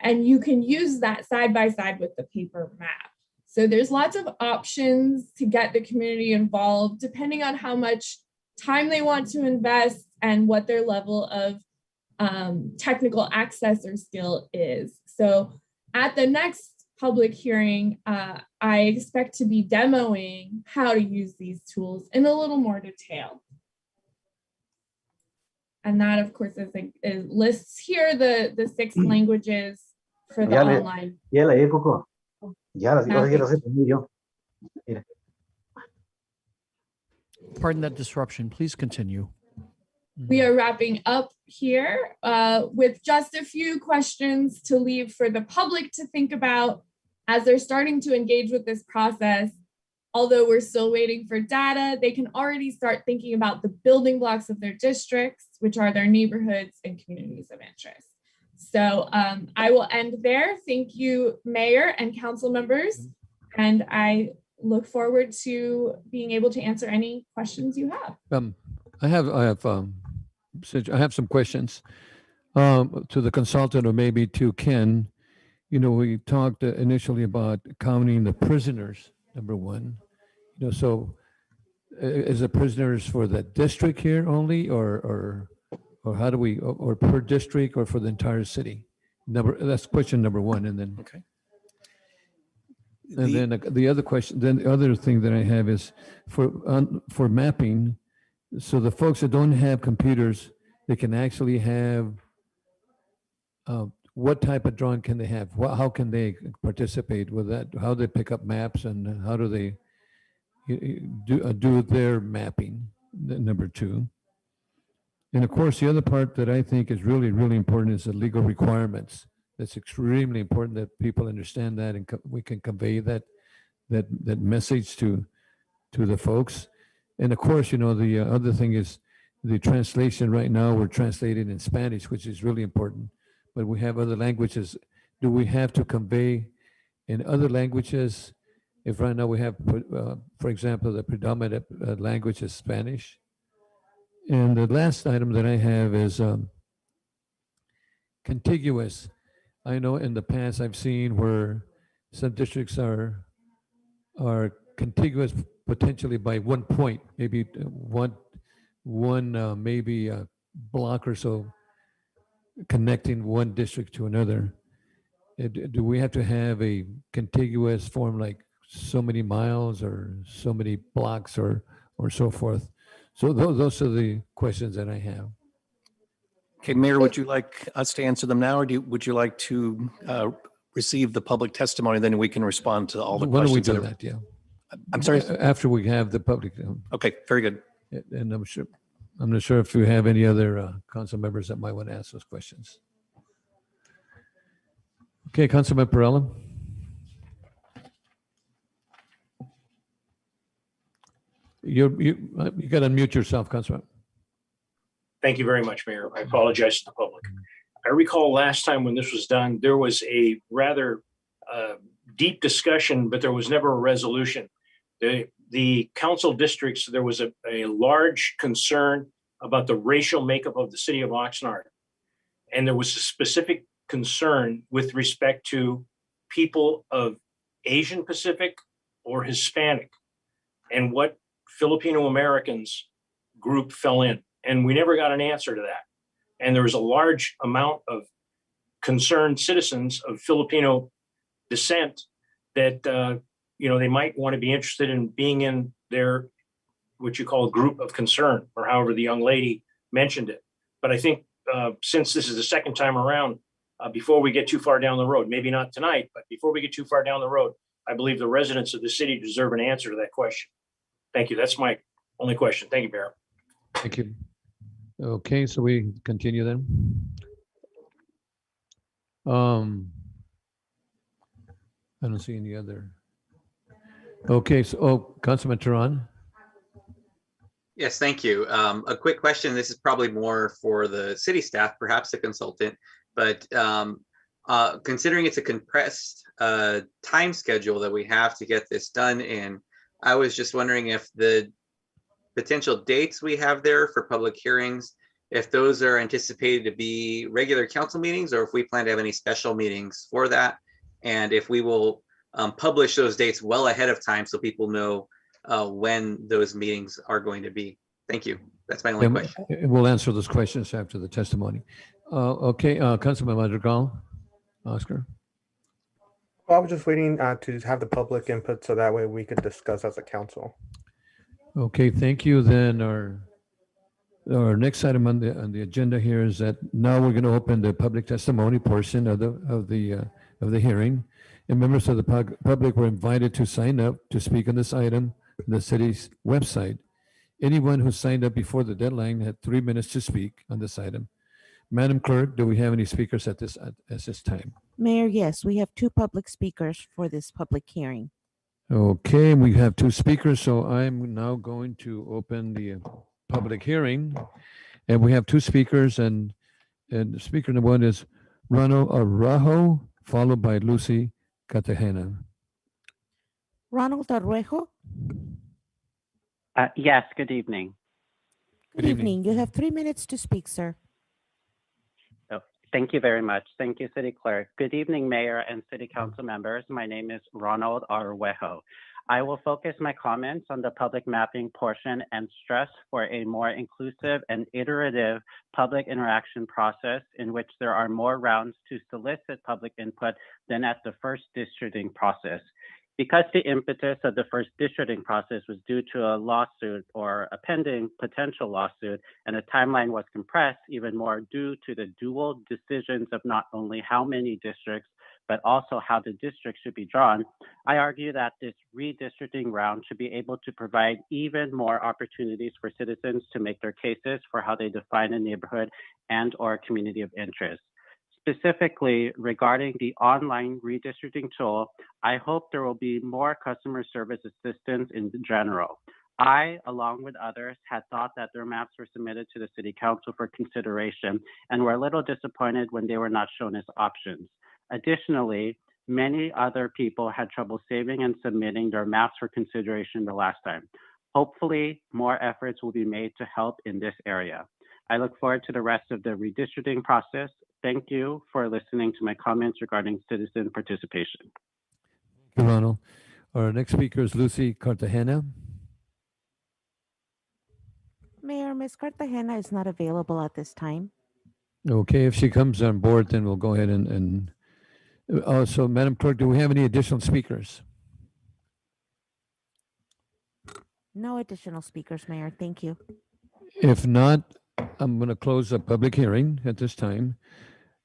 you can use that side by side with the paper map. So there's lots of options to get the community involved, depending on how much time they want to invest and what their level of technical access or skill is. So at the next public hearing, I expect to be demoing how to use these tools in a little more detail. And that, of course, is lists here the 6 languages for the online. Ya leí, Coco. Ya las respondí yo. Mira. Pardon that disruption. Please continue. We are wrapping up here with just a few questions to leave for the public to think about as they're starting to engage with this process. Although we're still waiting for data, they can already start thinking about the building blocks of their districts, which are their neighborhoods and communities of interest. So I will end there. Thank you, Mayor and council members. And I look forward to being able to answer any questions you have. I have some questions to the consultant or maybe to Ken. You know, we talked initially about counting the prisoners, number one. You know, so is the prisoners for the district here only, or how do we, or per district, or for the entire city? That's question number one, and then okay. And then the other question, then the other thing that I have is for mapping. So the folks that don't have computers, they can actually have, what type of drawing can they have? How can they participate with that? How do they pick up maps, and how do they do their mapping, number two? And of course, the other part that I think is really, really important is the legal requirements. That's extremely important that people understand that, and we can convey that message to the folks. And of course, you know, the other thing is the translation. Right now, we're translating in Spanish, which is really important. But we have other languages. Do we have to convey in other languages? If right now we have, for example, the predominant language is Spanish. And the last item that I have is contiguous. I know in the past I've seen where some districts are contiguous potentially by 1 point, maybe one maybe a block or so connecting one district to another. Do we have to have a contiguous form like so many miles or so many blocks or so forth? So those are the questions that I have. Okay, Mayor, would you like us to answer them now, or would you like to receive the public testimony, then we can respond to all the Why don't we questions? do that? Yeah. I'm sorry? After we have the public. Okay, very good. And I'm not sure if you have any other council members that might want to ask those questions. Okay, Councilman Perella. You got to unmute yourself, Councilman. Thank you very much, Mayor. I apologize to the public. I recall last time when this was done, there was a rather deep discussion, but there was never a resolution. The council districts, there was a large concern about the racial makeup of the city of Oxnard. And there was a specific concern with respect to people of Asian Pacific or Hispanic, and what Filipino Americans group fell in. And we never got an answer to that. And there was a large amount of concerned citizens of Filipino descent that, they might want to be interested in being in their, what you call a group of concern, or however the young lady mentioned it. But I think since this is the second time around, before we get too far down the road, maybe not tonight, but before we get too far down the road, I believe the residents of the city deserve an answer to that question. Thank you. That's my only question. Thank you, Mayor. Thank you. Okay, so we continue then. I don't see any other. Okay, so Councilman Tehran. Yes, thank you. A quick question. This is probably more for the city staff, perhaps the consultant, but considering it's a compressed time schedule that we have to get this done in, I was just wondering if the potential dates we have there for public hearings, if those are anticipated to be regular council meetings, or if we plan to have any special meetings for that, and if we will publish those dates well ahead of time so people know when those meetings are going to be. Thank you. That's my only question. We'll answer those questions after the testimony. Okay, Councilman Madrigal, Oscar. I was just waiting to have the public input so that way we could discuss as a council. Okay, thank you. Then our next item on the agenda here is that now we're going to open the public testimony portion of the hearing. And members of the public were invited to sign up to speak on this item on the city's website. Anyone who signed up before the deadline had 3 minutes to speak on this item. Madam Clerk, do we have any speakers at this time? Mayor, yes, we have 2 public speakers for this public hearing. Okay, we have 2 speakers, so I'm now going to open the public hearing. And we have 2 speakers, and speaker number 1 is Ronald Araujo, followed by Lucy Cartagena. Ronald Araujo? Yes, good evening. Good evening. You have 3 minutes to speak, sir. Oh, thank you very much. Thank you, City Clerk. Good evening, Mayor and City Council members. My name is Ronald Araujo. I will focus my comments on the public mapping portion and stress for a more inclusive and iterative public interaction process in which there are more rounds to solicit public input than at the first districting process. Because the impetus of the first districting process was due to a lawsuit or a pending potential lawsuit, and the timeline was compressed even more due to the dual decisions of not only how many districts, but also how the districts should be drawn, I argue that this redistricting round should be able to provide even more opportunities for citizens to make their cases for how they define a neighborhood and or community of interest. Specifically, regarding the online redistricting tool, I hope there will be more customer service assistance in general. I, along with others, had thought that their maps were submitted to the City Council for consideration and were a little disappointed when they were not shown as options. Additionally, many other people had trouble saving and submitting their maps for consideration the last time. Hopefully, more efforts will be made to help in this area. I look forward to the rest of the redistricting process. Thank you for listening to my comments regarding citizen participation. Thank you, Ronald. Our next speaker is Lucy Cartagena. Mayor, Ms. Cartagena is not available at this time. Okay, if she comes on board, then we'll go ahead and also, Madam Clerk, do we have any additional speakers? No additional speakers, Mayor. Thank you. If not, I'm going to close the public hearing at this time.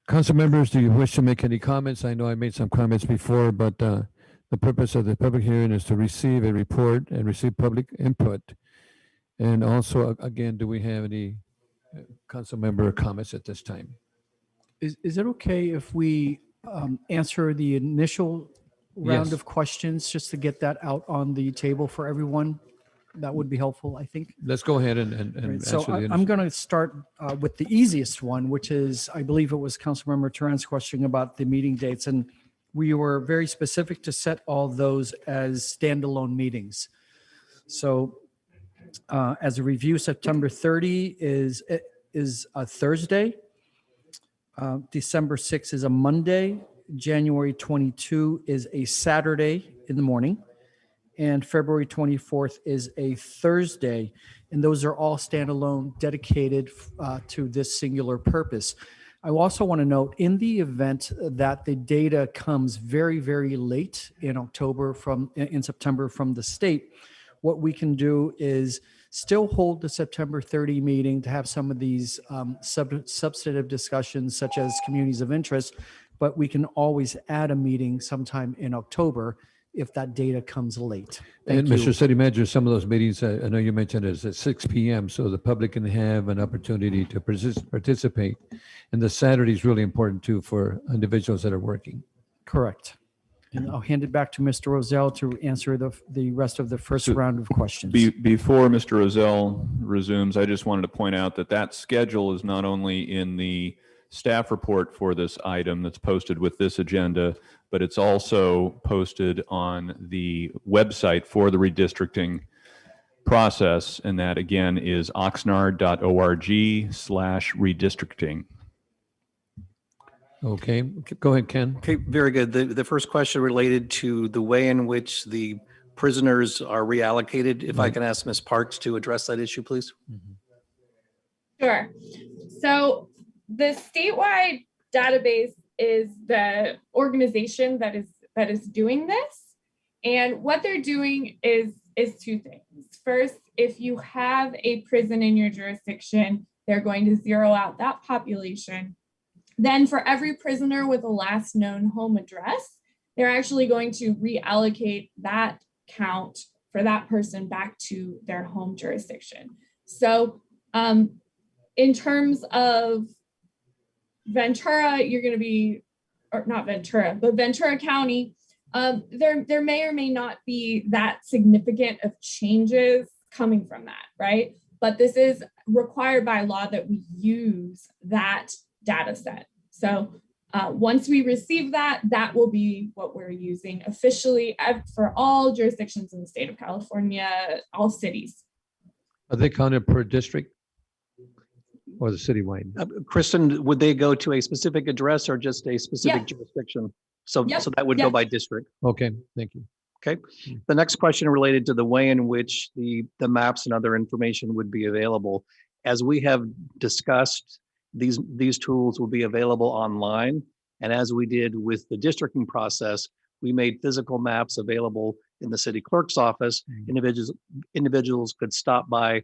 Council members, do you wish to make any comments? I know I made some comments before, but the purpose of the public hearing is to receive a report and receive public input. And also, again, do we have any council member comments at this time? Is it okay if we answer the initial round Yes. of questions just to get that out on the table for everyone? That would be helpful, I think. Let's go ahead and Right, so answer the I'm going to start with the easiest one, which is, I believe it was Councilmember Turan's question about the meeting dates. And we were very specific to set all those as standalone meetings. So as a review, September 30 is a Thursday. December 6 is a Monday. January 22 is a Saturday in the morning. And February 24th is a Thursday. And those are all standalone, dedicated to this singular purpose. I also want to note, in the event that the data comes very, very late in September from the state, what we can do is still hold the September 30 meeting to have some of these substantive discussions, such as communities of interest, but we can always add a meeting sometime in October if that data comes late. And Thank you. Mr. City Manager, some of those meetings, I know you mentioned is at 6 p.m., so the public can have an opportunity to participate. And the Saturday is really important too for individuals that are working. Correct. And I'll hand it back to Mr. Rozelle to answer the rest of the first round of questions. Before Mr. Rozelle resumes, I just wanted to point out that schedule is not only in the staff report for this item that's posted with this agenda, but it's also posted on the website for the redistricting process. And that again is oxnard.org/redistricting. Okay, go ahead, Ken. Okay, very good. The first question related to the way in which the prisoners are reallocated. If I can ask Ms. Parks to address that issue, please. Sure. So the statewide database is the organization that that is doing this. And what they're doing is two things. First, if you have a prison in your jurisdiction, they're going to zero out that population. Then for every prisoner with a last known home address, they're actually going to reallocate that count for that person back to their home jurisdiction. So in terms of Ventura, you're going to be, or not Ventura, but Ventura County, there may or may not be that significant of changes coming from that, right? But this is required by law that we use that data set. So once we receive that, that will be what we're using officially for all jurisdictions in the state of California, all cities. Are they counted per district or the citywide? Kristen, would they go to a specific address or just a specific jurisdiction? So that would go by district. Okay, thank you. Okay. The next question related to the way in which the maps and other information would be available. As we have discussed, these tools will be available online. And as we did with the districting process, we made physical maps available in the city clerk's office. Individuals could stop by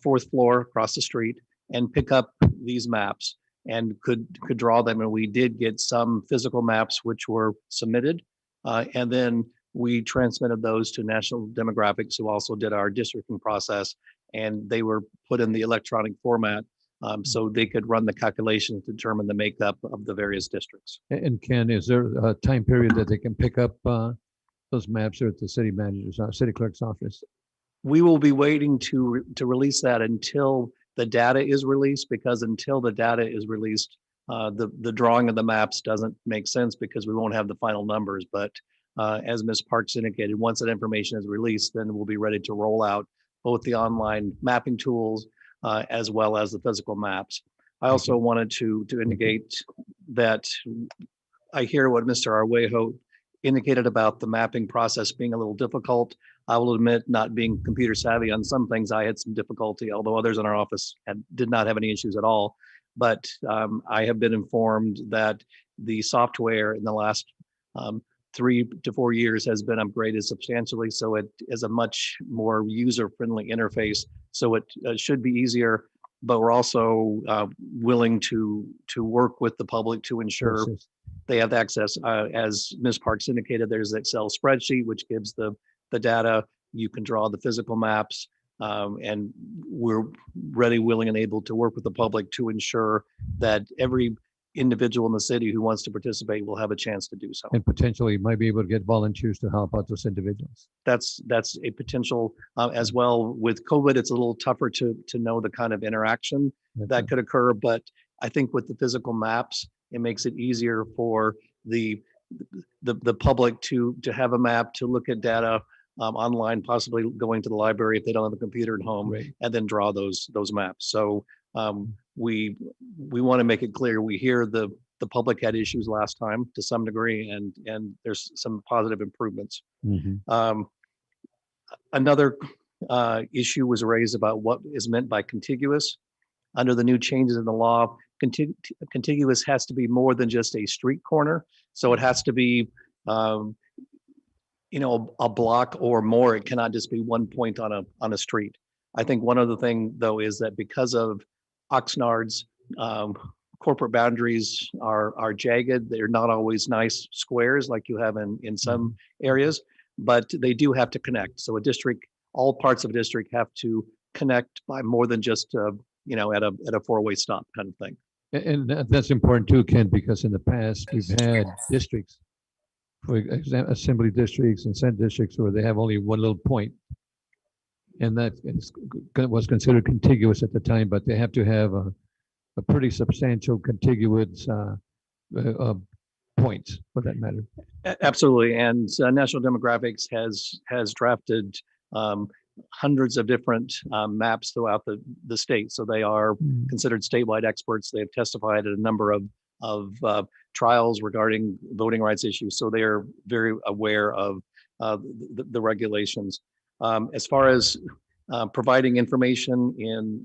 fourth floor across the street and pick up these maps and could draw them. And we did get some physical maps which were submitted. And then we transmitted those to National Demographics, who also did our districting process, and they were put in the electronic format so they could run the calculations to determine the makeup of the various districts. And Ken, is there a time period that they can pick up those maps at the city manager's, city clerk's office? We will be waiting to release that until the data is released, because until the data is released, the drawing of the maps doesn't make sense because we won't have the final numbers. But as Ms. Parks indicated, once that information is released, then we'll be ready to roll out both the online mapping tools as well as the physical maps. I also wanted to indicate that I hear what Mr. Arguello indicated about the mapping process being a little difficult. I will admit, not being computer savvy on some things, I had some difficulty, although others in our office did not have any issues at all. But I have been informed that the software in the last 3 to 4 years has been upgraded substantially, so it is a much more user-friendly interface. So it should be easier, but we're also willing to work with the public to ensure they have access. As Ms. Parks indicated, there's an Excel spreadsheet which gives the data. You can draw the physical maps, and we're ready, willing, and able to work with the public to ensure that every individual in the city who wants to participate will have a chance to do so. And potentially might be able to get volunteers to help out those individuals. That's a potential as well. With COVID, it's a little tougher to know the kind of interaction that could occur. But I think with the physical maps, it makes it easier for the public to have a map, to look at data online, possibly going to the library if they don't have a computer at home, and then draw those maps. So we want to make it clear, we hear the public had issues last time to some degree, and there's some positive improvements. Another issue was raised about what is meant by contiguous. Under the new changes in the law, contiguous has to be more than just a street corner. So it has to be a block or more. It cannot just be one point on a street. I think one other thing, though, is that because of Oxnard's corporate boundaries are jagged, they're not always nice squares like you have in some areas, but they do have to connect. So a district, all parts of a district have to connect by more than just at a four-way stop kind of thing. And that's important too, Ken, because in the past we've had districts, for example, assembly districts and Senate districts, where they have only one little point. And that was considered contiguous at the time, but they have to have a pretty substantial contiguous points for that matter. Absolutely, and National Demographics has drafted hundreds of different maps throughout the state. So they are considered statewide experts. They have testified at a number of trials regarding voting rights issues. So they are very aware of the regulations. As far as providing information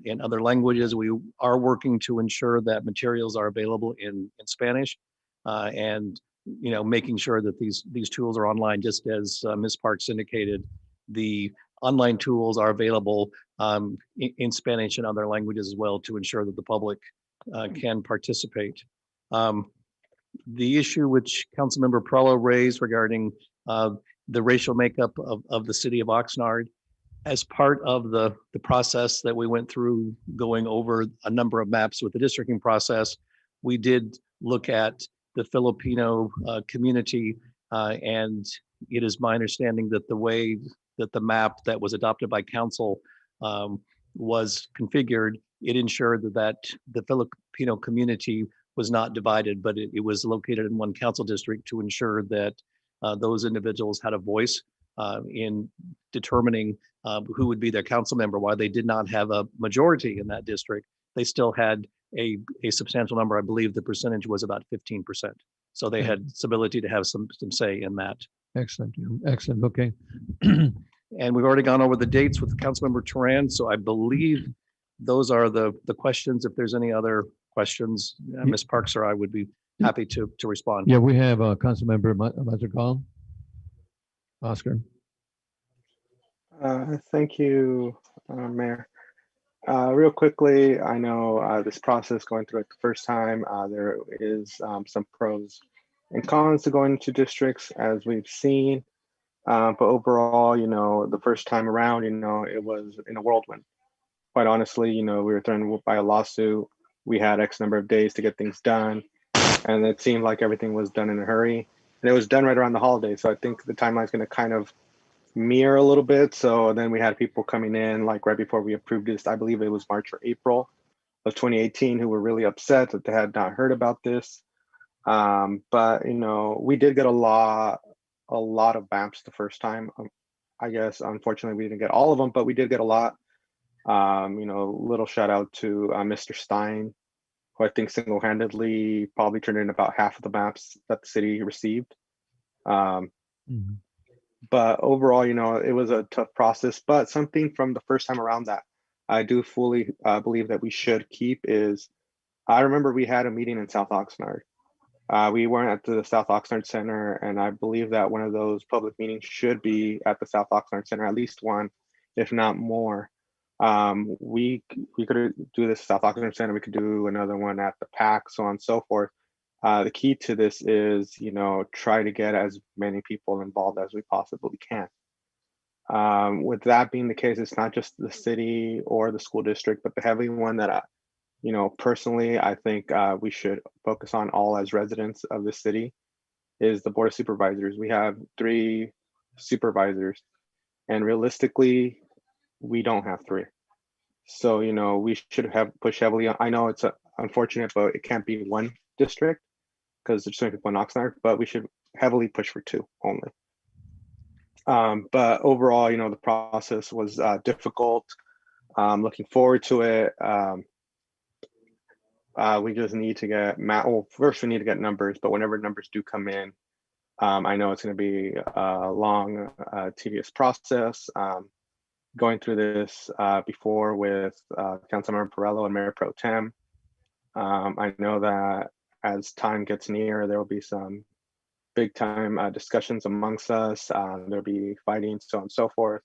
in other languages, we are working to ensure that materials are available in Spanish and making sure that these tools are online, just as Ms. Parks indicated. The online tools are available in Spanish and other languages as well to ensure that the public can participate. The issue which Councilmember Perello raised regarding the racial makeup of the city of Oxnard, as part of the process that we went through going over a number of maps with the districting process, we did look at the Filipino community, and it is my understanding that the way that the map that was adopted by council was configured, it ensured that the Filipino community was not divided, but it was located in one council district to ensure that those individuals had a voice in determining who would be their council member. While they did not have a majority in that district, they still had a substantial number. I believe the percentage was about 15%. So they had some ability to have some say in that. Excellent. Excellent. Okay. And we've already gone over the dates with Councilmember Turan. So I believe those are the questions. If there's any other questions, Ms. Parks or I would be happy to respond. Yeah, we have Councilmember Madrigal. Oscar. Thank you, Mayor. Real quickly, I know this process going through it the first time, there is some pros and cons to going into districts, as we've seen. But overall, the first time around, it was in a whirlwind. Quite honestly, we were threatened by a lawsuit. We had X number of days to get things done. And it seemed like everything was done in a hurry. And it was done right around the holidays. So I think the timeline is going to kind of mirror a little bit. So then we had people coming in like right before we approved this. I believe it was March or April of 2018 who were really upset that they had not heard about this. But we did get a lot of maps the first time. I guess unfortunately we didn't get all of them, but we did get a lot. Little shout out to Mr. Stein, who I think single-handedly probably turned in about half of the maps that the city received. But overall, it was a tough process, but something from the first time around that I do fully believe that we should keep is, I remember we had a meeting in South Oxnard. We weren't at the South Oxnard Center, and I believe that one of those public meetings should be at the South Oxnard Center, at least one, if not more. We could do this South Oxnard Center, we could do another one at the PAC, so on and so forth. The key to this is, try to get as many people involved as we possibly can. With that being the case, it's not just the city or the school district, but the heavy one that personally, I think we should focus on all as residents of the city is the Board of Supervisors. We have 3 supervisors, and realistically, we don't have 3. So, we should have pushed heavily on. I know it's unfortunate, but it can't be one district because there's so many people in Oxnard, but we should heavily push for 2 only. But overall, the process was difficult. Looking forward to it. We just need to get first we need to get numbers, but whenever numbers do come in, I know it's going to be a long, tedious process. Going through this before with Councilmember Perello and Mayor Pro Tem. I know that as time gets near, there will be some big time discussions amongst us. There'll be fighting, so on and so forth.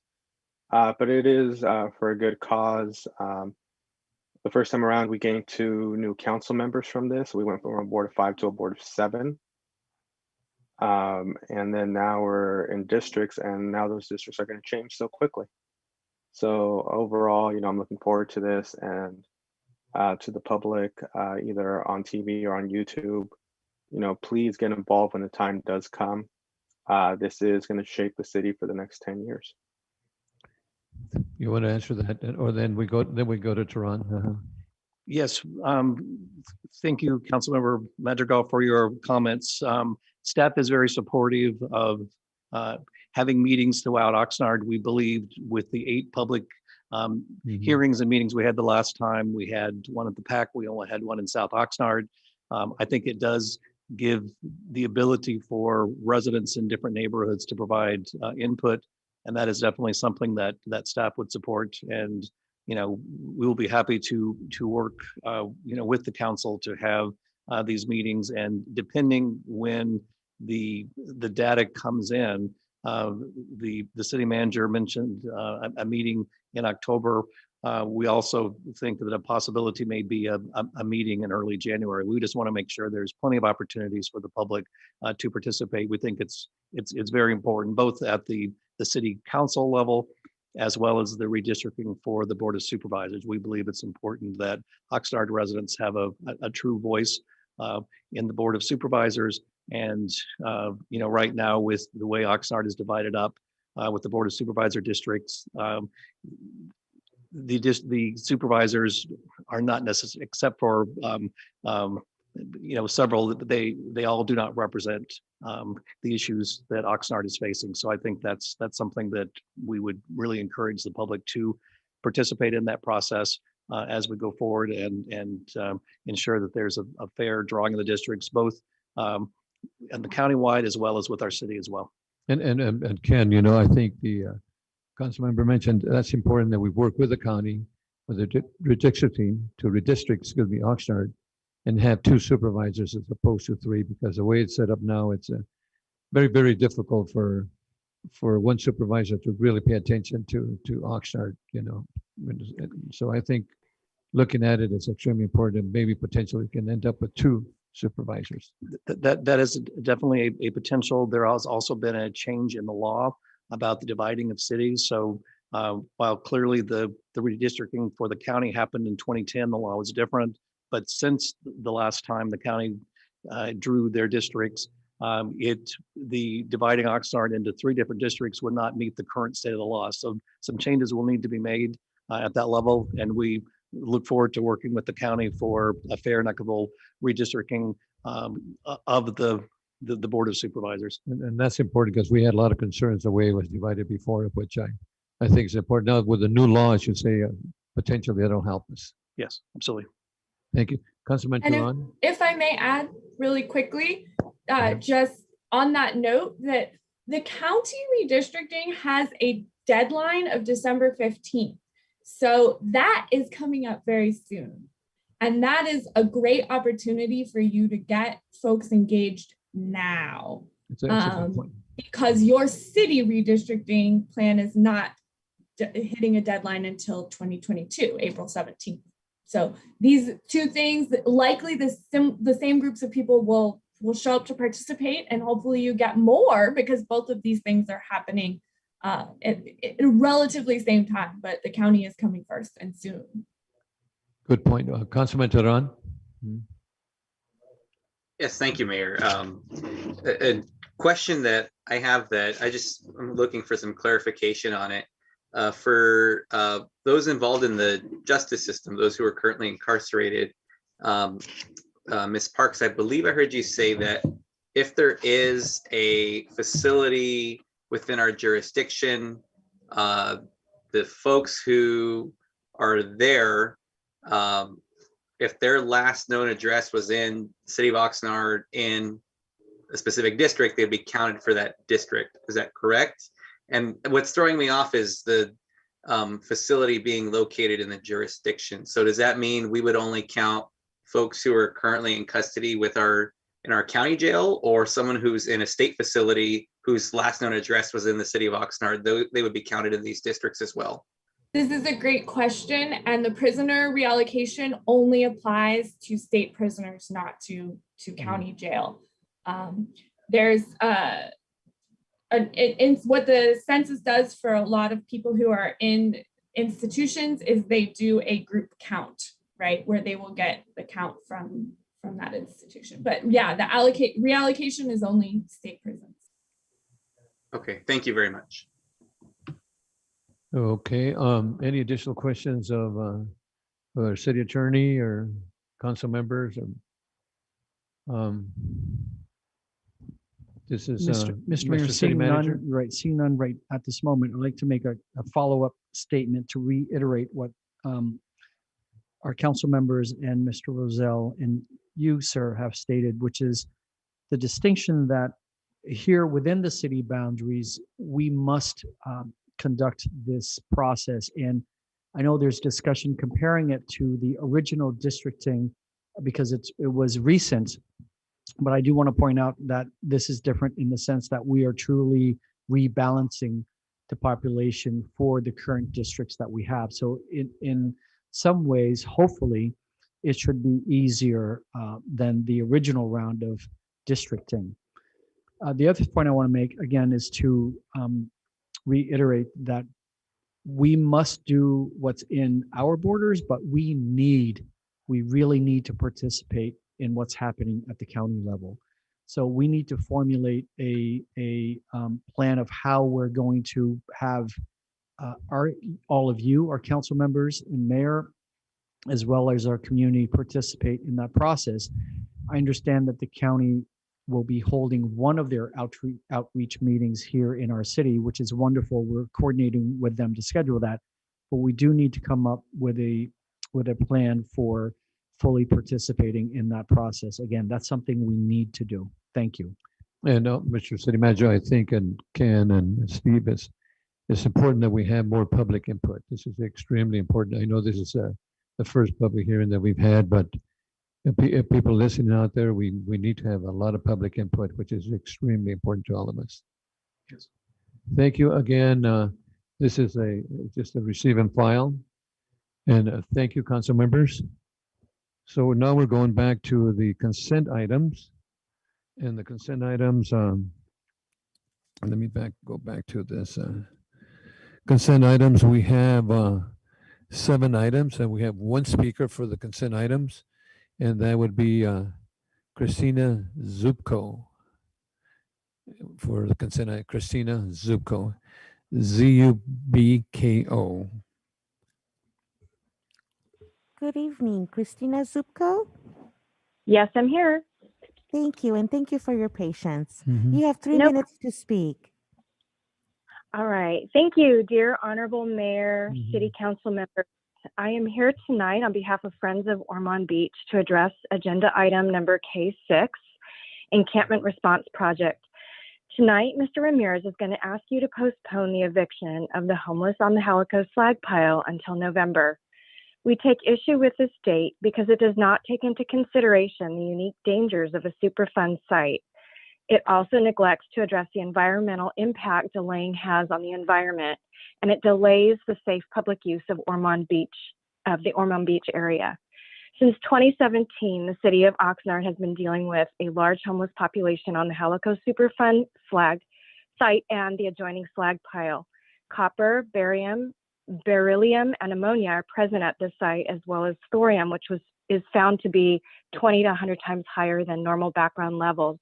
But it is for a good cause. The first time around, we gained 2 new council members from this. We went from a board of 5 to a board of 7. And then now we're in districts, and now those districts are going to change so quickly. So overall, I'm looking forward to this, and to the public, either on TV or on YouTube, please get involved when the time does come. This is going to shape the city for the next 10 years. You want to answer that, or then we go to Tehran? Yes. Thank you, Councilmember Madrigal, for your comments. Staff is very supportive of having meetings throughout Oxnard. We believed with the 8 public hearings and meetings we had the last time, we had one at the PAC, we only had one in South Oxnard. I think it does give the ability for residents in different neighborhoods to provide input, and that is definitely something that staff would support. And we will be happy to work with the council to have these meetings, and depending when the data comes in. The city manager mentioned a meeting in October. We also think that a possibility may be a meeting in early January. We just want to make sure there's plenty of opportunities for the public to participate. We think it's very important, both at the city council level as well as the redistricting for the Board of Supervisors. We believe it's important that Oxnard residents have a true voice in the Board of Supervisors. And right now, with the way Oxnard is divided up with the Board of Supervisor districts, the supervisors are not necessary, except for several. They all do not represent the issues that Oxnard is facing. So I think that's something that we would really encourage the public to participate in that process as we go forward and ensure that there's a fair drawing of the districts, both and the countywide as well as with our city as well. And Ken, I think the council member mentioned that's important that we work with the county, with the redistricting to redistrict, Oxnard, and have 2 supervisors as opposed to 3, because the way it's set up now, it's very, very difficult for one supervisor to really pay attention to Oxnard, So I think looking at it is extremely important, and maybe potentially can end up with 2 supervisors. That is definitely a potential. There has also been a change in the law about the dividing of cities. So while clearly the redistricting for the county happened in 2010, the law was different. But since the last time the county drew their districts, the dividing Oxnard into 3 different districts would not meet the current state of the law. So some changes will need to be made at that level, and we look forward to working with the county for a fair and equitable redistricting of the Board of Supervisors. And that's important because we had a lot of concerns the way it was divided before, which I think is important. Now with the new law, I should say, potentially that'll help us. Yes, absolutely. Thank you. Councilman And Turan? if I may add really quickly, just on that note, that the county redistricting has a deadline of December 15th. So that is coming up very soon. And that is a great opportunity for you to get folks engaged now. Because your city redistricting plan is not hitting a deadline until 2022, April 17th. So these 2 things, likely the same groups of people will show up to participate, and hopefully you get more, because both of these things are happening at relatively same time, but the county is coming first and soon. Good point. Councilman Turan? Yes, thank you, Mayor. A question that I have that I'm looking for some clarification on it. For those involved in the justice system, those who are currently incarcerated, Ms. Parks, I believe I heard you say that if there is a facility within our jurisdiction, the folks who are there, if their last known address was in the city of Oxnard in a specific district, they'd be counted for that district. Is that correct? And what's throwing me off is the facility being located in the jurisdiction. So does that mean we would only count folks who are currently in custody in our county jail, or someone who's in a state facility whose last known address was in the city of Oxnard? They would be counted in these districts as well. This is a great question, and the prisoner reallocation only applies to state prisoners, not to county jail. There's what the census does for a lot of people who are in institutions is they do a group count, right, where they will get the count from that institution. But yeah, the reallocation is only state prisons. Okay, thank you very much. Okay, any additional questions of our city attorney or council members? This is Mr. Mayor, City Manager. seeing none right at this moment, I'd like to make a follow-up statement to reiterate what our council members and Mr. Roselle and you, sir, have stated, which is the distinction that here within the city boundaries, we must conduct this process. And I know there's discussion comparing it to the original districting because it was recent. But I do want to point out that this is different in the sense that we are truly rebalancing the population for the current districts that we have. So in some ways, hopefully, it should be easier than the original round of districting. The other point I want to make, again, is to reiterate that we must do what's in our borders, but we really need to participate in what's happening at the county level. So we need to formulate a plan of how we're going to have all of you, our council members and mayor, as well as our community, participate in that process. I understand that the county will be holding one of their outreach meetings here in our city, which is wonderful. We're coordinating with them to schedule that, but we do need to come up with a plan for fully participating in that process. Again, that's something we need to do. Thank you. And Mr. City Manager, I think, and Ken and Steve, it's important that we have more public input. This is extremely important. I know this is the first public hearing that we've had, but if people listening out there, we need to have a lot of public input, which is extremely important to all of us. Yes. Thank you again. This is just a receive and file. And thank you, council members. So now we're going back to the consent items. And the consent items, let me go back to this. Consent items, we have 7 items, and we have 1 speaker for the consent items, and that would be Christina Zubko for the consent item. Christina Zubko, Zubko. Good evening, Christina Zupko. Yes, I'm here. Thank you, and thank you for your patience. Mhm. You have 3 minutes to speak. All right. Thank you, dear Honorable Mayor, City Council members. I am here tonight on behalf of Friends of Ormond Beach to address agenda item number K6, Encampment Response Project. Tonight, Mr. Ramirez is going to ask you to postpone the eviction of the homeless on the Halico slag pile until November. We take issue with this date because it does not take into consideration the unique dangers of a Superfund site. It also neglects to address the environmental impact delaying has on the environment, and it delays the safe public use of Ormond Beach, of the Ormond Beach area. Since 2017, the city of Oxnard has been dealing with a large homeless population on the Halico Superfund slag site and the adjoining slag pile. Copper, barium, beryllium, and ammonia are present at this site, as well as thorium, which is found to be 20 to 100 times higher than normal background levels.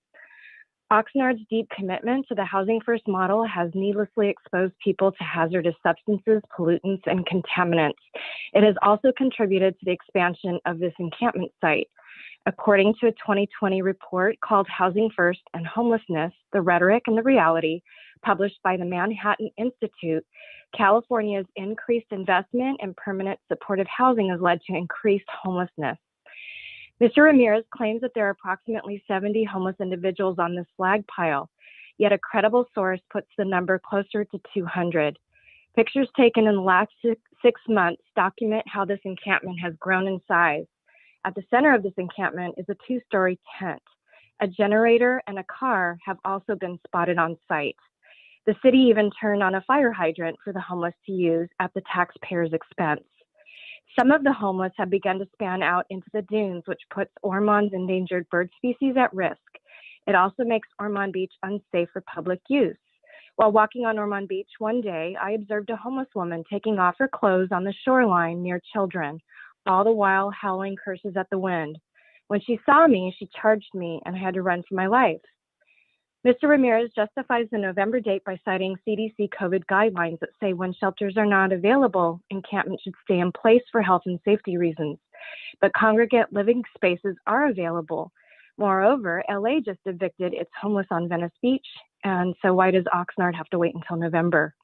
Oxnard's deep commitment to the Housing First model has needlessly exposed people to hazardous substances, pollutants, and contaminants. It has also contributed to the expansion of this encampment site. According to a 2020 report called Housing First and Homelessness, the Rhetoric and the Reality, published by the Manhattan Institute, California's increased investment in permanent supportive housing has led to increased homelessness. Mr. Ramirez claims that there are approximately 70 homeless individuals on this slag pile, yet a credible source puts the number closer to 200. Pictures taken in the last 6 months document how this encampment has grown in size. At the center of this encampment is a 2-story tent. A generator and a car have also been spotted on site. The city even turned on a fire hydrant for the homeless to use at the taxpayers' expense. Some of the homeless have begun to span out into the dunes, which puts Ormond's endangered bird species at risk. It also makes Ormond Beach unsafe for public use. While walking on Ormond Beach one day, I observed a homeless woman taking off her clothes on the shoreline near children, all the while howling curses at the wind. When she saw me, she charged me, and I had to run for my life. Mr. Ramirez justifies the November date by citing CDC COVID guidelines that say when shelters are not available, encampment should stay in place for health and safety reasons. But congregate living spaces are available. Moreover, LA just evicted its homeless on Venice Beach, and so why does Oxnard have to wait until November?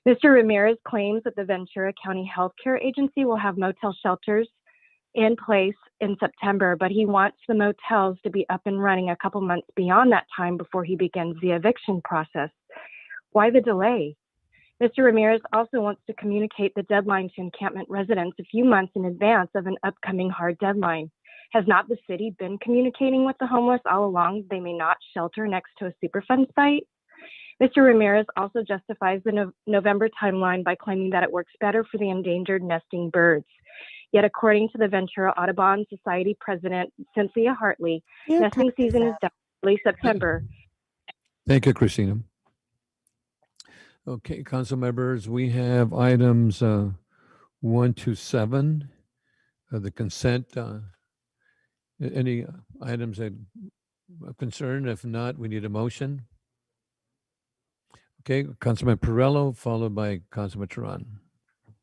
Mr. Ramirez claims that the Ventura County Healthcare Agency will have motel shelters in place in September, but he wants the motels to be up and running a couple months beyond that time before he begins the eviction process. Why the delay? Mr. Ramirez also wants to communicate the deadline to encampment residents a few months in advance of an upcoming hard deadline. Has not the city been communicating with the homeless all along they may not shelter next to a Superfund site? Mr. Ramirez also justifies the November timeline by claiming that it works better for the endangered nesting birds. Yet, according to the Ventura Audubon Society president, Cynthia Hartley, nesting season is done early September. Thank you, Christina. Okay, council members, we have items 1 to 7, the consent. Any items that are concerned? If not, we need a motion. Okay, Councilman Perrello, followed by Councilman Turan.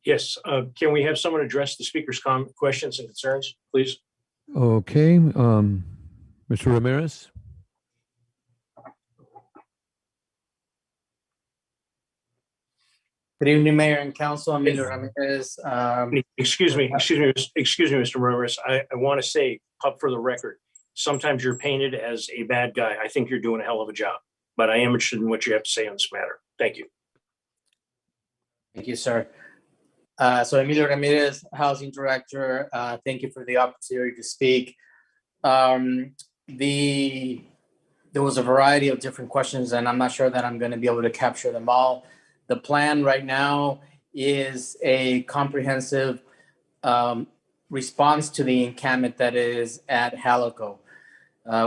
Yes, can we have someone address the speaker's questions and concerns, please? Okay, Mr. Ramirez. Good evening, Mayor and Council. I'm Mr. Ramirez. Excuse me, Mr. Ramirez. I want to say, for the record, sometimes you're painted as a bad guy. I think you're doing a hell of a job, but I am interested in what you have to say on this matter. Thank you. Thank you, sir. So Emilio Ramirez, Housing Director. Thank you for the opportunity to speak. There was a variety of different questions, and I'm not sure that I'm going to be able to capture them all. The plan right now is a comprehensive response to the encampment that is at Halico.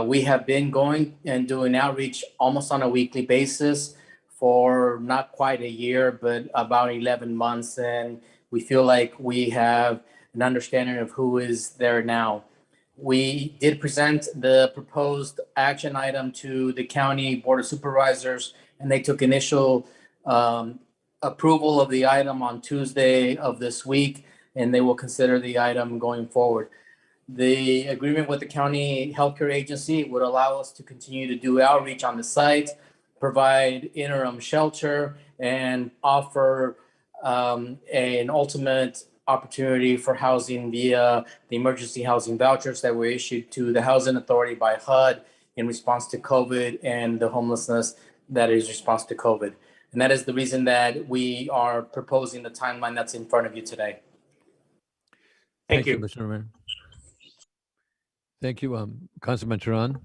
We have been going and doing outreach almost on a weekly basis for not quite a year, but about 11 months. And we feel like we have an understanding of who is there now. We did present the proposed action item to the County Board of Supervisors, and they took initial approval of the item on Tuesday of this week, and they will consider the item going forward. The agreement with the county healthcare agency would allow us to continue to do outreach on the site, provide interim shelter, and offer an ultimate opportunity for housing via the emergency housing vouchers that were issued to the Housing Authority by HUD in response to COVID and the homelessness that is response to COVID. And that is the reason that we are proposing the timeline that's in front of you today. Thank you. Mr. Ramirez. Thank you, Councilman Turan.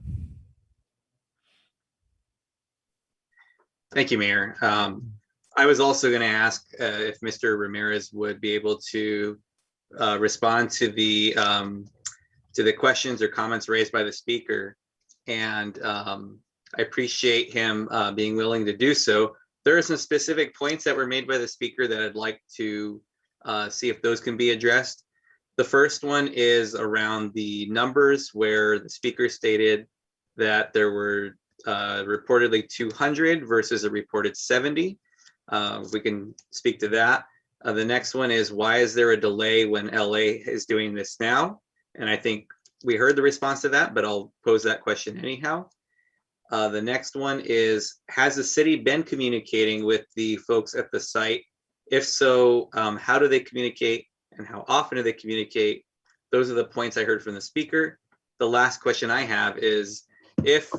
Thank you, Mayor. I was also going to ask if Mr. Ramirez would be able to respond to the questions or comments raised by the speaker, and I appreciate him being willing to do so. There are some specific points that were made by the speaker that I'd like to see if those can be addressed. The first one is around the numbers, where the speaker stated that there were reportedly 200 versus a reported 70. We can speak to that. The next one is, why is there a delay when LA is doing this now? And I think we heard the response to that, but I'll pose that question anyhow. The next one is, has the city been communicating with the folks at the site? If so, how do they communicate and how often do they communicate? Those are the points I heard from the speaker. The last question I have is, if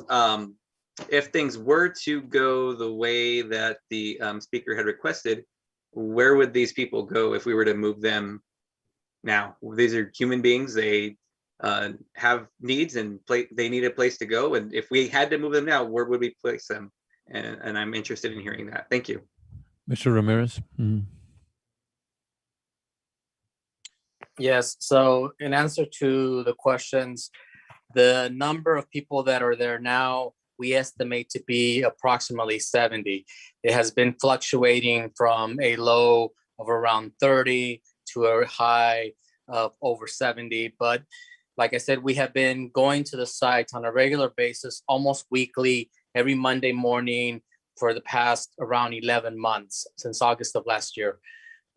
things were to go the way that the speaker had requested, where would these people go if we were to move them now? These are human beings. They have needs and they need a place to go. And if we had to move them now, where would we place them? And I'm interested in hearing that. Thank you. Mr. Ramirez. Mm-hmm. Yes, so in answer to the questions, the number of people that are there now, we estimate to be approximately 70. It has been fluctuating from a low of around 30 to a high of over 70. But like I said, we have been going to the site on a regular basis, almost weekly, every Monday morning for the past around 11 months, since August of last year.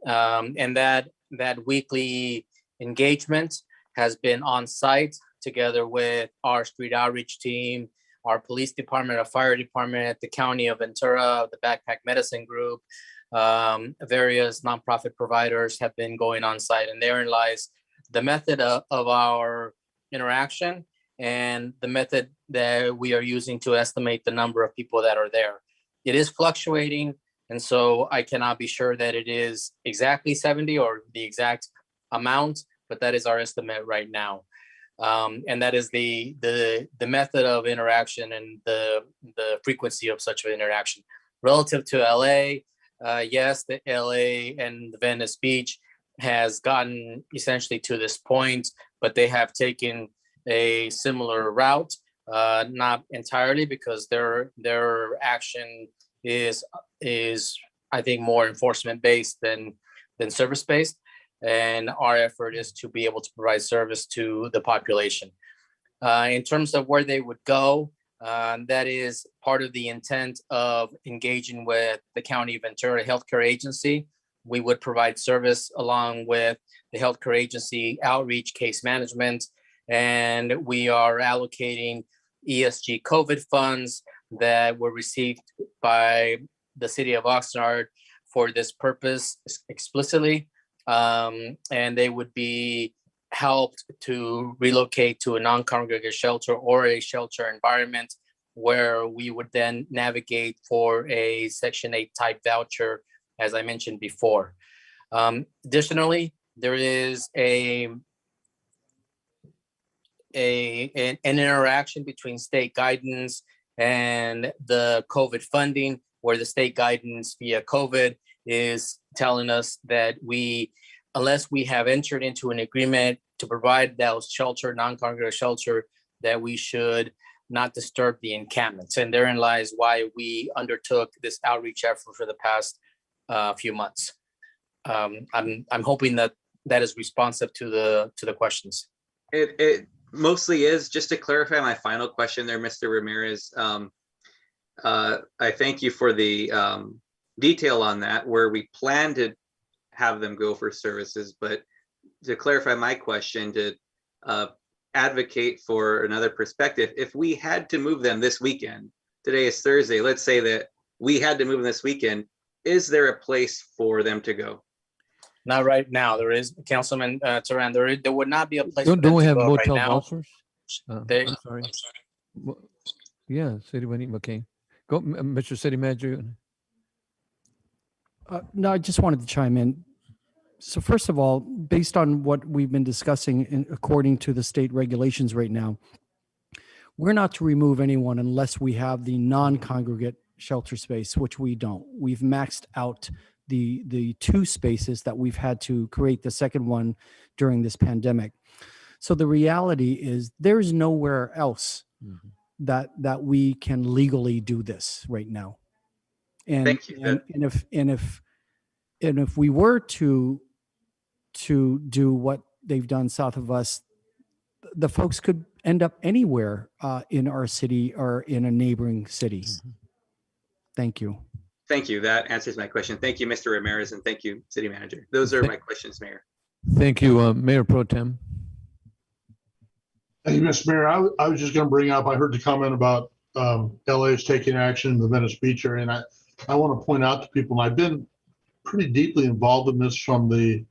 And that weekly engagement has been on site together with our street outreach team, our police department, our fire department, the county of Ventura, the backpack medicine group, various nonprofit providers have been going on site, and therein lies the method of our interaction and the method that we are using to estimate the number of people that are there. It is fluctuating, and so I cannot be sure that it is exactly 70 or the exact amount, but that is our estimate right now. And that is the method of interaction and the frequency of such an interaction. Relative to LA, yes, the LA and the Venice Beach has gotten essentially to this point, but they have taken a similar route, not entirely, because their action is I think more enforcement based than service based, and our effort is to be able to provide service to the population. In terms of where they would go, that is part of the intent of engaging with the County of Ventura Healthcare Agency. We would provide service along with the healthcare agency outreach, case management, and we are allocating ESG COVID funds that were received by the city of Oxnard for this purpose explicitly. And they would be helped to relocate to a non-congregate shelter or a shelter environment where we would then navigate for a Section 8 type voucher, as I mentioned before. Additionally, there is an interaction between state guidance and the COVID funding, where the state guidance via COVID is telling us that unless we have entered into an agreement to provide those non-congregate shelter, that we should not disturb the encampments. And therein lies why we undertook this outreach effort for the past few months. I'm hoping that is responsive to the questions. It mostly is. Just to clarify my final question there, Mr. Ramirez, I thank you for the detail on that, where we plan to have them go for services. But to clarify my question, to advocate for another perspective, if we had to move them this weekend, today is Thursday, let's say that we had to move them this weekend, is there a place for them to go? Not right now. There is, Councilman Turan, there would not be a place. Don't we have motel right vouchers? They, I'm sorry. Yeah, city money. Okay, go, Mr. City Manager. No, I just wanted to chime in. So first of all, based on what we've been discussing, according to the state regulations right now, we're not to remove anyone unless we have the non-congregate shelter space, which we don't. We've maxed out the 2 spaces that we've had to create the second one during this pandemic. So the reality is there's nowhere else that we can legally do this right now. And, thank you. And if we were to do what they've done south of us, the folks could end up anywhere in our city or in a neighboring city. Thank you. Thank you. That answers my question. Thank you, Mr. Ramirez, and thank you, City Manager. Those are my questions, Mayor. Thank you, Mayor Pro Tem. Thank you, Mr. Mayor. I was just going to bring up, I heard the comment about LA is taking action in the Venice Beach area, and I want to point out to people, and I've been pretty deeply involved in this from the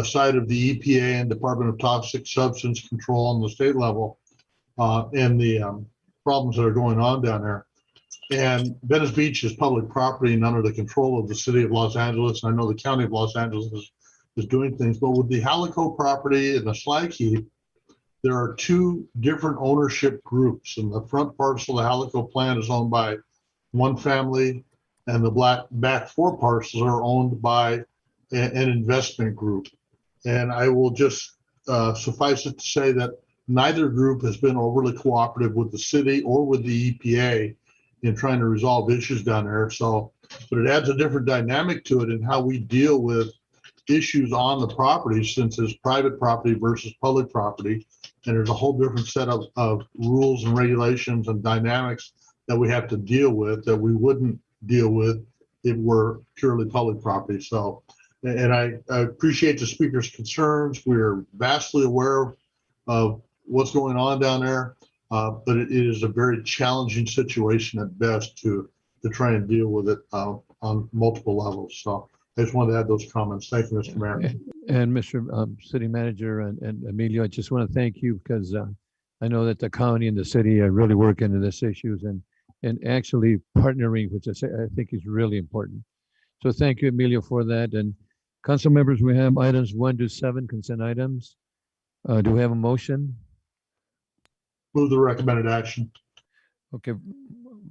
side of the EPA and Department of Toxic Substance Control on the state level, and the problems that are going on down there. And Venice Beach is public property and under the control of the city of Los Angeles. And I know the county of Los Angeles is doing things, but with the Halico property and the slag heap, there are 2 different ownership groups. And the front parcel, the Halico plant, is owned by one family, and the back 4 parcels are owned by an investment group. And I will just suffice it to say that neither group has been overly cooperative with the city or with the EPA in trying to resolve issues down there. So, but it adds a different dynamic to it in how we deal with issues on the property, since it's private property versus public property. And there's a whole different set of rules and regulations and dynamics that we have to deal with that we wouldn't deal with if it were purely public property. So, and I appreciate the speaker's concerns. We're vastly aware of what's going on down there. But it is a very challenging situation at best to try and deal with it on multiple levels. So I just wanted to add those comments. Thank you, Mr. Mayor. And Mr. City Manager and Emilio, I just want to thank you because I know that the county and the city are really working into these issues and actually partnering, which I think is really important. So thank you, Emilio, for that. And council members, we have items 1 to 7 consent items. Do we have a motion? move the recommended action. Okay,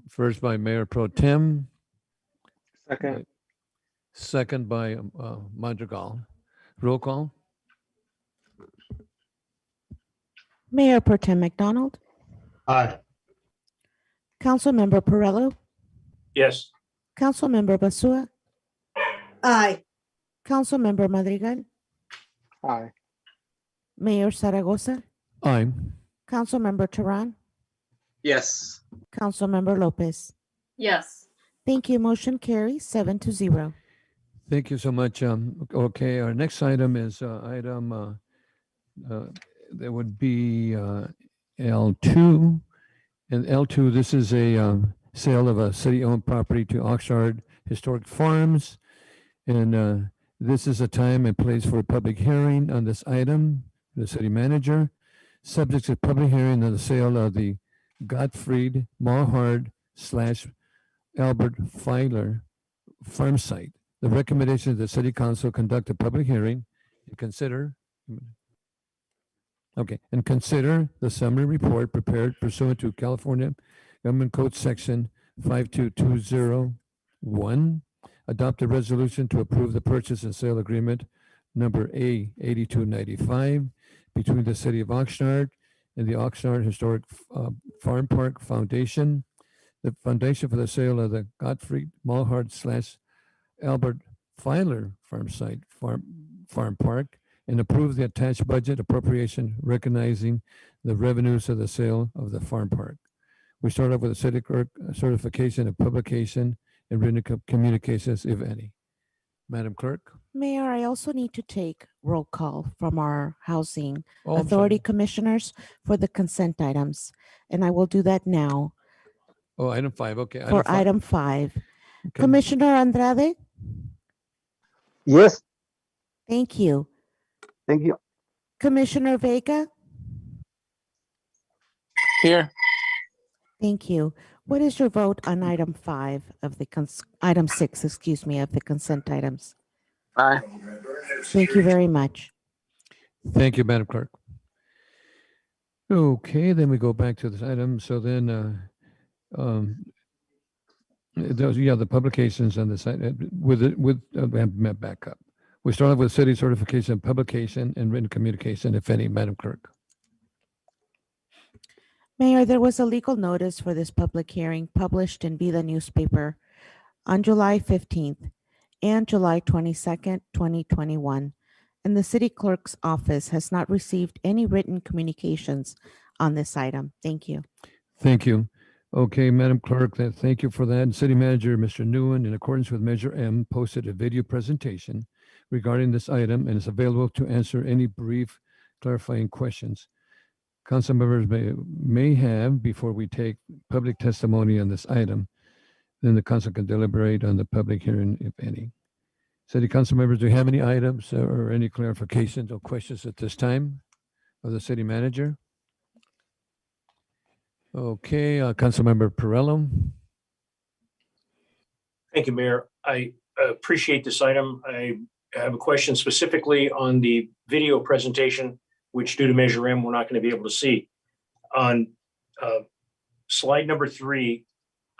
first by Mayor Pro Tem, Second. second by Madrigal. Roll call. Mayor Pro Tem McDonald, Aye. Councilmember Perrello, Yes. Councilmember Basua, Aye. Councilmember Madrigal, Aye. Mayor Zaragoza, Aye. Councilmember Tehran, Yes. Councilmember Lopez. Yes. Thank you. Motion carries 7-0. Thank you so much. Okay, our next item is item that would be L2. And L2, this is a sale of a city-owned property to Oxnard Historic Farms. And this is a time and place for a public hearing on this item, the city manager. Subject to public hearing on the sale of the Gottfried Malhard / Albert Feiler farm site. The recommendation of the city council conduct a public hearing and consider the summary report prepared pursuant to California Government Code Section 52201. Adopt a resolution to approve the purchase and sale agreement number A8295 between the city of Oxnard and the Oxnard Historic Farm Park Foundation. The foundation for the sale of the Gottfried Malhard / Albert Feiler farm site, farm park, and approve the attached budget appropriation recognizing the revenues of the sale of the farm park. We start off with a city clerk certification of publication and written communications, if any. Madam Clerk? Mayor, I also need to take roll call from our Housing Oh, I'm Authority sorry. commissioners for the consent items. And I will do that now Oh, item 5, okay. for five. item 5. Okay. Commissioner Andrade, Yes, thank you. thank you. Commissioner Vega, Here. thank you. What is your vote on item 5 of the item 6, excuse me, of the consent items? Aye. Thank you very much. Thank you, Madam Clerk. Okay, then we go back to this item. So then, the publications on the site back up. We start off with city certification, publication, and written communication, if any, Madam Clerk. Mayor, there was a legal notice for this public hearing published in Vida newspaper on July 15th and July 22nd, 2021, and the city clerk's office has not received any written communications on this item. Thank you. Thank you. Okay, Madam Clerk, thank you for that. And City Manager, Mr. Nguyen, in accordance with Measure M, posted a video presentation regarding this item and is available to answer any brief clarifying questions council members may have before we take public testimony on this item. Then the council can deliberate on the public hearing, if any. City council members, do you have any items or any clarifications or questions at this time of the city manager? Okay, Councilmember Perrello. Thank you, Mayor. I appreciate this item. I have a question specifically on the video presentation, which due to Measure M, we're not going to be able to see. On slide number 3,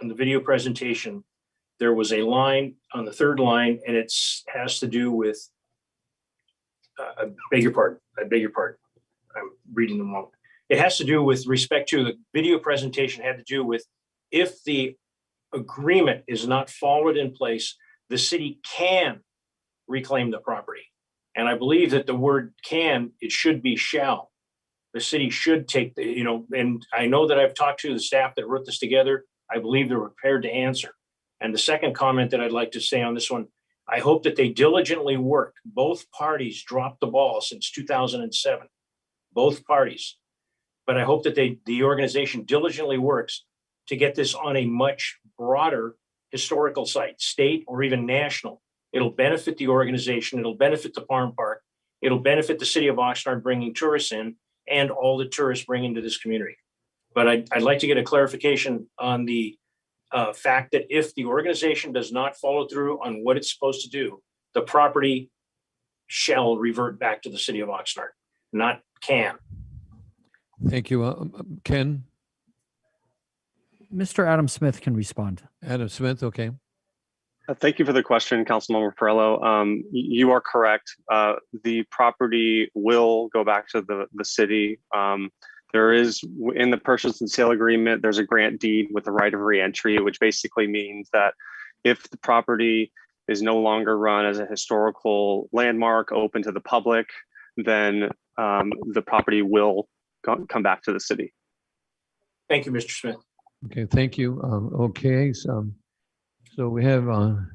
on the video presentation, there was a line on the third line, and it has to do with, I beg your pardon. I'm reading them wrong. It has to do with respect to the video presentation had to do with if the agreement is not followed in place, the city can reclaim the property. And I believe that the word can, it should be shall. The city should take the, and I know that I've talked to the staff that wrote this together. I believe they're prepared to answer. And the second comment that I'd like to say on this one, I hope that they diligently work. Both parties dropped the ball since 2007, both parties. But I hope that the organization diligently works to get this on a much broader historical site, state or even national. It'll benefit the organization. It'll benefit the farm park. It'll benefit the city of Oxnard bringing tourists in and all the tourists bring into this community. But I'd like to get a clarification on the fact that if the organization does not follow through on what it's supposed to do, the property shall revert back to the city of Oxnard, not can. Thank you. Ken, Mr. Adam Smith can respond. Adam Smith, okay. Thank you for the question, Councilmember Perello. You are correct. The property will go back to the city. There is, in the purchase and sale agreement, there's a grant deed with the right of reentry, which basically means that if the property is no longer run as a historical landmark open to the public, then the property will come back to the city. Thank you, Mr. Smith. Okay, thank you. Okay, so we have, I'm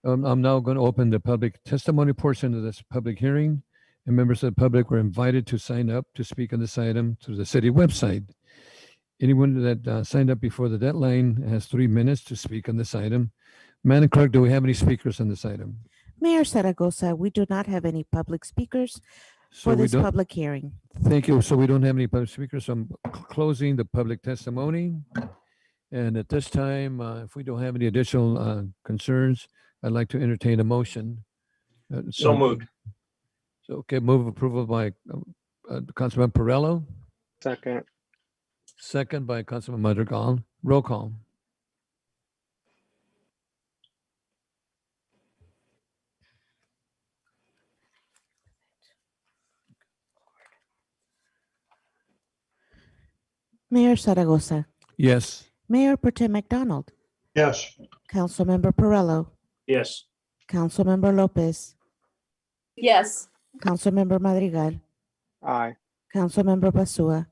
now going to open the public testimony portion of this public hearing, and members of the public were invited to sign up to speak on this item through the city website. Anyone that signed up before the deadline has 3 minutes to speak on this item. Madam Clerk, do we have any speakers on this item? Mayor Zaragoza, we do not have any public speakers So for we this don't- public hearing. Thank you. So we don't have any public speakers. So I'm closing the public testimony. And at this time, if we don't have any additional concerns, I'd like to entertain a motion. So moved. So, okay, move approval by Councilman Perello, Second. second by Councilman Madrigal. Roll call. Mayor Zaragoza, Yes. Mayor Pro Tem McDonald, Yes. Councilmember Perello, Yes. Councilmember Lopez, Yes. Councilmember Madrigal, Aye. Councilmember Basua,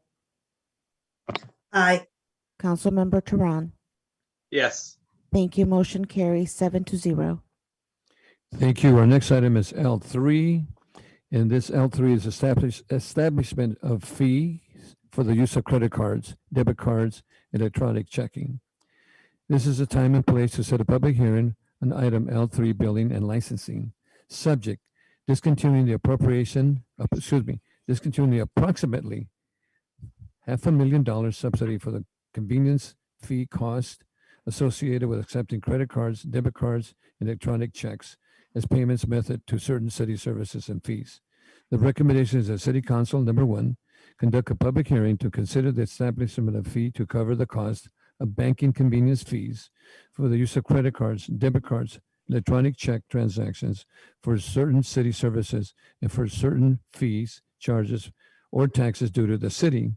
Aye. Councilmember Turan. Yes. Thank you. Motion carries 7-0. Thank you. Our next item is L3, and this L3 is establishment of fees for the use of credit cards, debit cards, electronic checking. This is a time and place to set a public hearing on item L3 billing and licensing. Subject, discontinuing the approximately $500,000 subsidy for the convenience fee cost associated with accepting credit cards, debit cards, and electronic checks as payments method to certain city services and fees. The recommendation is that City Council, number one, conduct a public hearing to consider the establishment of fee to cover the cost of banking convenience fees for the use of credit cards, debit cards, electronic check transactions for certain city services and for certain fees, charges, or taxes due to the city.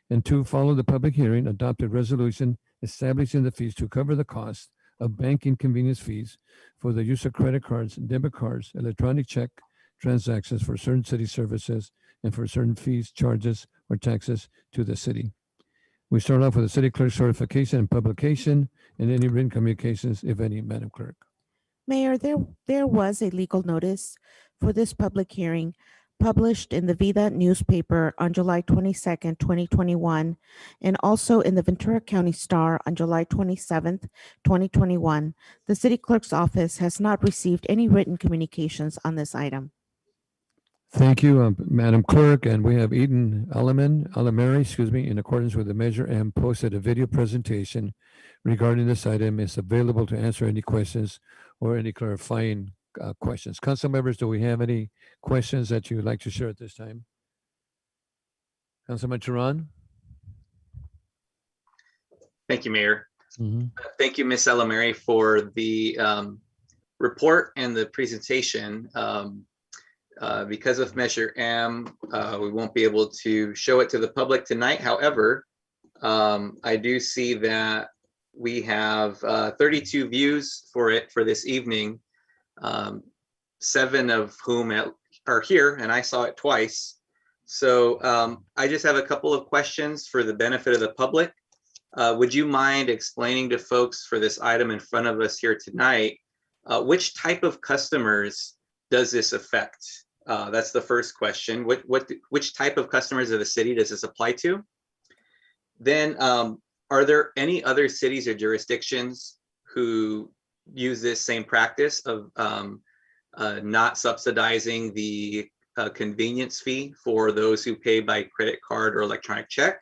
And two, follow the public hearing, adopt a resolution establishing the fees to cover the cost of banking convenience fees for the use of credit cards, debit cards, electronic check transactions for certain city services and for certain fees, charges, or taxes to the city. We start off with the city clerk certification and publication and any written communications, if any, Madam Clerk. Mayor, there was a legal notice for this public hearing published in the Vida newspaper on July 22nd, 2021, and also in the Ventura County Star on July 27th, 2021. The city clerk's office has not received any written communications on this item. Thank you, Madam Clerk, and we have Eden Alamary, in accordance with the Measure M, posted a video presentation regarding this item. It's available to answer any questions or any clarifying questions. Council members, do we have any questions that you would like to share at this time? Councilman Turan? Thank you, Mayor. Thank you, Ms. Alamary, for the report and the presentation. Because of Measure M, we won't be able to show it to the public tonight. However, I do see that we have 32 views for it for this evening, 7 of whom are here, and I saw it twice. So I just have a couple of questions for the benefit of the public. Would you mind explaining to folks for this item in front of us here tonight, which type of customers does this affect? That's the first question. Which type of customers of the city does this apply to? Then, are there any other cities or jurisdictions who use this same practice of not subsidizing the convenience fee for those who pay by credit card or electronic check?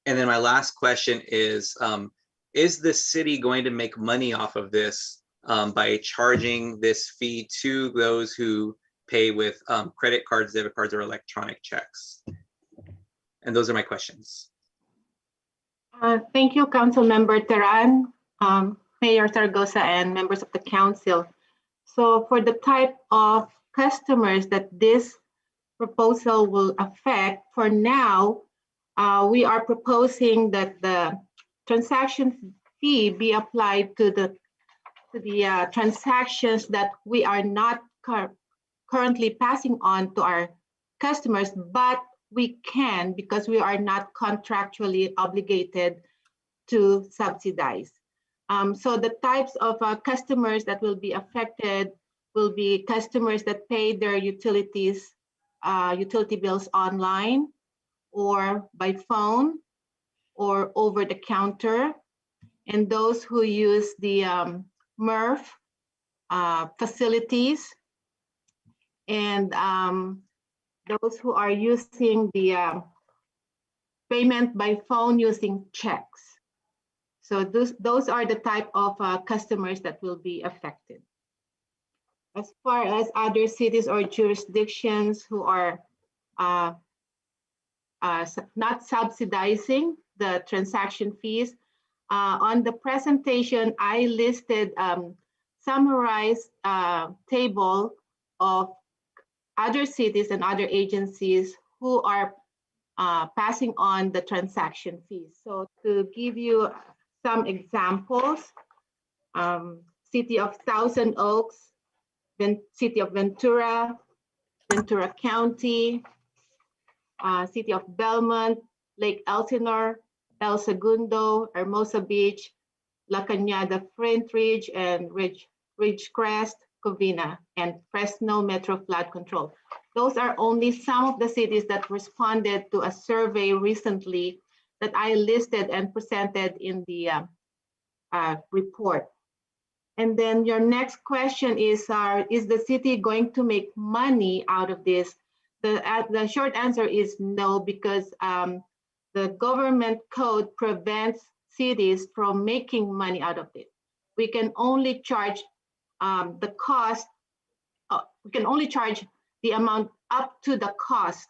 And then my last question is the city going to make money off of this by charging this fee to those who pay with credit cards, debit cards, or electronic checks? And those are my questions. Thank you, Councilmember Teran, Mayor Zaragoza, and members of the council. So for the type of customers that this proposal will affect, for now, we are proposing that the transaction fee be applied to the transactions that we are not currently passing on to our customers, but we can because we are not contractually obligated to subsidize. So the types of customers that will be affected will be customers that pay their utility bills online or by phone or over the counter, and those who use the MRF facilities, and those who are using the payment by phone using checks. So those are the type of customers that will be affected. As far as other cities or jurisdictions who are not subsidizing the transaction fees, on the presentation, I listed summarized table of other cities and other agencies who are passing on the transaction fees. So to give you some examples, City of Thousand Oaks, City of Ventura, Ventura County, City of Belmont, Lake Elsinore, El Segundo, Hermosa Beach, La Cañada, Flint Ridge, and Ridgecrest, Covina, and Fresno Metro Flood Control. Those are only some of the cities that responded to a survey recently that I listed and presented in the report. And then your next question is the city going to make money out of this? The short answer is no, because the government code prevents cities from making money out of it. We can only charge the cost, we can only charge the amount up to the cost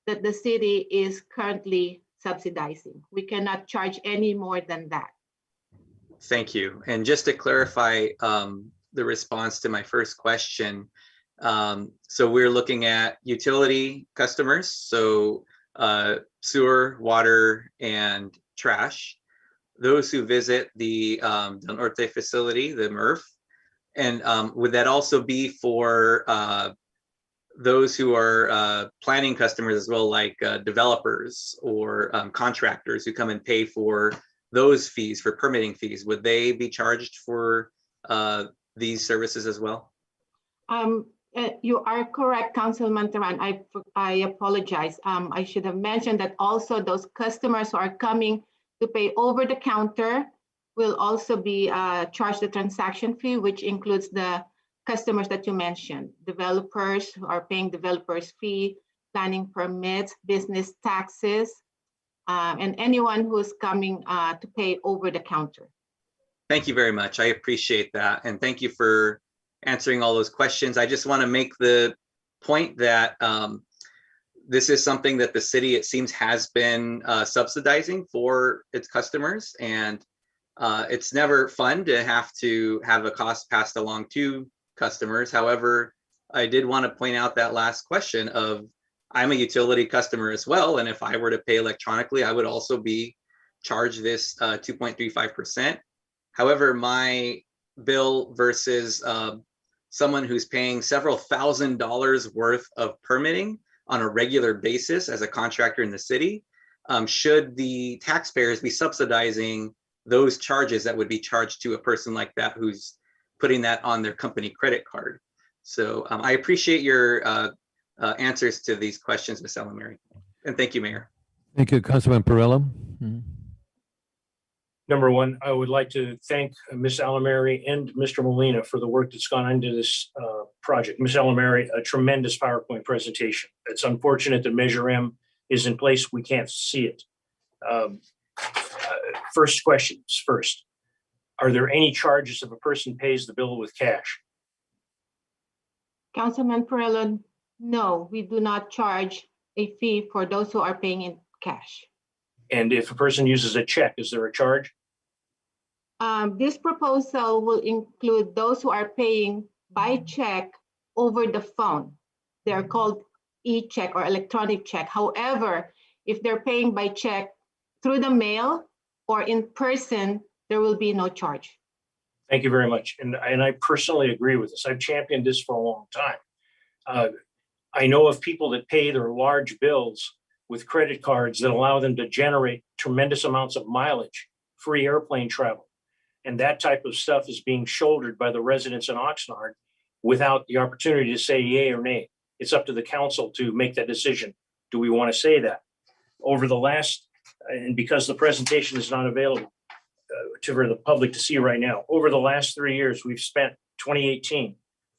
that the city is currently subsidizing. We cannot charge any more than that. Thank you. And just to clarify the response to my first question, so we're looking at utility customers, so sewer, water, and trash. Those who visit the Del Norte facility, the MRF, and would that also be for those who are planning customers as well, like developers or contractors who come and pay for those fees, for permitting fees? Would they be charged for these services as well? You are correct, Councilman Teran. I apologize. I should have mentioned that also those customers who are coming to pay over the counter will also be charged the transaction fee, which includes the customers that you mentioned, developers who are paying developers fee, planning permits, business taxes, and anyone who's coming to pay over the counter. Thank you very much. I appreciate that. And thank you for answering all those questions. I just want to make the point that this is something that the city, it seems, has been subsidizing for its customers. And it's never fun to have a cost passed along to customers. However, I did want to point out that last question of, I'm a utility customer as well. And if I were to pay electronically, I would also be charged this 2.35%. However, my bill versus someone who's paying several $1,000s worth of permitting on a regular basis as a contractor in the city, should the taxpayers be subsidizing those charges that would be charged to a person like that who's putting that on their company credit card? So I appreciate your answers to these questions, Ms. Alamary. And thank you, Mayor. Thank you, Councilman Perrella. Number one, I would like to thank Ms. Alamary and Mr. Molina for the work that's gone into this project. Ms. Alamary, a tremendous PowerPoint presentation. It's unfortunate that Measure M is in place. We can't see it. First questions first. Are there any charges if a person pays the bill with cash? Councilman Perrella, no, we do not charge a fee for those who are paying in cash. And if a person uses a check, is there a charge? This proposal will include those who are paying by check over the phone. They are called e-check or electronic check. However, if they're paying by check through the mail or in person, there will be no charge. Thank you very much. And I personally agree with this. I've championed this for a long time. I know of people that pay their large bills with credit cards that allow them to generate tremendous amounts of mileage, free airplane travel. And that type of stuff is being shouldered by the residents in Oxnard without the opportunity to say yay or nay. It's up to the council to make that decision. Do we want to say that? Over the last, and because the presentation is not available for the public to see right now, over the last 3 years, we've spent 2018,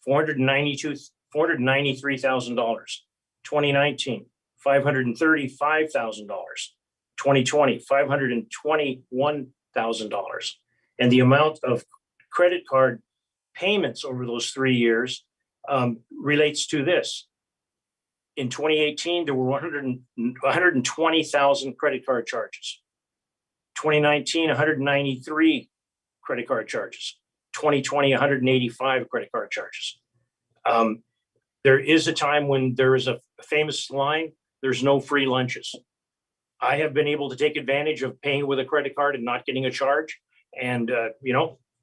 $493,000, 2019, $535,000, 2020, $521,000. And the amount of credit card payments over those 3 years relates to this. In 2018, there were 120,000 credit card charges. 2019, 193 credit card charges. 2020, 185 credit card charges. There is a time when there is a famous line, there's no free lunches. I have been able to take advantage of paying with a credit card and not getting a charge. And,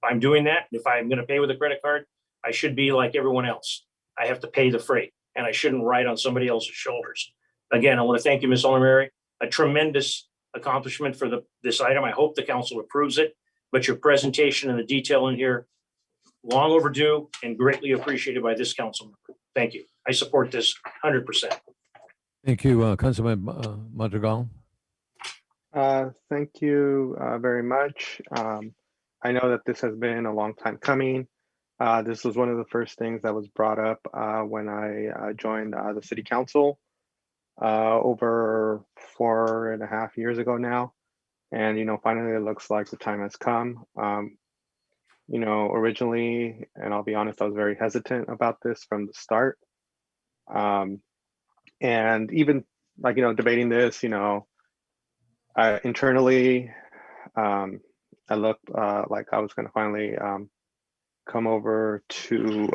I'm doing that. If I'm going to pay with a credit card, I should be like everyone else. I have to pay the freight and I shouldn't ride on somebody else's shoulders. Again, I want to thank you, Ms. Olmeri. A tremendous accomplishment for this item. I hope the council approves it, but your presentation and the detail in here, long overdue and greatly appreciated by this council member. Thank you. I support this 100%. Thank you, Councilman Madrigal. Thank you very much. I know that this has been a long time coming. This was one of the first things that was brought up when I joined the city council over 4.5 years ago now. And, finally, it looks like the time has come. Originally, and I'll be honest, I was very hesitant about this from the start. And even debating this, internally, I looked like I was going to finally come over to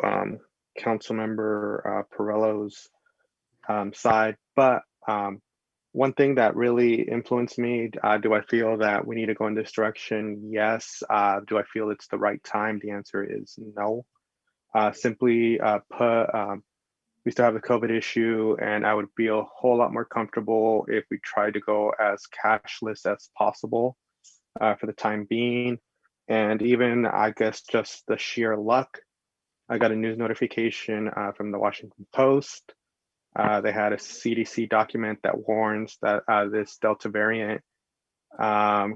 Councilmember Perello's side. But one thing that really influenced me, do I feel that we need to go in this direction? Yes. Do I feel it's the right time? The answer is no. Simply put, we still have the COVID issue, and I would be a whole lot more comfortable if we tried to go as cashless as possible for the time being. And even, I guess, just the sheer luck, I got a news notification from the Washington Post. They had a CDC document that warns that this Delta variant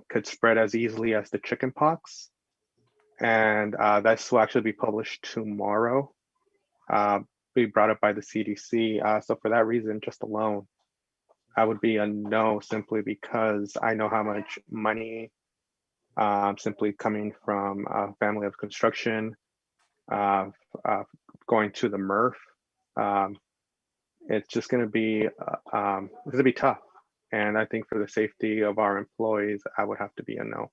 could spread as easily as the chickenpox. And this will actually be published tomorrow. Be brought up by the CDC. So for that reason, just alone, I would be a no, simply because I know how much money simply coming from a family of construction, going to the MRF. It's just going to be tough. And I think for the safety of our employees, I would have to be a no.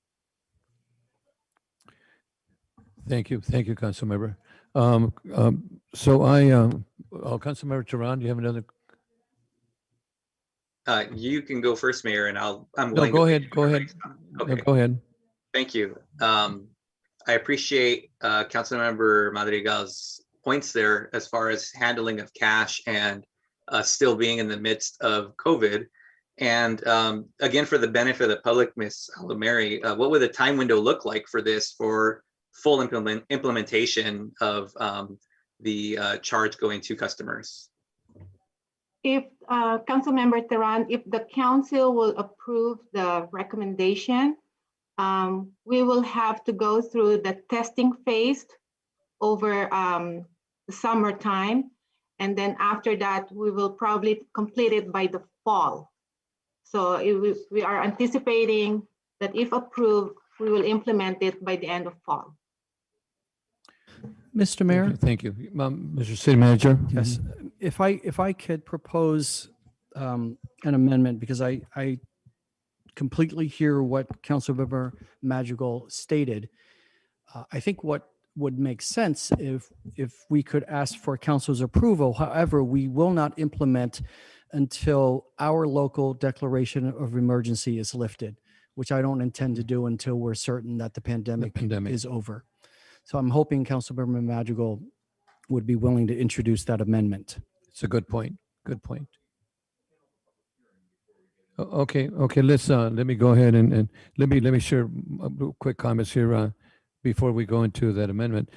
Thank you, Councilmember. Councilmember Tehran, do you have another? You can go first, Mayor, and I'm No, willing. go ahead. Okay. No, go ahead. Thank you. I appreciate Councilmember Madrigal's points there as far as handling of cash and still being in the midst of COVID. And again, for the benefit of the public, Ms. Olmeri, what would the time window look like for this for full implementation of the charge going to customers? If Councilmember Tehran, if the council will approve the recommendation, we will have to go through the testing phase over the summertime. And then after that, we will probably complete it by the fall. So we are anticipating that if approved, we will implement it by the end of fall. Mr. Mayor? Thank you. Mr. City Manager? Yes. If I could propose an amendment because I completely hear what Councilmember Madrigal stated. I think what would make sense if we could ask for council's approval. However, we will not implement until our local declaration of emergency is lifted, which I don't intend to do until we're certain that the pandemic is over. So I'm hoping Councilmember Madrigal would be willing to introduce that amendment. It's a good point. Good point. Okay, let's let me go ahead and let me share quick comments here before we go into that amendment.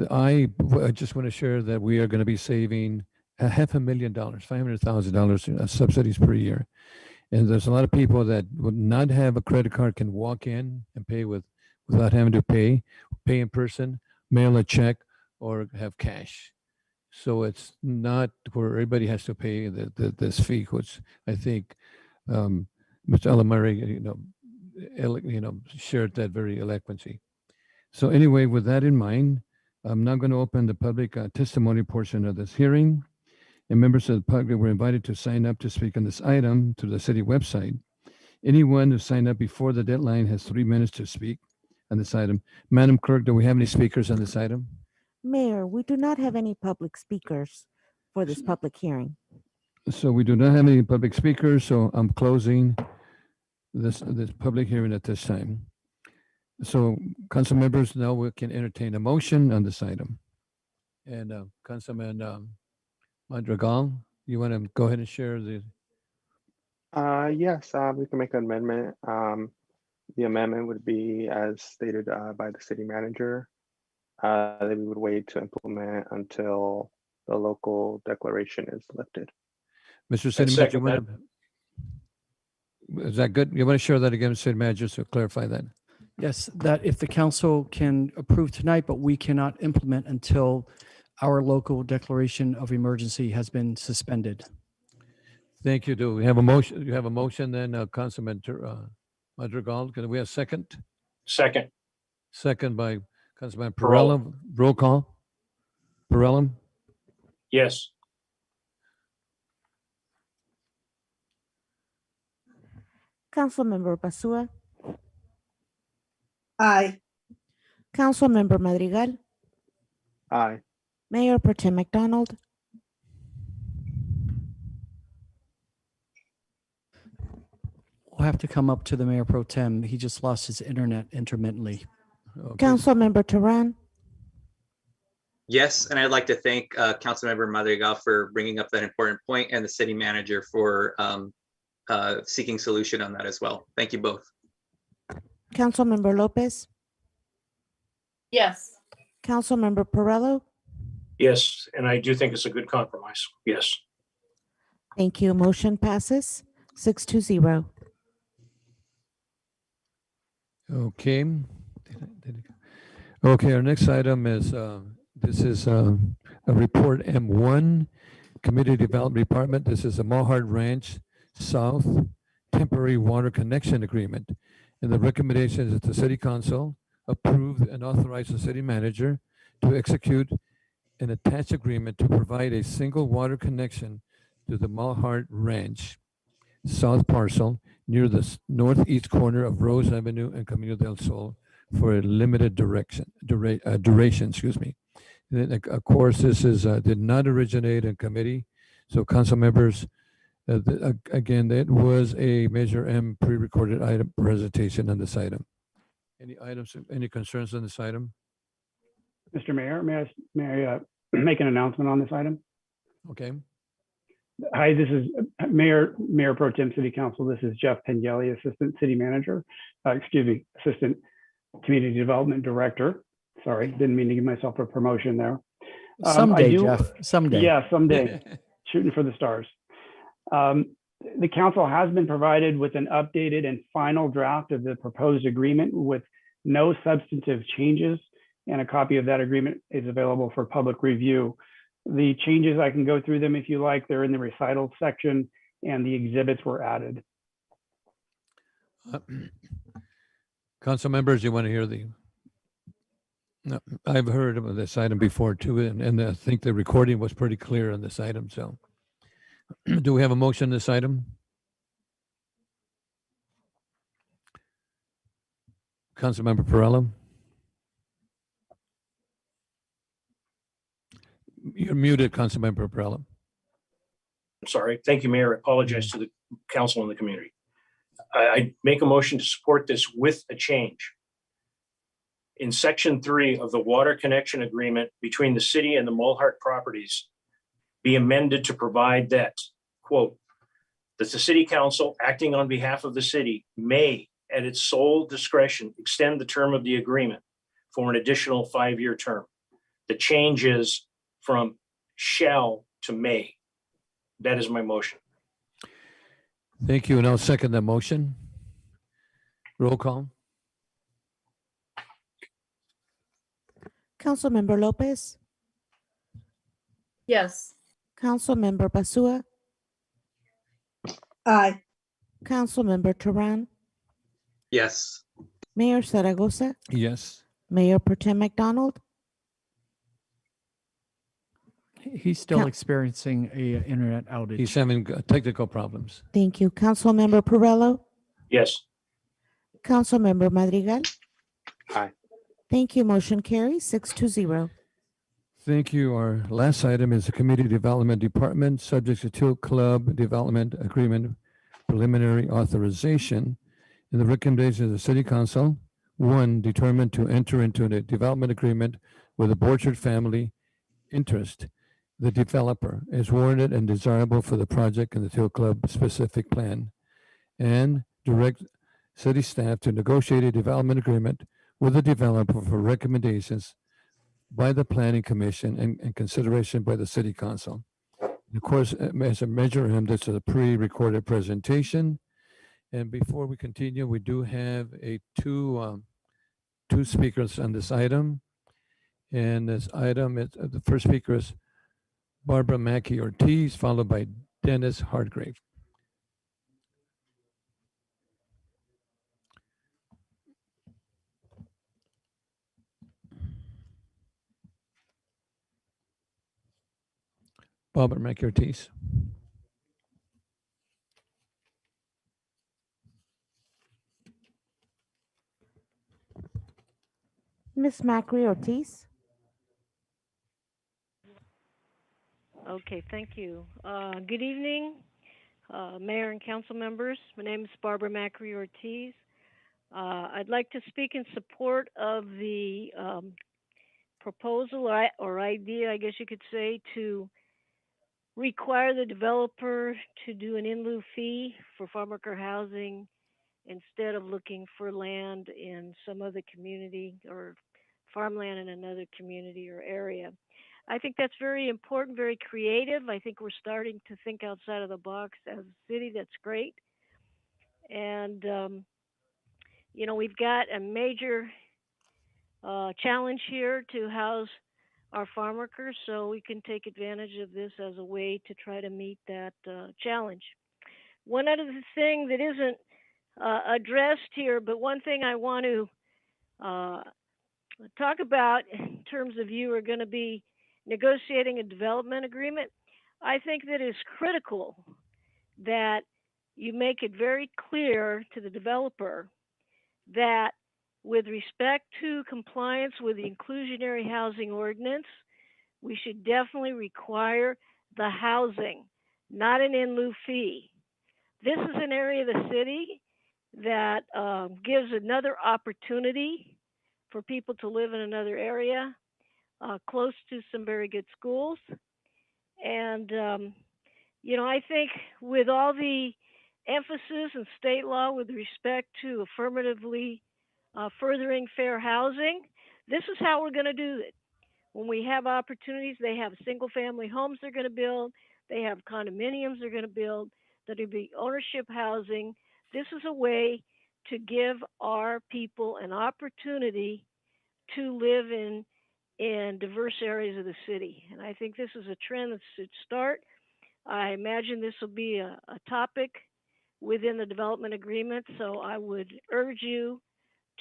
I just want to share that we are going to be saving $500,000, $500,000 subsidies per year. And there's a lot of people that would not have a credit card can walk in and pay without having to pay in person, mail a check, or have cash. So it's not where everybody has to pay this fee, which I think Mr. Alamari, shared that very eloquently. So anyway, with that in mind, I'm now going to open the public testimony portion of this hearing. And members of the public were invited to sign up to speak on this item through the city website. Anyone who signed up before the deadline has 3 minutes to speak on this item. Madam Clerk, do we have any speakers on this item? Mayor, we do not have any public speakers for this public hearing. So we do not have any public speakers, so I'm closing this public hearing at this time. So council members, now we can entertain a motion on this item. And Councilman Madrigal, you want to go ahead and share the? Yes, we can make an amendment. The amendment would be as stated by the city manager. That we would wait to implement until the local declaration is lifted. Mr. City Manager, is that good? You want to share that again, City Manager, so clarify that? Yes, that if the council can approve tonight, but we cannot implement until our local declaration of emergency has been suspended. Thank you. Do we have a motion? You have a motion then, Councilman Madrigal? Can we have a second? Second. Second by Councilman Perrella. Roll call. Perrella? Yes. Councilmember Basua. Aye. Councilmember Madrigal. Aye. Mayor Pro Tem McDonald. We'll have to come up to the Mayor Pro Tem. He just lost his internet intermittently. Okay. Councilmember Tehran. Yes, and I'd like to thank Councilmember Madrigal for bringing up that important point, and the city manager for seeking solution on that as well. Thank you both. Councilmember Lopez. Yes. Councilmember Perrello. Yes, and I do think it's a good compromise. Yes. Thank you. Motion passes 6-0. Okay. Okay, our next item is, this is a report M1, Community Development Department. This is a Mahart Ranch South Temporary Water Connection Agreement. And the recommendation is that the City Council approve and authorize the city manager to execute an attached agreement to provide a single water connection to the Mahart Ranch South parcel near the northeast corner of Rose Avenue and Camino del Sol for a limited duration. And then, of course, this is did not originate in committee. So council members, again, that was a Measure M pre-recorded item presentation on this item. Any items, any concerns on this item? Mr. Mayor, may I make an announcement on this item? Okay. Hi, this is Mayor Pro Tem City Council. This is Jeff Pengelly, Assistant City Manager, Assistant Community Development Director. Sorry, didn't mean to give myself a promotion there. Someday, Jeff, someday. Yeah, someday. Shooting for the stars. The council has been provided with an updated and final draft of the proposed agreement with no substantive changes, and a copy of that agreement is available for public review. The changes, I can go through them if you like. They're in the recital section, and the exhibits were added. Council members, you want to hear the? No, I've heard of this item before too, and I think the recording was pretty clear on this item. So Do we have a motion on this item? Councilmember Perrello? You're muted, Councilmember Perrello. I'm sorry. Thank you, Mayor. I apologize to the council and the community. I make a motion to support this with a change. In section 3 of the water connection agreement between the city and the Mulhart properties be amended to provide that, quote, that the city council acting on behalf of the city may at its sole discretion extend the term of the agreement for an additional 5-year term. The change is from shall to may. That is my motion. Thank you, and I'll second that motion. Roll call. Councilmember Lopez, Yes. Councilmember Basua, Aye. Councilmember Turan, Yes. Mayor Zaragoza, Yes. Mayor Pro Tem McDonald, He's still Coun- experiencing a internet outage. He's having technical problems. thank you. Councilmember Perrello, Yes. Councilmember Madrigal. Aye. Thank you. Motion carries 6-0. Thank you. Our last item is the Community Development Department, subject to Teal Club Development Agreement preliminary authorization. In the recommendation of the City Council, 1, determined to enter into a development agreement with the Borchard family interest. The developer is warranted and desirable for the project in the Teal Club specific plan, and direct city staff to negotiate a development agreement with the developer for recommendations by the Planning Commission and consideration by the City Council. And of course, as a measure M, this is a pre-recorded presentation. And before we continue, we do have two speakers on this item. And this item is the first speaker is Barbara Mackey Ortiz, followed by Dennis Hardgrave. Barbara Mackey Ortiz. Ms. Macri Ortiz. Okay, thank you. Good evening, Mayor and council members. My name is Barbara Macri Ortiz. I'd like to speak in support of the proposal or idea, I guess you could say, to require the developer to do an in lieu fee for farm worker housing instead of looking for land in some other community or farmland in another community or area. I think that's very important, very creative. I think we're starting to think outside of the box as a city. That's great. And, we've got a major challenge here to house our farm workers, so we can take advantage of this as a way to try to meet that challenge. One other thing that isn't addressed here, but one thing I want to talk about in terms of you are going to be negotiating a development agreement, I think that it's critical that you make it very clear to the developer that with respect to compliance with the inclusionary housing ordinance, we should definitely require the housing, not an in lieu fee. This is an area of the city that gives another opportunity for people to live in another area, close to some very good schools. And, I think with all the emphasis in state law with respect to affirmatively furthering fair housing, this is how we're going to do it. When we have opportunities, they have single family homes they're going to build, they have condominiums they're going to build, there'll be ownership housing. This is a way to give our people an opportunity to live in diverse areas of the city. And I think this is a trend that should start. I imagine this will be a topic within the development agreement. So I would urge you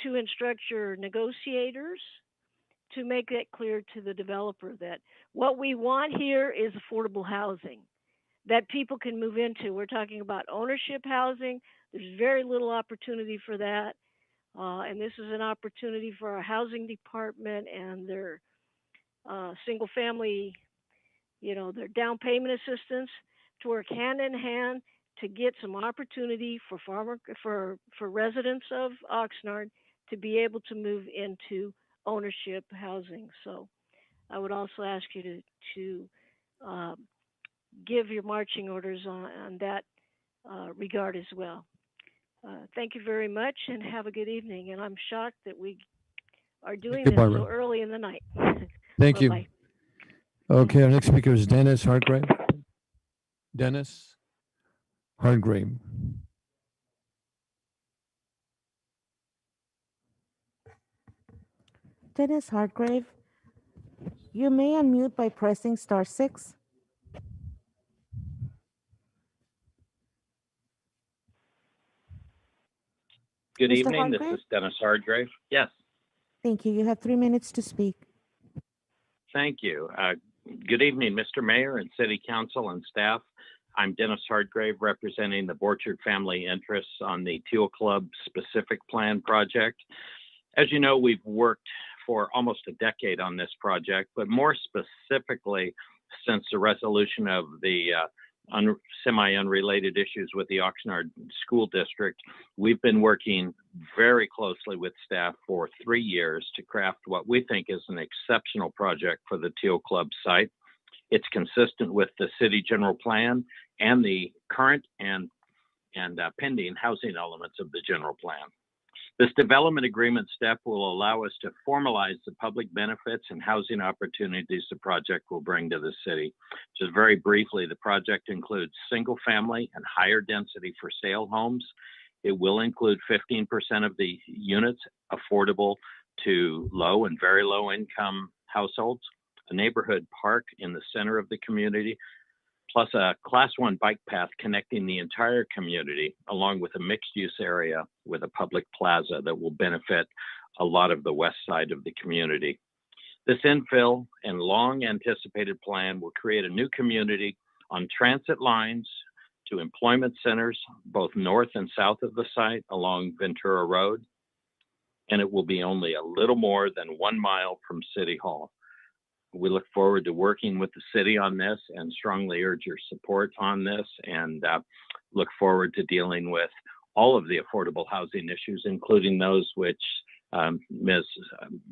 to instruct your negotiators to make that clear to the developer that what we want here is affordable housing, that people can move into. We're talking about ownership housing. There's very little opportunity for that. And this is an opportunity for our housing department and their single family, their down payment assistance to work hand in hand to get some opportunity for residents of Oxnard to be able to move into ownership housing. So I would also ask you to give your marching orders on that regard as well. Thank you very much and have a good evening. And I'm shocked that we are doing this Barbara. so early in the night. Thank you. Bye-bye. Okay, our next speaker is Dennis Hargrave. Dennis Hargrave. Dennis Hargrave, you may unmute by pressing *6. Good Mr. evening. This Hargrave? is Dennis Hargrave. Yes, Thank you. You have 3 minutes to speak. thank you. Good evening, Mr. Mayor and City Council and staff. I'm Dennis Hargrave, representing the Borchard family interests on the Teal Club specific plan project. As you know, we've worked for almost a decade on this project, but more specifically, since the resolution of the semi-unrelated issues with the Oxnard School District, we've been working very closely with staff for 3 years to craft what we think is an exceptional project for the Teal Club site. It's consistent with the city general plan and the current and pending housing elements of the general plan. This development agreement step will allow us to formalize the public benefits and housing opportunities the project will bring to the city. Just very briefly, the project includes single family and higher density for sale homes. It will include 15% of the units affordable to low and very low income households, a neighborhood park in the center of the community, plus a Class 1 bike path connecting the entire community, along with a mixed-use area with a public plaza that will benefit a lot of the west side of the community. This infill and long-anticipated plan will create a new community on transit lines to employment centers, both north and south of the site along Ventura Road, and it will be only a little more than 1 mile from City Hall. We look forward to working with the city on this and strongly urge your support on this, and look forward to dealing with all of the affordable housing issues, including those which Ms.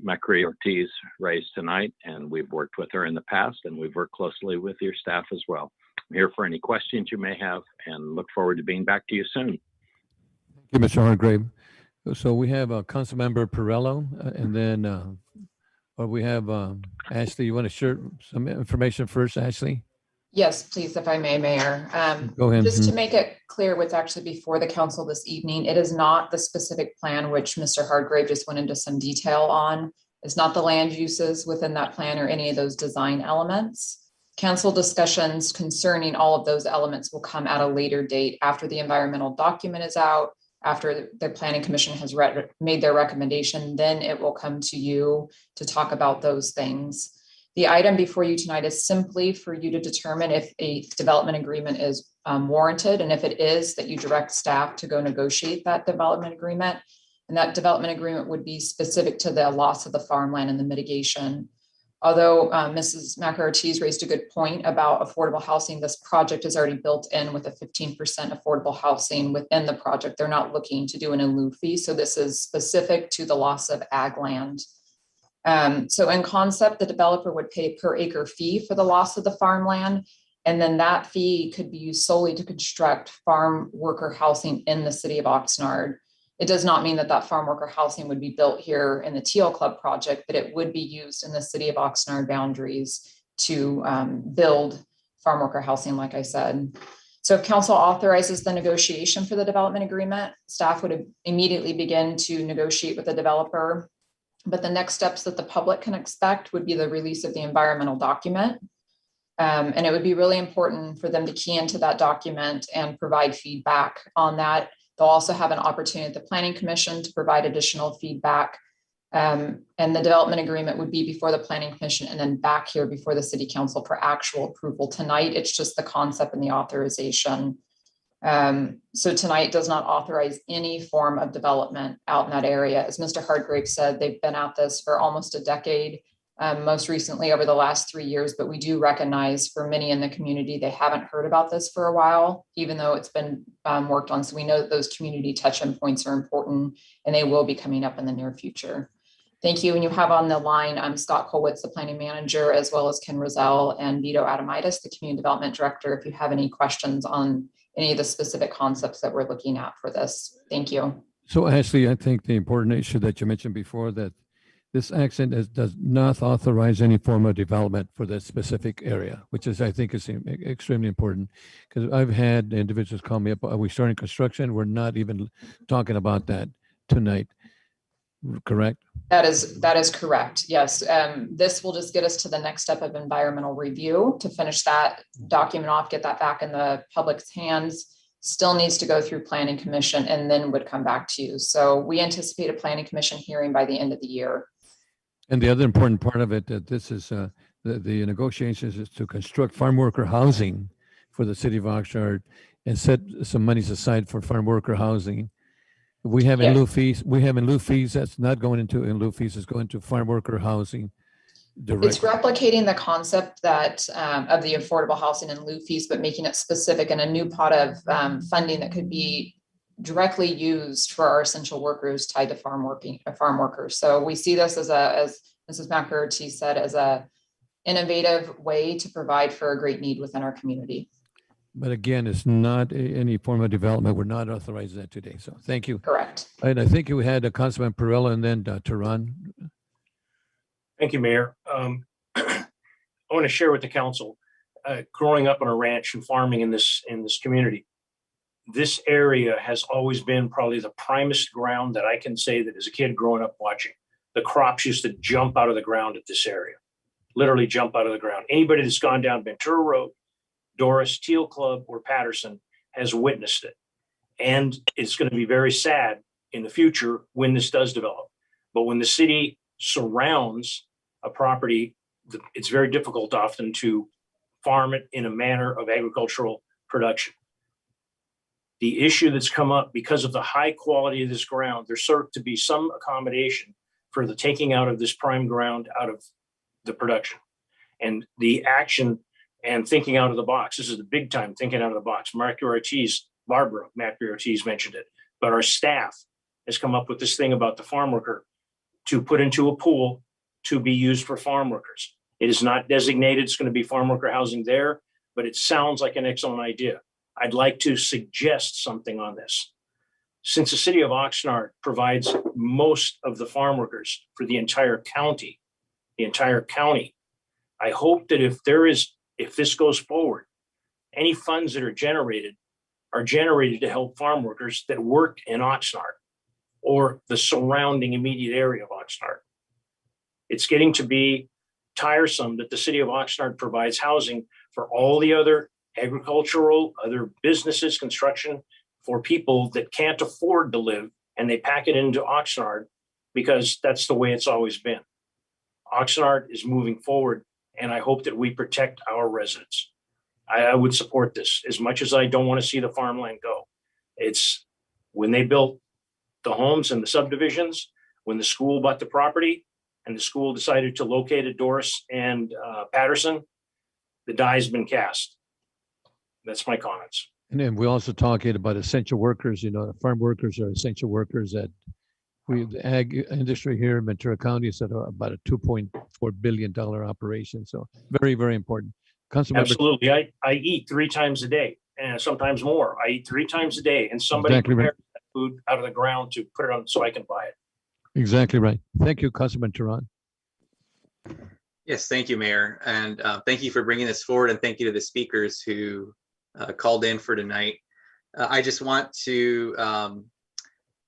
Macri-Ortiz raised tonight. And we've worked with her in the past, and we've worked closely with your staff as well. I'm here for any questions you may have and look forward to being back to you soon. Thank you, Mr. Hargrave. So we have Councilmember Perello, and then we have Ashley. You want to share some information first, Ashley? Yes, please, if I may, Mayor. Go ahead. Just to make it clear what's actually before the council this evening, it is not the specific plan which Mr. Hargrave just went into some detail on. It's not the land uses within that plan or any of those design elements. Council discussions concerning all of those elements will come at a later date after the environmental document is out, after the Planning Commission has made their recommendation, then it will come to you to talk about those things. The item before you tonight is simply for you to determine if a development agreement is warranted, and if it is, that you direct staff to go negotiate that development agreement. And that development agreement would be specific to the loss of the farmland and the mitigation. Although Mrs. Macri-Ortiz raised a good point about affordable housing, this project is already built in with a 15% affordable housing within the project. They're not looking to do an in lieu fee. So this is specific to the loss of ag land. So in concept, the developer would pay per acre fee for the loss of the farmland. And then that fee could be used solely to construct farm worker housing in the city of Oxnard. It does not mean that that farm worker housing would be built here in the Teal Club project, but it would be used in the city of Oxnard boundaries to build farm worker housing, like I said. So if council authorizes the negotiation for the development agreement, staff would immediately begin to negotiate with the developer. But the next steps that the public can expect would be the release of the environmental document. And it would be really important for them to key into that document and provide feedback on that. They'll also have an opportunity at the Planning Commission to provide additional feedback. And the development agreement would be before the planning commission and then back here before the city council for actual approval. Tonight, it's just the concept and the authorization. So tonight does not authorize any form of development out in that area. As Mr. Hardgrave said, they've been at this for almost a decade, most recently over the last 3 years, but we do recognize for many in the community, they haven't heard about this for a while, even though it's been worked on. So we know that those community touch-in points are important and they will be coming up in the near future. Thank you. And you have on the line, I'm Scott Kolwitz, the planning manager, as well as Ken Roselle and Vito Adamitis, the community development director, if you have any questions on any of the specific concepts that we're looking at for this. Thank you. So Ashley, I think the important issue that you mentioned before, that this action does not authorize any form of development for that specific area, which is, I think, is extremely important. Because I've had individuals call me up, are we starting construction? We're not even talking about that tonight. Correct? That is correct. Yes. This will just get us to the next step of environmental review to finish that document off, get that back in the public's hands. Still needs to go through planning commission and then would come back to you. So we anticipate a planning commission hearing by the end of the year. And the other important part of it, that this is the negotiations is to construct farm worker housing for the city of Oxnard and set some monies aside for farm worker housing. We have in lieu fees. We have in lieu fees. That's not going into in lieu fees. It's going to farm worker housing directly. It's replicating the concept that of the affordable housing and lieu fees, but making it specific and a new pot of funding that could be directly used for our essential workers tied to farm workers. So we see this as Mrs. McErty said, as a innovative way to provide for a great need within our community. But again, it's not any form of development. We're not authorizing that today. So thank you. Correct. And I think you had Councilman Perella and then Tehran. Thank you, Mayor. I want to share with the council, growing up on a ranch and farming in this community, this area has always been probably the primest ground that I can say that as a kid growing up watching. The crops used to jump out of the ground at this area, literally jump out of the ground. Anybody that's gone down Ventura Road, Doris, Teal Club, or Patterson has witnessed it. And it's going to be very sad in the future when this does develop. But when the city surrounds a property, it's very difficult often to farm it in a manner of agricultural production. The issue that's come up because of the high quality of this ground, there's sort of to be some accommodation for the taking out of this prime ground out of the production. And the action and thinking out of the box. This is the big time thinking out of the box. Barbara Ortiz mentioned it, but our staff has come up with this thing about the farm worker to put into a pool to be used for farm workers. It is not designated. It's going to be farm worker housing there, but it sounds like an excellent idea. I'd like to suggest something on this. Since the city of Oxnard provides most of the farm workers for the entire county, I hope that if this goes forward, any funds that are generated to help farm workers that work in Oxnard or the surrounding immediate area of Oxnard. It's getting to be tiresome that the city of Oxnard provides housing for all the other agricultural, other businesses, construction for people that can't afford to live, and they pack it into Oxnard because that's the way it's always been. Oxnard is moving forward, and I hope that we protect our residents. I would support this as much as I don't want to see the farmland go. It's when they built the homes and the subdivisions, when the school bought the property and the school decided to locate at Doris and Patterson, the die's been cast. That's my comments. And then we're also talking about essential workers. You know, farm workers are essential workers that the ag industry here in Ventura County is at about a $2.4 billion operation. So very, very important. Absolutely. I eat 3 times a day and sometimes more. I eat 3 times a day and somebody Exactly prepares that food out of the ground to put it on so I can buy it. Exactly right. Thank you, Councilman Tehran. Yes, thank you, Mayor. And thank you for bringing this forward. And thank you to the speakers who called in for tonight. I just want to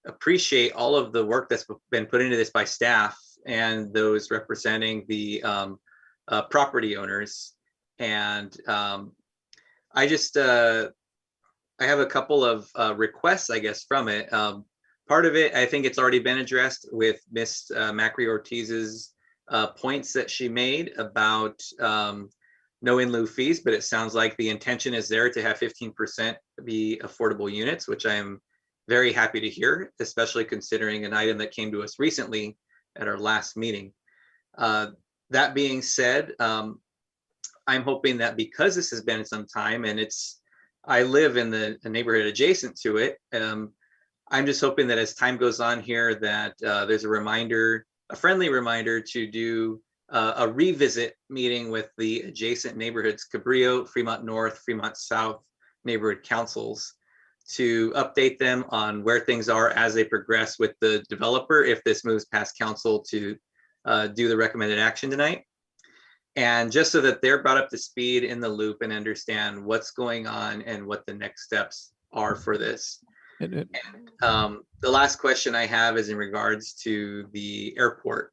appreciate all of the work that's been put into this by staff and those representing the property owners. And I have a couple of requests, I guess, from it. Part of it, I think it's already been addressed with Miss Macri Ortiz's points that she made about no in lieu fees, but it sounds like the intention is there to have 15% be affordable units, which I am very happy to hear, especially considering an item that came to us recently at our last meeting. That being said, I'm hoping that because this has been some time and I live in the neighborhood adjacent to it, I'm just hoping that as time goes on here that there's a friendly reminder to do a revisit meeting with the adjacent neighborhoods, Cabrillo, Fremont North, Fremont South neighborhood councils, to update them on where things are as they progress with the developer, if this moves past council to do the recommended action tonight. And just so that they're brought up to speed in the loop and understand what's going on and what the next steps are for this. And the last question I have is in regards to the airport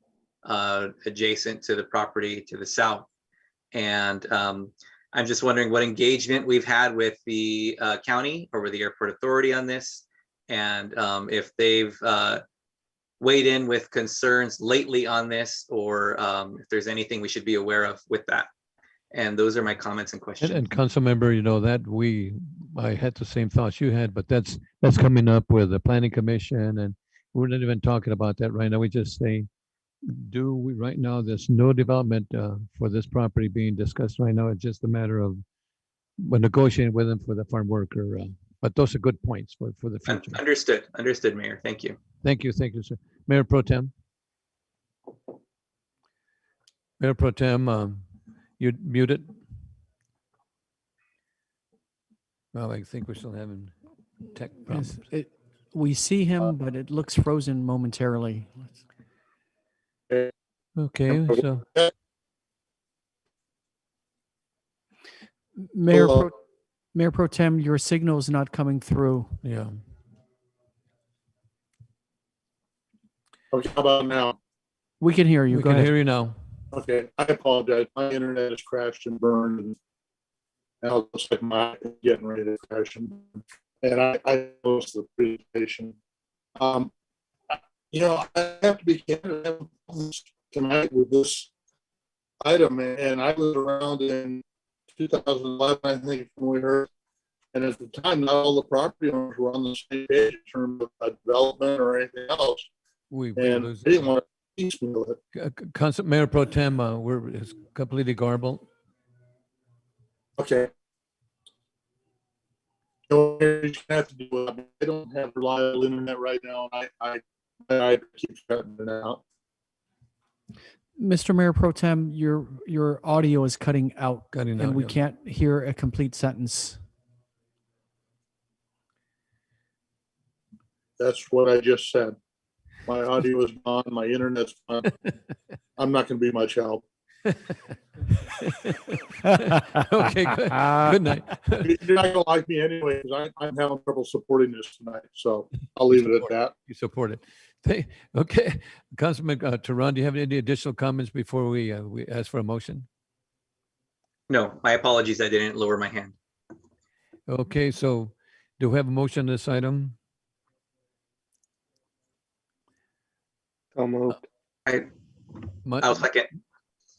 adjacent to the property to the south. And I'm just wondering what engagement we've had with the county or with the airport authority on this, and if they've weighed in with concerns lately on this, or if there's anything we should be aware of with that. And those are my comments and questions. And council member, I had the same thoughts you had, but that's coming up with the planning commission, and we're not even talking about that right now. We just say, right now, there's no development for this property being discussed right now. It's just a matter of negotiating with them for the farm worker. But those are good points for the future. Understood, Mayor. Thank you. Thank you, sir. Mayor Pro Tem. Mayor Pro Tem, you're muted. Well, I think we're still having tech problems. We see him, but it looks frozen momentarily. Okay, so Mayor Pro Tem, your signal is not coming through. Yeah. Okay, how about now? We can hear you. We Go can ahead. hear you now. Okay, I apologize. My internet has crashed and burned, and now it looks like mine is getting ready to crash and burn. And I closed the presentation. I have to be candid tonight with this item, and I was around in 2011, I think, when we heard, and at the time, not all the property owners were on the same page in terms of a development or anything else. And they didn't want to piecemeal it. Mayor Pro Tem, it's completely garbled. Okay. So you're just gonna have to do it. I don't have reliable internet right now, and I keep shutting it out. Mr. Mayor Pro Tem, your audio is cutting out, and we can't hear a complete sentence. That's what I just said. My audio is gone. My internet's gone. I'm not going to be much help. Okay, good night. You're not going to like me anyway, because I'm having trouble supporting this tonight. So I'll leave it at that. You support it. Okay. Councilman Teran, do you have any additional comments before we ask for a motion? No, my apologies. I didn't lower my hand. Okay, so do we have a motion on this item? So moved. I'll second.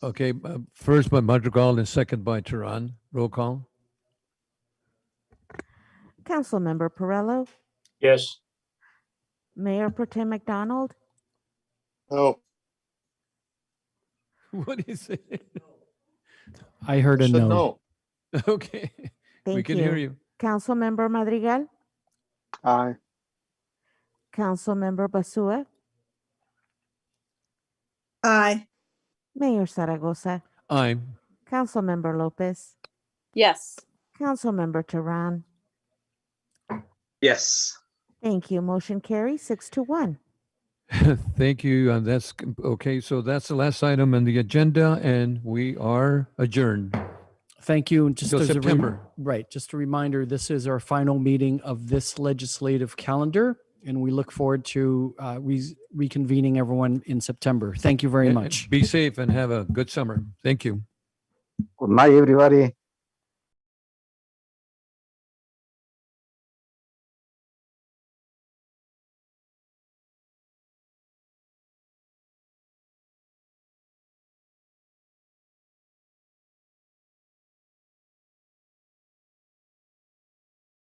Okay, first by Madrigal and second by Teran. Roll call. Councilmember Perrello, Yes. Mayor Pro Tem McDonald, Oh, What is it? I heard a I said no. no. Okay, we thank can you. hear you. Councilmember Madrigal, Aye. Councilmember Basua, Aye. Mayor Zaragoza, Aye. Councilmember Lopez, Yes. Councilmember Teran. Yes. Thank you. Motion carries 6-1. Thank you. And that's okay. So that's the last item on the agenda, and we are adjourned. Thank you. And just Till as September. just a reminder, this is our final meeting of this legislative calendar, and we look forward to reconvening everyone in September. Thank you very much. Be safe and have a good summer. Thank you. Good night, everybody.